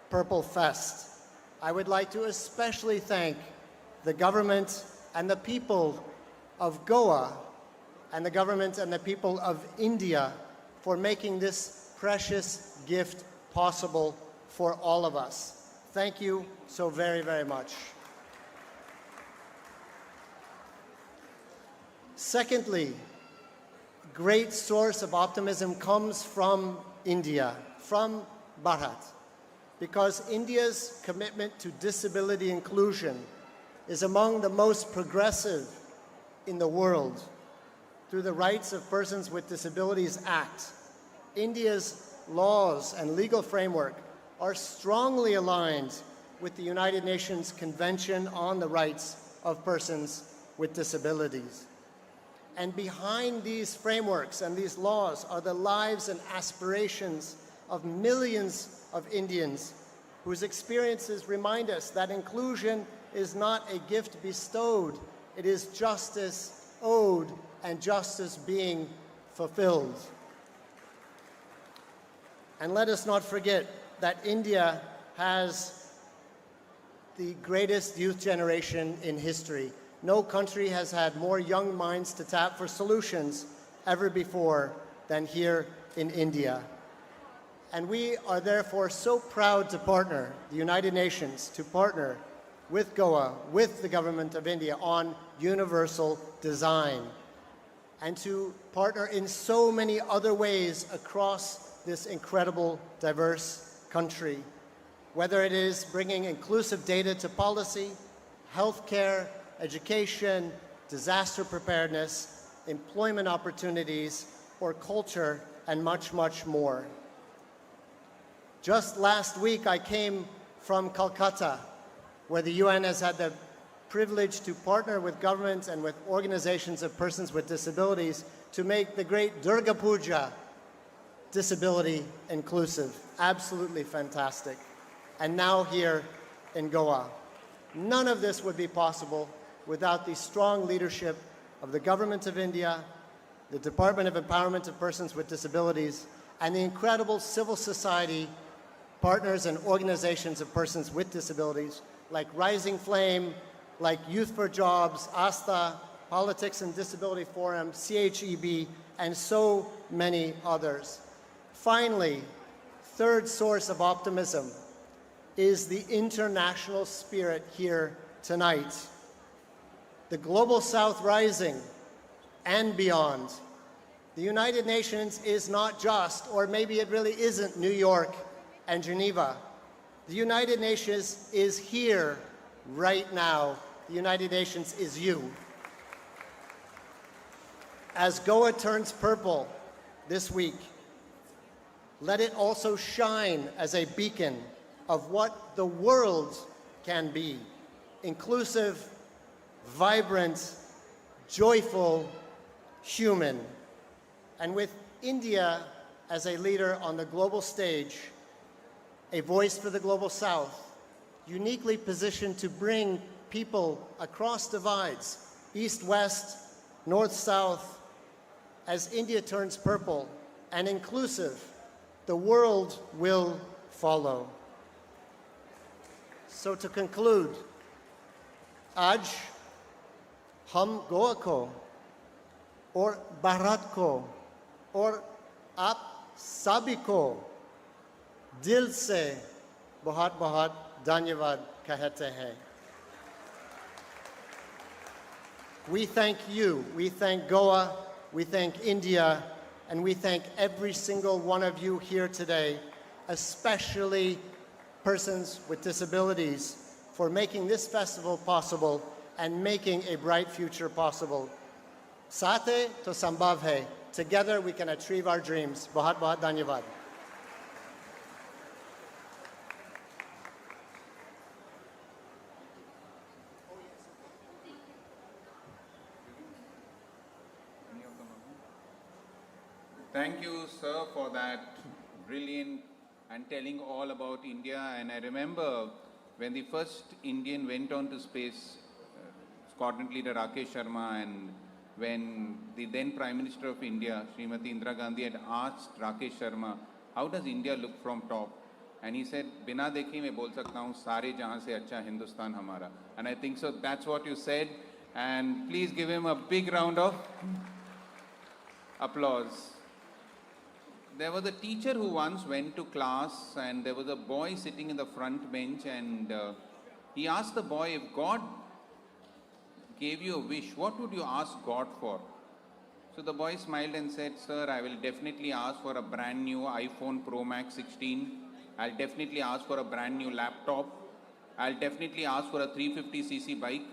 Purple Fest. I would like to especially thank the government and the people of Goa and the government and the people of India for making this precious gift possible for all of us. Thank you so very, very much. Secondly, great source of optimism comes from India, from Bharat, because India's commitment to disability inclusion is among the most progressive in the world. Through the Rights of Persons with Disabilities Act, India's laws and legal framework are strongly aligned with the United Nations Convention on the Rights of Persons with Disabilities. And behind these frameworks and these laws are the lives and aspirations of millions of Indians whose experiences remind us that inclusion is not a gift bestowed, it is justice owed and justice being fulfilled. And let us not forget that India has the greatest youth generation in history. No country has had more young minds to tap for solutions ever before than here in India. And we are therefore so proud to partner, the United Nations, to partner with Goa, with the government of India on universal design, and to partner in so many other ways across this incredible, diverse country, whether it is bringing inclusive data to policy, healthcare, education, disaster preparedness, employment opportunities, or culture, and much, much more. Just last week, I came from Calcutta, where the UN has had the privilege to partner with governments and with organizations of persons with disabilities to make the great Durga Puja disability inclusive. Absolutely fantastic. And now here in Goa. None of this would be possible without the strong leadership of the Government of India, the Department of Empowerment of Persons with Disabilities, and the incredible civil society partners and organizations of persons with disabilities like Rising Flame, like Youth for Jobs, ASTA, Politics and Disability Forum, CHEB, and so many others. Finally, third source of optimism is the international spirit here tonight. The Global South Rising and beyond The United Nations is not just, or maybe it really isn't, New York and Geneva. The United Nations is here right now. The United Nations is you. As Goa turns purple this week, let it also shine as a beacon of what the world can be: inclusive, vibrant, joyful, human. And with India as a leader on the global stage, a voice for the global South, uniquely positioned to bring people across divides, east-west, north-south, as India turns purple and inclusive, the world will follow. So to conclude, आज हम गोवा को और भारत को और आप सभी को दिल से बहुत बहुत धन्यवाद कहते हैं. We thank you, we thank Goa, we thank India, and we thank every single one of you here today, especially persons with disabilities, for making this festival possible and making a bright future possible. Sath hai to sambhav hai. Together we can achieve our dreams. Bahut bahut dhanyavad. Thank you, sir, for that brilliant and telling all about India. And I remember when the first Indian went on to space, Scotland leader Rakesh Sharma, and when the then Prime Minister of India, Srimati Indira Gandhi, had asked Rakesh Sharma, how does India look from top? And he said, बिना देखे मैं बोल सकता हूँ सारे जहाँ से अच्छा हिंदुस्तान हमारा. And I think so that's what you said. And please give him a big round of applause. There was a teacher who once went to class, and there was a boy sitting in the front bench, and he asked the boy, if God gave you a wish, what would you ask God for? So the boy smiled and said, sir, I will definitely ask for a brand new iPhone Pro Max 16. I'll definitely ask for a brand new laptop. I'll definitely ask for a 350cc bike.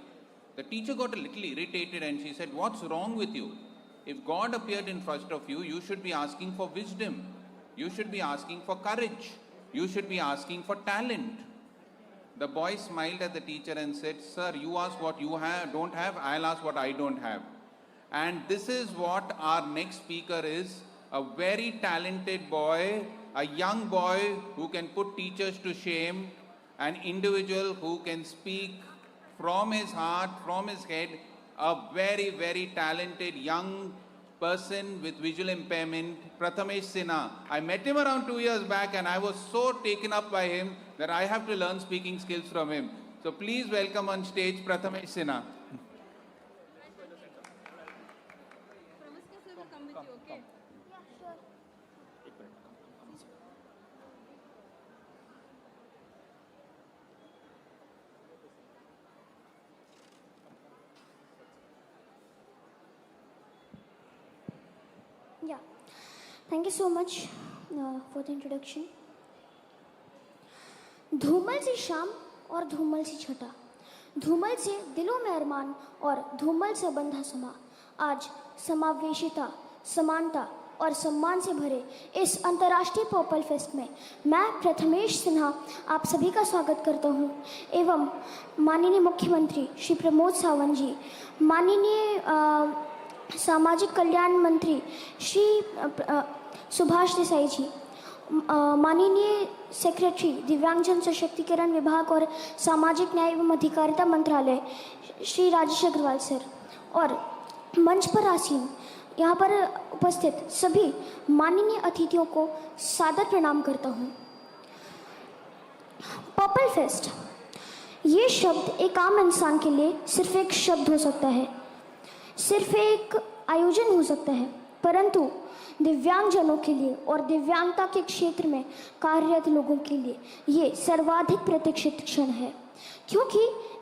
The teacher got a little irritated and she said, what's wrong with you? If God appeared in front of you, you should be asking for wisdom. You should be asking for courage. You should be asking for talent. The boy smiled at the teacher and said, sir, you ask what you don't have, I'll ask what I don't have. And this is what our next speaker is, a very talented boy, a young boy who can put teachers to shame, an individual who can speak from his heart, from his head, a very, very talented young person with visual impairment, Prathamesh Sinha. I met him around 2 years back and I was so taken up by him that I have to learn speaking skills from him. So please welcome on stage Prathamesh Sinha. Yeah, thank you so much for the introduction. Dhumal सी शाम और धूमल सी छटा, धूमल से दिलों में अरमान और धूमल से बंधा समा, आज समावेशिता, समानता और सम्मान से भरे इस अंतर्राष्ट्रीय पर्पल फेस्ट में मैं प्रथमेश सिन्हा आप सभी का स्वागत करता हूं, एवं माननीय मुख्यमंत्री श्री प्रमोद सावंत जी, माननीय सामाजिक कल्याण मंत्री श्री सुभाष देसाई जी, माननीय सेक्रेटरी दिव्यांगजन सशक्तिकरण विभाग और सामाजिक न्याय एवं अधिकारिता मंत्रालय श्री राजेश अग्रवाल सर, और मंच पर आसीन यहाँ पर उपस्थित सभी माननीय अतिथियों को सादर प्रणाम करता हूँ। पर्पल फेस्ट, ये शब्द एक आम इंसान के लिए सिर्फ एक शब्द हो सकता है, सिर्फ एक आयोजन हो सकता है, परंतु दिव्यांगजनों के लिए और दिव्यांगता के क्षेत्र में कार्यरत लोगों के लिए ये सर्वाधिक प्रतीक्षित क्षण है, क्योंकि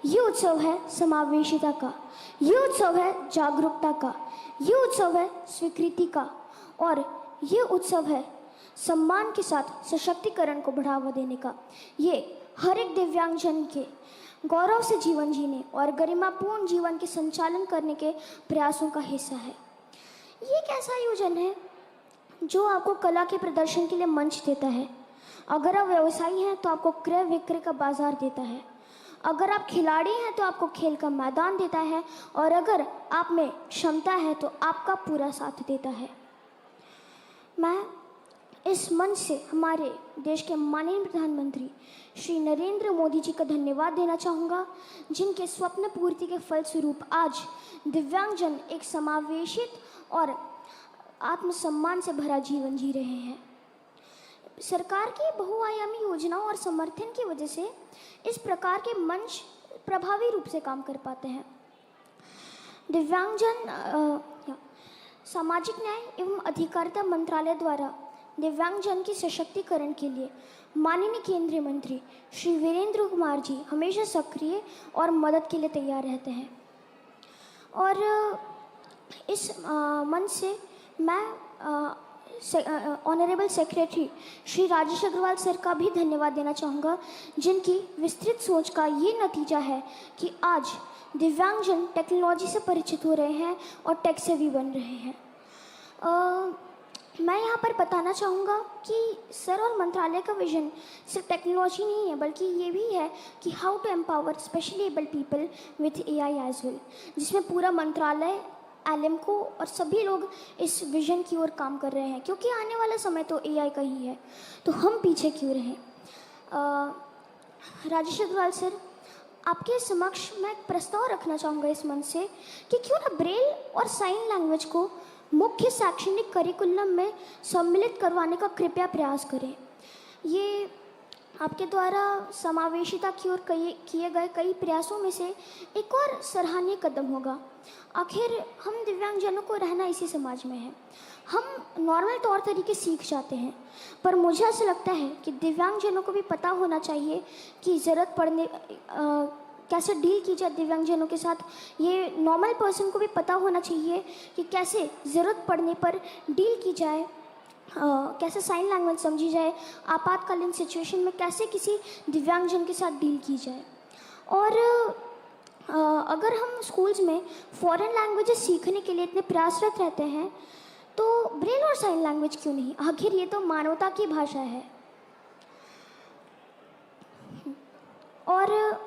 ये उत्सव है समावेशिता का, ये उत्सव है जागरूकता का, ये उत्सव है स्वीकृति का और ये उत्सव है सम्मान के साथ सशक्तिकरण को बढ़ावा देने का। ये हर एक दिव्यांगजन के गौरव से जीवन जीने और गरिमापूर्ण जीवन के संचालन करने के प्रयासों का हिस्सा है। ये एक ऐसा आयोजन है जो आपको कला के प्रदर्शन के लिए मंच देता है। अगर आप व्यवसायी हैं तो आपको क्रय विक्रय का बाजार देता है। अगर आप खिलाड़ी हैं तो आपको खेल का मैदान देता है, और अगर आप में क्षमता है तो आपका पूरा साथ देता है। मैं इस मंच से हमारे देश के माननीय प्रधानमंत्री श्री नरेंद्र मोदी जी का धन्यवाद देना चाहूँगा, जिनके स्वप्न पूर्ति के फलस्वरूप आज दिव्यांगजन एक समावेशित और आत्मसम्मान से भरा जीवन जी रहे हैं। सरकार की बहुआयामी योजनाओं और समर्थन की वजह से इस प्रकार के मंच प्रभावी रूप से काम कर पाते हैं। दिव्यांगजन सामाजिक न्याय एवं अधिकारिता मंत्रालय द्वारा दिव्यांगजन के सशक्तिकरण के लिए माननीय केंद्रीय मंत्री श्री वीरेंद्र कुमार जी हमेशा सक्रिय और मदद के लिए तैयार रहते हैं। और इस मंच से मैं honourable secretary Shri Rajesh Agarwal sir का भी धन्यवाद देना चाहूँगा, जिनकी विस्तृत सोच का ये नतीजा है कि आज दिव्यांगजन टेक्नोलॉजी से परिचित हो रहे हैं और टेक सेवी बन रहे हैं। मैं यहाँ पर बताना चाहूँगा कि सर और मंत्रालय का विजन सिर्फ टेक्नोलॉजी नहीं है, बल्कि ये भी है कि how to empower specially abled people with AI as well, जिसमें पूरा मंत्रालय एलएमको और सभी लोग इस विजन की ओर काम कर रहे हैं, क्योंकि आने वाला समय तो AI का ही है, तो हम पीछे क्यों रहें। राजेश अग्रवाल सर, आपके समक्ष मैं एक प्रस्ताव रखना चाहूँगा इस मंच से कि क्यों ना ब्रेल और साइन लैंग्वेज को मुख्य शैक्षणिक करिकुलम में सम्मिलित करवाने का कृपया प्रयास करें। ये आपके द्वारा समावेशिता की ओर किए गए कई प्रयासों में से एक और सराहनीय कदम होगा। आखिर हम दिव्यांगजनों को रहना इसी समाज में है। हम नॉर्मल तौर तरीके सीख जाते हैं, पर मुझे ऐसा लगता है कि दिव्यांगजनों को भी पता होना चाहिए कि ज़रूरत पड़ने कैसे डील की जाए दिव्यांगजनों के साथ। ये नॉर्मल पर्सन को भी पता होना चाहिए कि कैसे ज़रूरत पड़ने पर डील की जाए, कैसे साइन लैंग्वेज समझी जाए, आपातकालीन सिचुएशन में कैसे किसी दिव्यांगजन के साथ डील की जाए। और अगर हम स्कूल्स में फॉरेन लैंग्वेजेस सीखने के लिए इतने प्रयासरत रहते हैं, तो ब्रेल और साइन लैंग्वेज क्यों नहीं? आखिर ये तो मानवता की भाषा है। और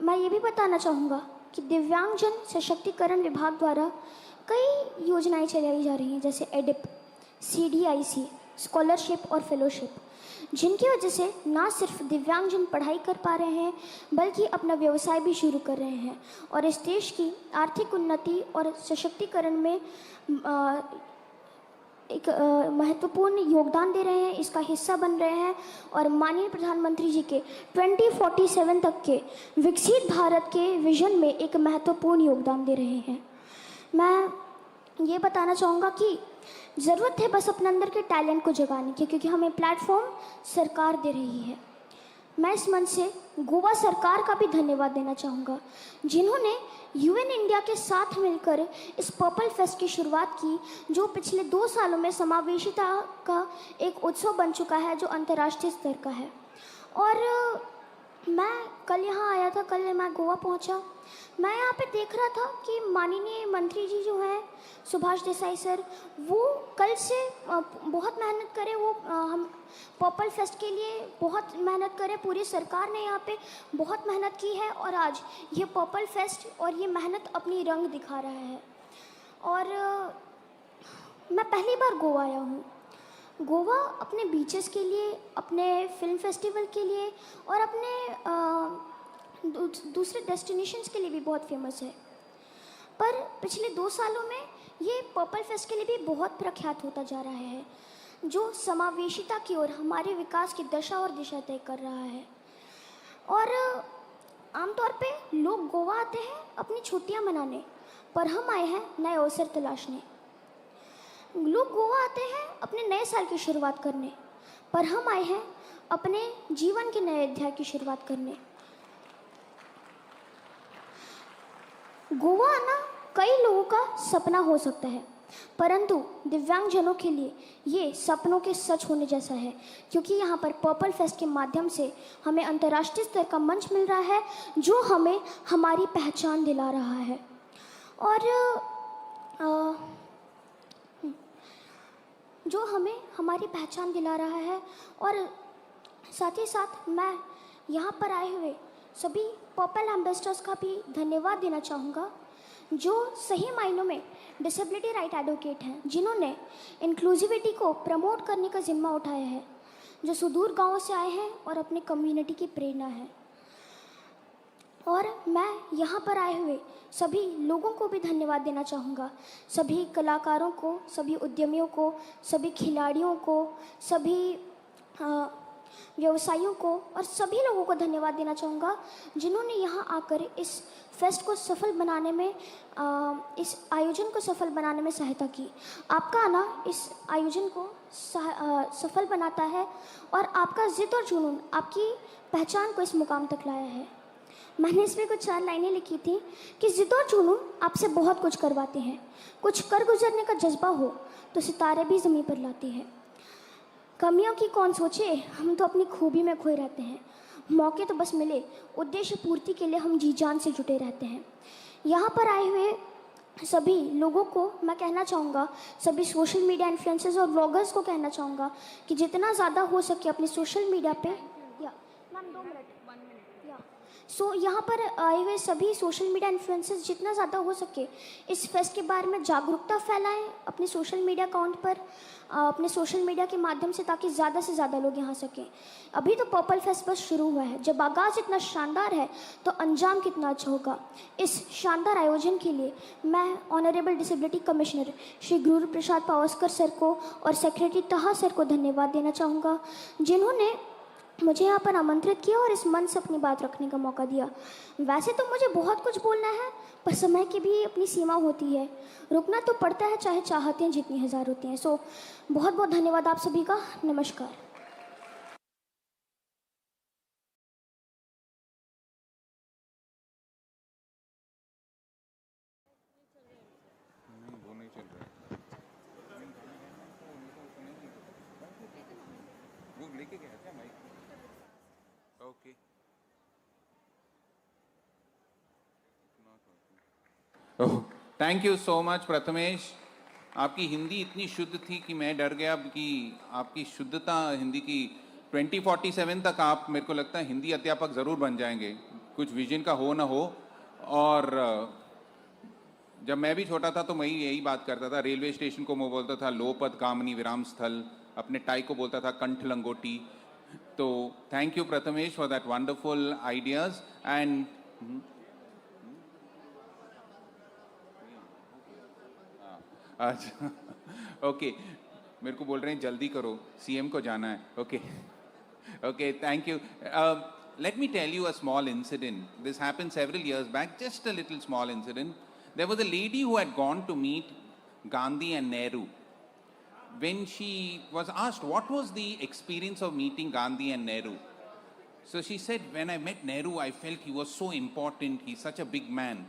मैं ये भी बताना चाहूँगा कि दिव्यांगजन सशक्तिकरण विभाग द्वारा कई योजनाएं चलाई जा रही हैं, जैसे एडिप, CDIC, स्कॉलरशिप और फेलोशिप, जिनकी वजह से ना सिर्फ दिव्यांगजन पढ़ाई कर पा रहे हैं, बल्कि अपना व्यवसाय भी शुरू कर रहे हैं और इस देश की आर्थिक उन्नति और सशक्तिकरण में एक महत्वपूर्ण योगदान दे रहे हैं, इसका हिस्सा बन रहे हैं और माननीय प्रधानमंत्री जी के 2047 तक के विकसित भारत के विजन में एक महत्वपूर्ण योगदान दे रहे हैं। मैं ये बताना चाहूँगा कि ज़रूरत है बस अपने अंदर के टैलेंट को जगाने की, क्योंकि हमें प्लेटफॉर्म सरकार दे रही है। मैं इस मंच से गोवा सरकार का भी धन्यवाद देना चाहूँगा, जिन्होंने UN इंडिया के साथ मिलकर इस पर्पल फेस्ट की शुरुआत की, जो पिछले 2 सालों में समावेशिता का एक उत्सव बन चुका है, जो अंतर्राष्ट्रीय स्तर का है। और मैं कल यहाँ आया था, कल मैं गोवा पहुँचा, मैं यहाँ पे देख रहा था कि माननीय मंत्री जी जो हैं सुभाष देसाई सर, वो कल से बहुत मेहनत करे, वो हम पर्पल फेस्ट के लिए बहुत मेहनत करें, पूरी सरकार ने यहाँ पे बहुत मेहनत की है और आज ये पर्पल फेस्ट और ये मेहनत अपनी रंग दिखा रहा है। और मैं पहली बार गोवा आया हूँ। गोवा अपने बीचेस के लिए, अपने फिल्म फेस्टिवल के लिए और अपने दूसरे डेस्टिनेशंस के लिए भी बहुत फेमस है, पर पिछले 2 सालों में ये पर्पल फेस्ट के लिए भी बहुत प्रख्यात होता जा रहा है, जो समावेशिता की ओर हमारे विकास की दशा और दिशा तय कर रहा है। और आमतौर पे लोग गोवा आते हैं अपनी छुट्टियां मनाने, पर हम आए हैं नए अवसर तलाशने। लोग गोवा आते हैं अपने नए साल की शुरुआत करने, पर हम आए हैं अपने जीवन के नए अध्याय की शुरुआत करने। गोवा आना कई लोगों का सपना हो सकता है, परंतु दिव्यांगजनों के लिए ये सपनों के सच होने जैसा है, क्योंकि यहाँ पर पर्पल फेस्ट के माध्यम से हमें अंतर्राष्ट्रीय स्तर का मंच मिल रहा है जो हमें हमारी पहचान दिला रहा है। और जो हमें हमारी पहचान दिला रहा है। और साथ ही साथ मैं यहाँ पर आए हुए सभी पर्पल एम्बेसडर्स का भी धन्यवाद देना चाहूँगा, जो सही मायनों में डिसेबिलिटी राइट एडवोकेट हैं, जिन्होंने इंक्लूसिविटी को प्रमोट करने का जिम्मा उठाया है, जो सुदूर गांवों से आए हैं और अपने कम्युनिटी की प्रेरणा है। और मैं यहाँ पर आए हुए सभी लोगों को भी धन्यवाद देना चाहूँगा, सभी कलाकारों को, सभी उद्यमियों को, सभी खिलाड़ियों को, सभी व्यवसायियों को और सभी लोगों को धन्यवाद देना चाहूँगा जिन्होंने यहाँ आकर इस फेस्ट को सफल बनाने में, इस आयोजन को सफल बनाने में सहायता की। आपका आना इस आयोजन को सफल बनाता है और आपका जिद और जुनून आपकी पहचान को इस मुकाम तक लाया है। मैंने इसमें कुछ 4 लाइनें लिखी थी कि जिद और जुनून आपसे बहुत कुछ करवाते हैं, कुछ कर गुजरने का जज्बा हो तो सितारे भी ज़मीन पर लाते हैं। कमियों की कौन सोचे, हम तो अपनी खूबी में खोए रहते हैं। मौके तो बस मिले, उद्देश्य पूर्ति के लिए हम जी जान से जुटे रहते हैं। यहाँ पर आए हुए सभी लोगों को मैं कहना चाहूँगा, सभी सोशल मीडिया इन्फ्लुएंसर्स और ब्लॉगर्स को कहना चाहूँगा कि जितना ज़्यादा हो सके अपने सोशल मीडिया पे यहाँ पर आए हुए सभी सोशल मीडिया इन्फ्लुएंसर्स जितना ज़्यादा हो सके इस फेस्ट के बारे में जागरूकता फैलाएं अपने सोशल मीडिया अकाउंट पर, अपने सोशल मीडिया के माध्यम से, ताकि ज़्यादा से ज़्यादा लोग यहाँ सकें। अभी तो पर्पल फेस्ट बस शुरू हुआ है, जब आगाज़ इतना शानदार है तो अंजाम कितना अच्छा होगा। इस शानदार आयोजन के लिए मैं ऑनरेबल डिसेबिलिटी कमिश्नर श्री गुरु प्रसाद पावस्कर सर को और सेक्रेटरी तहा सर को धन्यवाद देना चाहूँगा, जिन्होंने मुझे यहाँ पर आमंत्रित किया और इस मंच से अपनी बात रखने का मौका दिया। वैसे तो मुझे बहुत कुछ बोलना है, पर समय की भी अपनी सीमा होती है, रुकना तो पड़ता है, चाहे चाहते हैं जितनी हज़ार होती हैं। सो बहुत बहुत धन्यवाद आप सभी का। नमस्कार। Thank you so much Prathamesh. आपकी हिंदी इतनी शुद्ध थी कि मैं डर गया कि आपकी शुद्धता हिंदी की 2047 तक आप, मेरे को लगता है, हिंदी अध्यापक ज़रूर बन जाएंगे, कुछ विजन का हो ना हो। और जब मैं भी छोटा था तो मैं यही बात करता था, रेलवे स्टेशन को मैं बोलता था लोपद गामनी विराम स्थल, अपने टाई को बोलता था कंठ लंगोटी। तो thank you Prathamesh for that wonderful ideas. And अच्छा, ओके, मेरे को बोल रहे हैं जल्दी करो, सीएम को जाना है। Okay okay, thank you. Let me tell you a small incident. This happened several years back, just a little small incident. There was a lady who had gone to meet Gandhi and Nehru. When she was asked what was the experience of meeting Gandhi and Nehru, so she said, when I met Nehru, I felt he was so important, he's such a big man.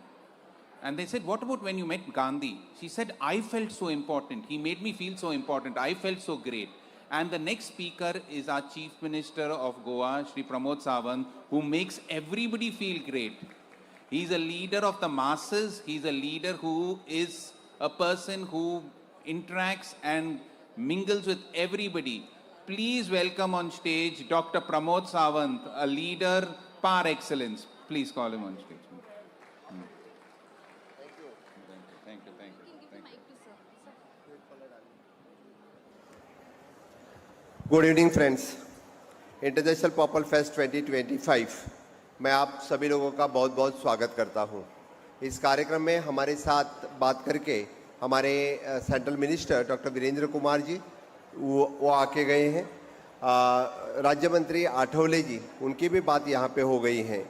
And they said, what about when you met Gandhi? She said, I felt so important. He made me feel so important. I felt so great. And the next speaker is our Chief Minister of Goa, Shri Pramod Sawant, who makes everybody feel great. He's a leader of the masses. He's a leader who is a person who interacts and mingles with everybody. Please welcome on stage Dr. Pramod Sawant, a leader par excellence. Please call him on stage. Good evening friends. International purple fest 2025 मैं आप सभी लोगों का बहुत बहुत स्वागत करता हूं। इस कार्यक्रम में हमारे साथ बात करके हमारे central minister doctor Virendra Kumar ji वो आके गए हैं, राज्य मंत्री आठवले जी, उनकी भी बात यहाँ पे हो गई है।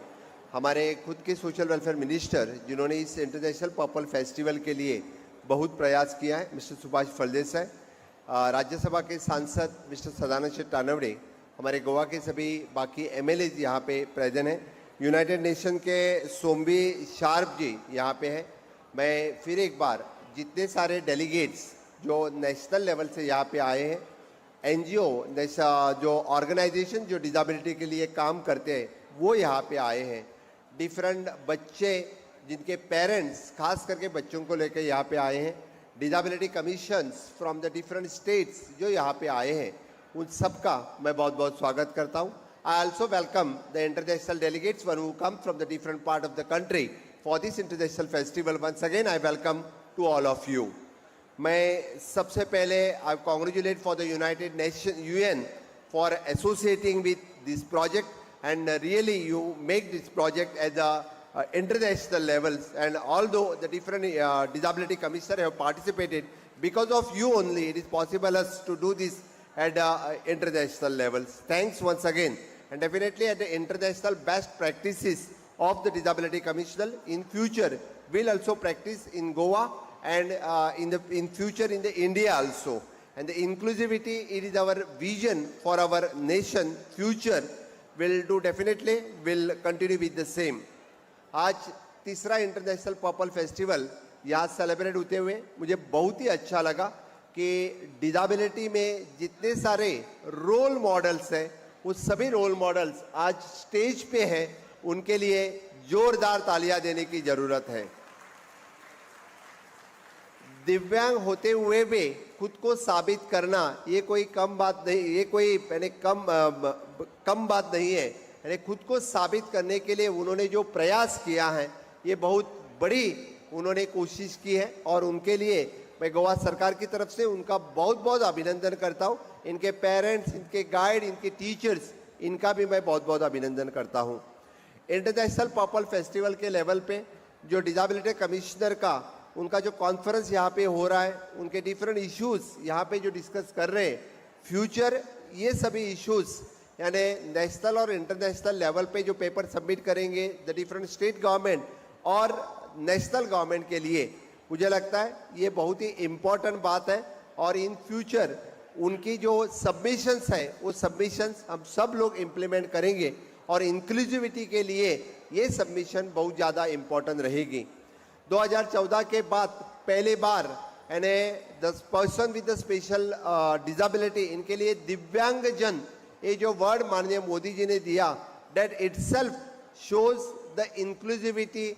हमारे खुद के सोशल वेलफेयर मिनिस्टर जिन्होंने इस इंटरनेशनल पर्पल फेस्टिवल के लिए बहुत प्रयास किया है, मिस्टर सुभाष फलदेसाई, राज्यसभा के सांसद मिस्टर सदानंद शेठ टानवड़े, हमारे गोवा के सभी बाकी एमएलए यहाँ पे प्रेजेंट हैं, यूनाइटेड नेशन के सोम्बी शार्प जी यहाँ पे हैं। मैं फिर एक बार जितने सारे डेलीगेट्स जो नेशनल लेवल से यहाँ पे आए हैं, एनजीओ जो ऑर्गेनाइजेशन जो डिसेबिलिटी के लिए काम करते हैं वो यहाँ पे आए हैं, डिफरेंट बच्चे जिनके पेरेंट्स खास करके बच्चों को लेकर यहाँ पे आए हैं, disability commissions from the different states जो यहाँ पे आए हैं, उन सब का मैं बहुत बहुत स्वागत करता हूँ. I also welcome the international delegates who come from the different part of the country for this international festival. Once again, I welcome to all of you. मैं सबसे पहले I congratulate for the United Nations UN for associating with this project, and really you make this project at the international levels, and although the different disability commissioners have participated, because of you only it is possible us to do this at international levels. Thanks once again. And definitely at the international best practices of the Disability Commissioner in future will also practice in Goa and in future in the India also. And the inclusivity, it is our vision for our nation future will do definitely will continue with the same. आज तीसरा international purple festival यहाँ celebrate होते हुए मुझे बहुत ही अच्छा लगा कि डिसेबिलिटी में जितने सारे रोल मॉडल्स हैं वो सभी रोल मॉडल्स आज स्टेज पे हैं, उनके लिए जोरदार तालियां देने की जरूरत है. दिव्यांग होते हुए भी खुद को साबित करना ये कोई कम बात नहीं, ये कोई कम बात नहीं है. यानी खुद को साबित करने के लिए उन्होंने जो प्रयास किया है ये बहुत बड़ी उन्होंने कोशिश की है, और उनके लिए मैं गोवा सरकार की तरफ से उनका बहुत बहुत अभिनंदन करता हूँ. इनके पेरेंट्स, इनके गाइड, इनके टीचर्स, इनका भी मैं बहुत बहुत अभिनंदन करता हूँ. इंटरनेशनल पर्पल फेस्टिवल के लेवल पे जो डिसेबिलिटी कमिश्नर का उनका जो कॉन्फ्रेंस यहाँ पे हो रहा है, उनके डिफरेंट इश्यूज यहाँ पे जो डिस्कस कर रहे हैं, फ्यूचर ये सभी इश्यूज यानी नेशनल और इंटरनेशनल लेवल पे जो पेपर सबमिट करेंगे द डिफरेंट स्टेट गवर्नमेंट और नेशनल गवर्नमेंट के लिए, मुझे लगता है ये बहुत ही इम्पोर्टेंट बात है. और इन फ्यूचर उनकी जो सबमिशंस है वो सबमिशंस हम सब लोग इम्प्लीमेंट करेंगे, और इंक्लूसिविटी के लिए ये सबमिशन बहुत ज़्यादा इम्पोर्टेंट रहेगी. 2014 के बाद पहली बार यानी the person with the special disability, इनके लिए दिव्यांगजन ये जो वर्ड माननीय मोदी जी ने दिया, that itself shows the inclusivity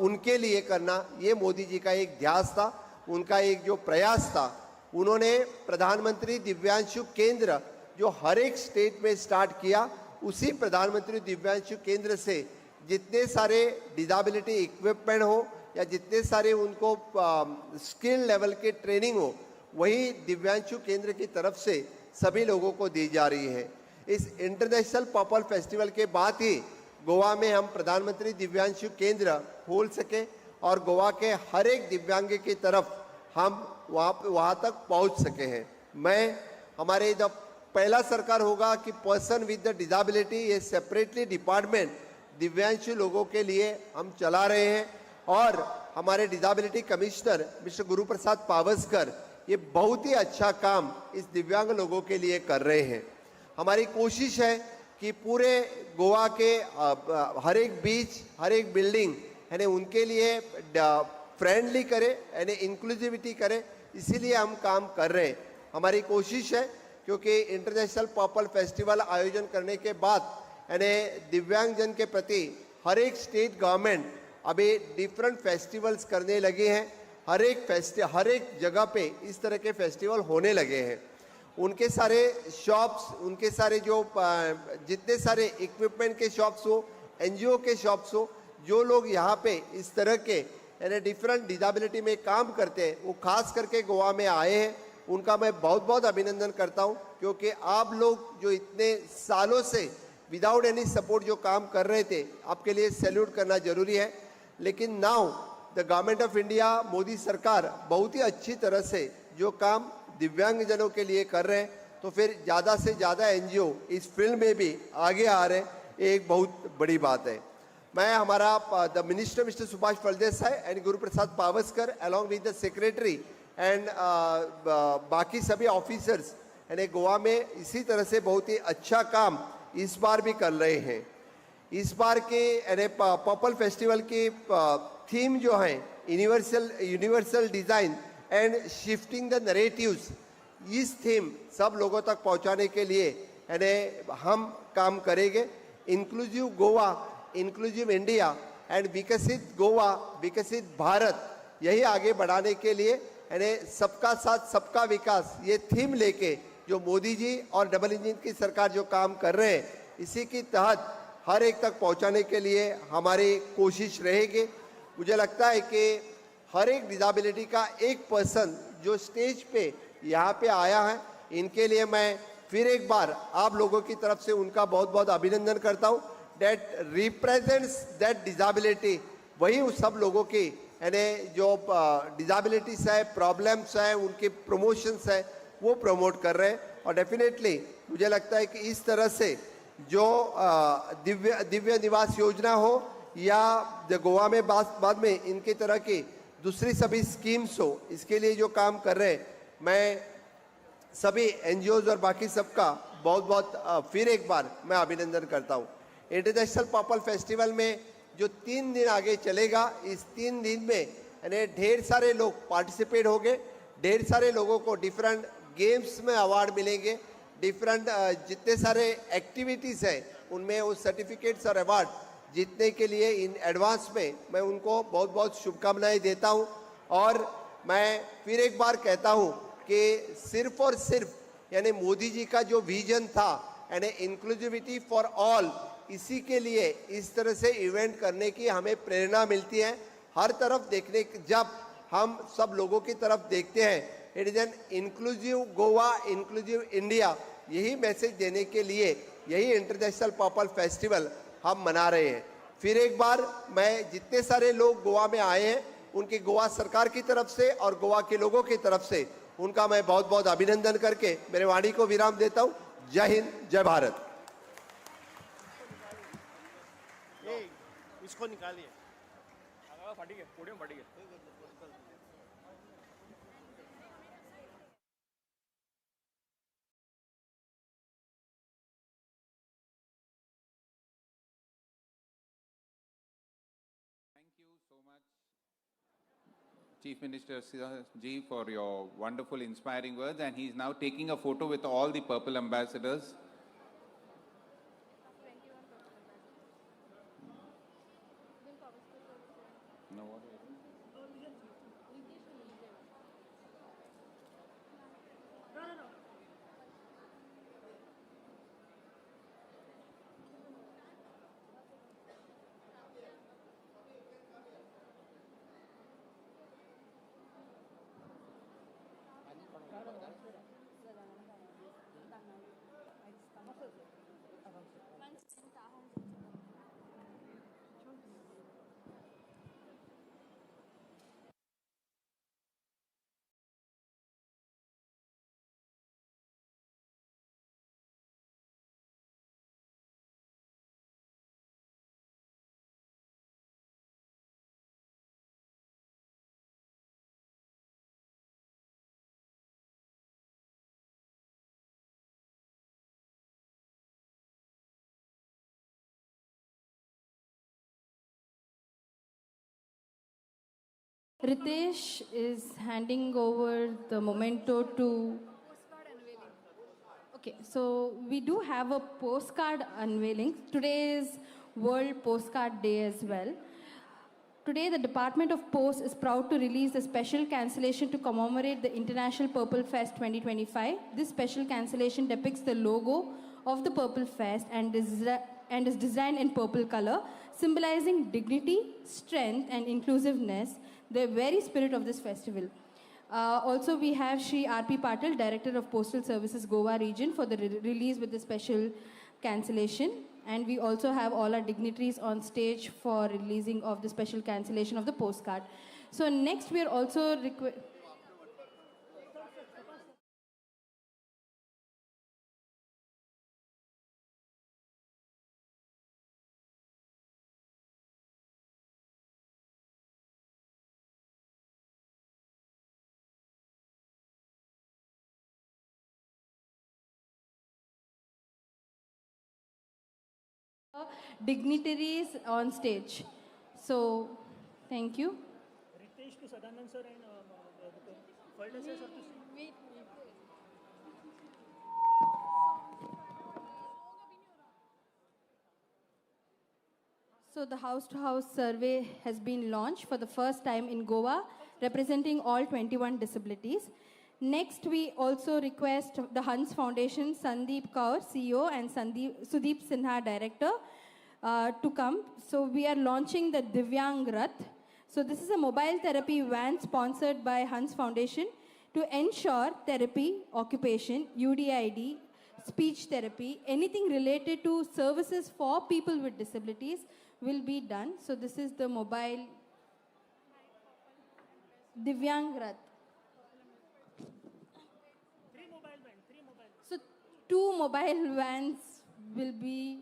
उनके लिए करना, ये मोदी जी का एक ध्यास था, उनका एक जो प्रयास था. उन्होंने प्रधानमंत्री दिव्यांशु केंद्र जो हर एक स्टेट में स्टार्ट किया, उसी प्रधानमंत्री दिव्यांशु केंद्र से जितने सारे डिसेबिलिटी इक्विपमेंट हो या जितने सारे उनको स्किल लेवल के ट्रेनिंग हो, वही दिव्यांशु केंद्र की तरफ से सभी लोगों को दी जा रही है. इस इंटरनेशनल पर्पल फेस्टिवल के बाद ही गोवा में हम प्रधानमंत्री दिव्यांशु केंद्र खोल सके और गोवा के हर एक दिव्यांग की तरफ हम वहाँ तक पहुँच सके हैं. मैं हमारे जब पहला सरकार होगा कि पर्सन विद द डिसेबिलिटी ये सेपरेटली डिपार्टमेंट दिव्यांशु लोगों के लिए हम चला रहे हैं, और हमारे डिसेबिलिटी कमिश्नर मिस्टर गुरु प्रसाद पावस्कर ये बहुत ही अच्छा काम इस दिव्यांग लोगों के लिए कर रहे हैं. हमारी कोशिश है कि पूरे गोवा के हर एक बीच, हर एक बिल्डिंग यानी उनके लिए फ्रेंडली करे, यानी इंक्लूसिविटी करे, इसीलिए हम काम कर रहे हैं. हमारी कोशिश है क्योंकि इंटरनेशनल पर्पल फेस्टिवल आयोजन करने के बाद यानी दिव्यांगजन के प्रति हर एक स्टेट गवर्नमेंट अभी डिफरेंट फेस्टिवल्स करने लगे हैं. हर एक जगह पे इस तरह के फेस्टिवल होने लगे हैं. उनके सारे शॉप्स, उनके सारे जो जितने सारे इक्विपमेंट के शॉप्स हो, एनजीओ के शॉप्स हो, जो लोग यहाँ पे इस तरह के यानी डिफरेंट डिसेबिलिटी में काम करते हैं, वो खास करके गोवा में आए हैं. उनका मैं बहुत बहुत अभिनंदन करता हूँ, क्योंकि आप लोग जो इतने सालों से विदाउट एनी सपोर्ट जो काम कर रहे थे, आपके लिए सैल्यूट करना जरूरी है. लेकिन now the government of India, Modi सरकार बहुत ही अच्छी तरह से जो काम दिव्यांगजनों के लिए कर रहे हैं, तो फिर ज़्यादा से ज़्यादा एनजीओ इस फील्ड में भी आगे आ रहे हैं, एक बहुत बड़ी बात है. मैं हमारा the minister mister Subhash Phaldesai and Guru Prasad Pawaskar along with the secretary and बाकी सभी ऑफिसर्स यानी गोवा में इसी तरह से बहुत ही अच्छा काम इस बार भी कर रहे हैं. इस बार के यानी पर्पल फेस्टिवल की थीम जो है universal design and shifting the narratives, इस थीम सब लोगों तक पहुंचाने के लिए यानी हम काम करेंगे। Inclusive Goa, inclusive India and विकसित गोवा, विकसित भारत, यही आगे बढ़ाने के लिए यानी सबका साथ सबका विकास, ये थीम लेके जो मोदी जी और डबल इंजन की सरकार जो काम कर रहे हैं, इसी के तहत हर एक तक पहुंचाने के लिए हमारी कोशिश रहेगी। मुझे लगता है कि हर एक डिसेबिलिटी का एक पर्सन जो स्टेज पे यहाँ पे आया है, इनके लिए मैं फिर एक बार आप लोगों की तरफ से उनका बहुत बहुत अभिनंदन करता हूँ। दैट रिप्रेजेंट्स दैट डिसेबिलिटी, वही उस सब लोगों की यानी जो डिसेबिलिटीज है, प्रॉब्लम्स है, उनके प्रमोशंस है, वो प्रमोट कर रहे हैं। और डेफिनेटली मुझे लगता है कि इस तरह से जो दिव्य निवास योजना हो या गोवा में बाद में इनकी तरह की दूसरी सभी स्कीम्स हो, इसके लिए जो काम कर रहे हैं, मैं सभी एनजीओज और बाकी सबका बहुत बहुत फिर एक बार मैं अभिनंदन करता हूँ। इंटरनेशनल पर्पल फेस्टिवल में जो 3 दिन आगे चलेगा, इस 3 दिन में यानी ढेर सारे लोग पार्टिसिपेट होंगे, ढेर सारे लोगों को डिफरेंट गेम्स में अवार्ड मिलेंगे, डिफरेंट जितने सारे एक्टिविटीज़ हैं उनमें वो सर्टिफिकेट्स और अवार्ड जीतने के लिए इन एडवांस में मैं उनको बहुत बहुत शुभकामनाएं देता हूं। और मैं फिर एक बार कहता हूं कि सिर्फ और सिर्फ यानी मोदी जी का जो विजन था यानी इंक्लूसिविटी फॉर ऑल, इसी के लिए इस तरह से इवेंट करने की हमें प्रेरणा मिलती है। हर तरफ देखने, जब हम सब लोगों की तरफ देखते हैं, it is an inclusive Goa, inclusive India, यही मैसेज देने के लिए यही इंटरनेशनल पर्पल फेस्टिवल हम मना रहे हैं। फिर एक बार मैं जितने सारे लोग गोवा में आए हैं, उनकी गोवा सरकार की तरफ से और गोवा के लोगों की तरफ से उनका मैं बहुत बहुत अभिनंदन करके मेरे वाणी को विराम देता हूँ। जय हिंद, जय भारत। इसको निकालिए। Chief Minister Ji, for your wonderful, inspiring words, and he's now taking a photo with all the purple ambassadors. No, what is it? Ritesh is handing over the memento to... Okay, so we do have a postcard unveiling. Today is World Postcard Day as well. Today, the Department of Post is proud to release a special cancellation to commemorate the International Purple Fest 2025. This special cancellation depicts the logo of the Purple Fest and is designed in purple color, symbolizing dignity, strength, and inclusiveness, the very spirit of this festival. Also, we have Shri R.P. Patil, Director of Postal Services Goa region, for the release with the special cancellation. And we also have all our dignitaries on stage for releasing of the special cancellation of the postcard. So next, we are also dignitaries on stage. So, thank you. to Sadanand sir and Falda sir to see. So the house-to-house survey has been launched for the first time in Goa, representing all 21 disabilities. Next, we also request the Hans Foundation, Sandeep Kaur, CEO, and Sudeep Sinha, Director, to come. So we are launching the Divyang Rath. So this is a mobile therapy van sponsored by Hans Foundation to ensure therapy, occupation, UDID, speech therapy, anything related to services for people with disabilities will be done. So this is the mobile Divyang Rath. So 2 mobile vans will be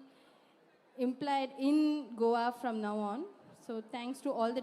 implied in Goa from now on. So thanks to all the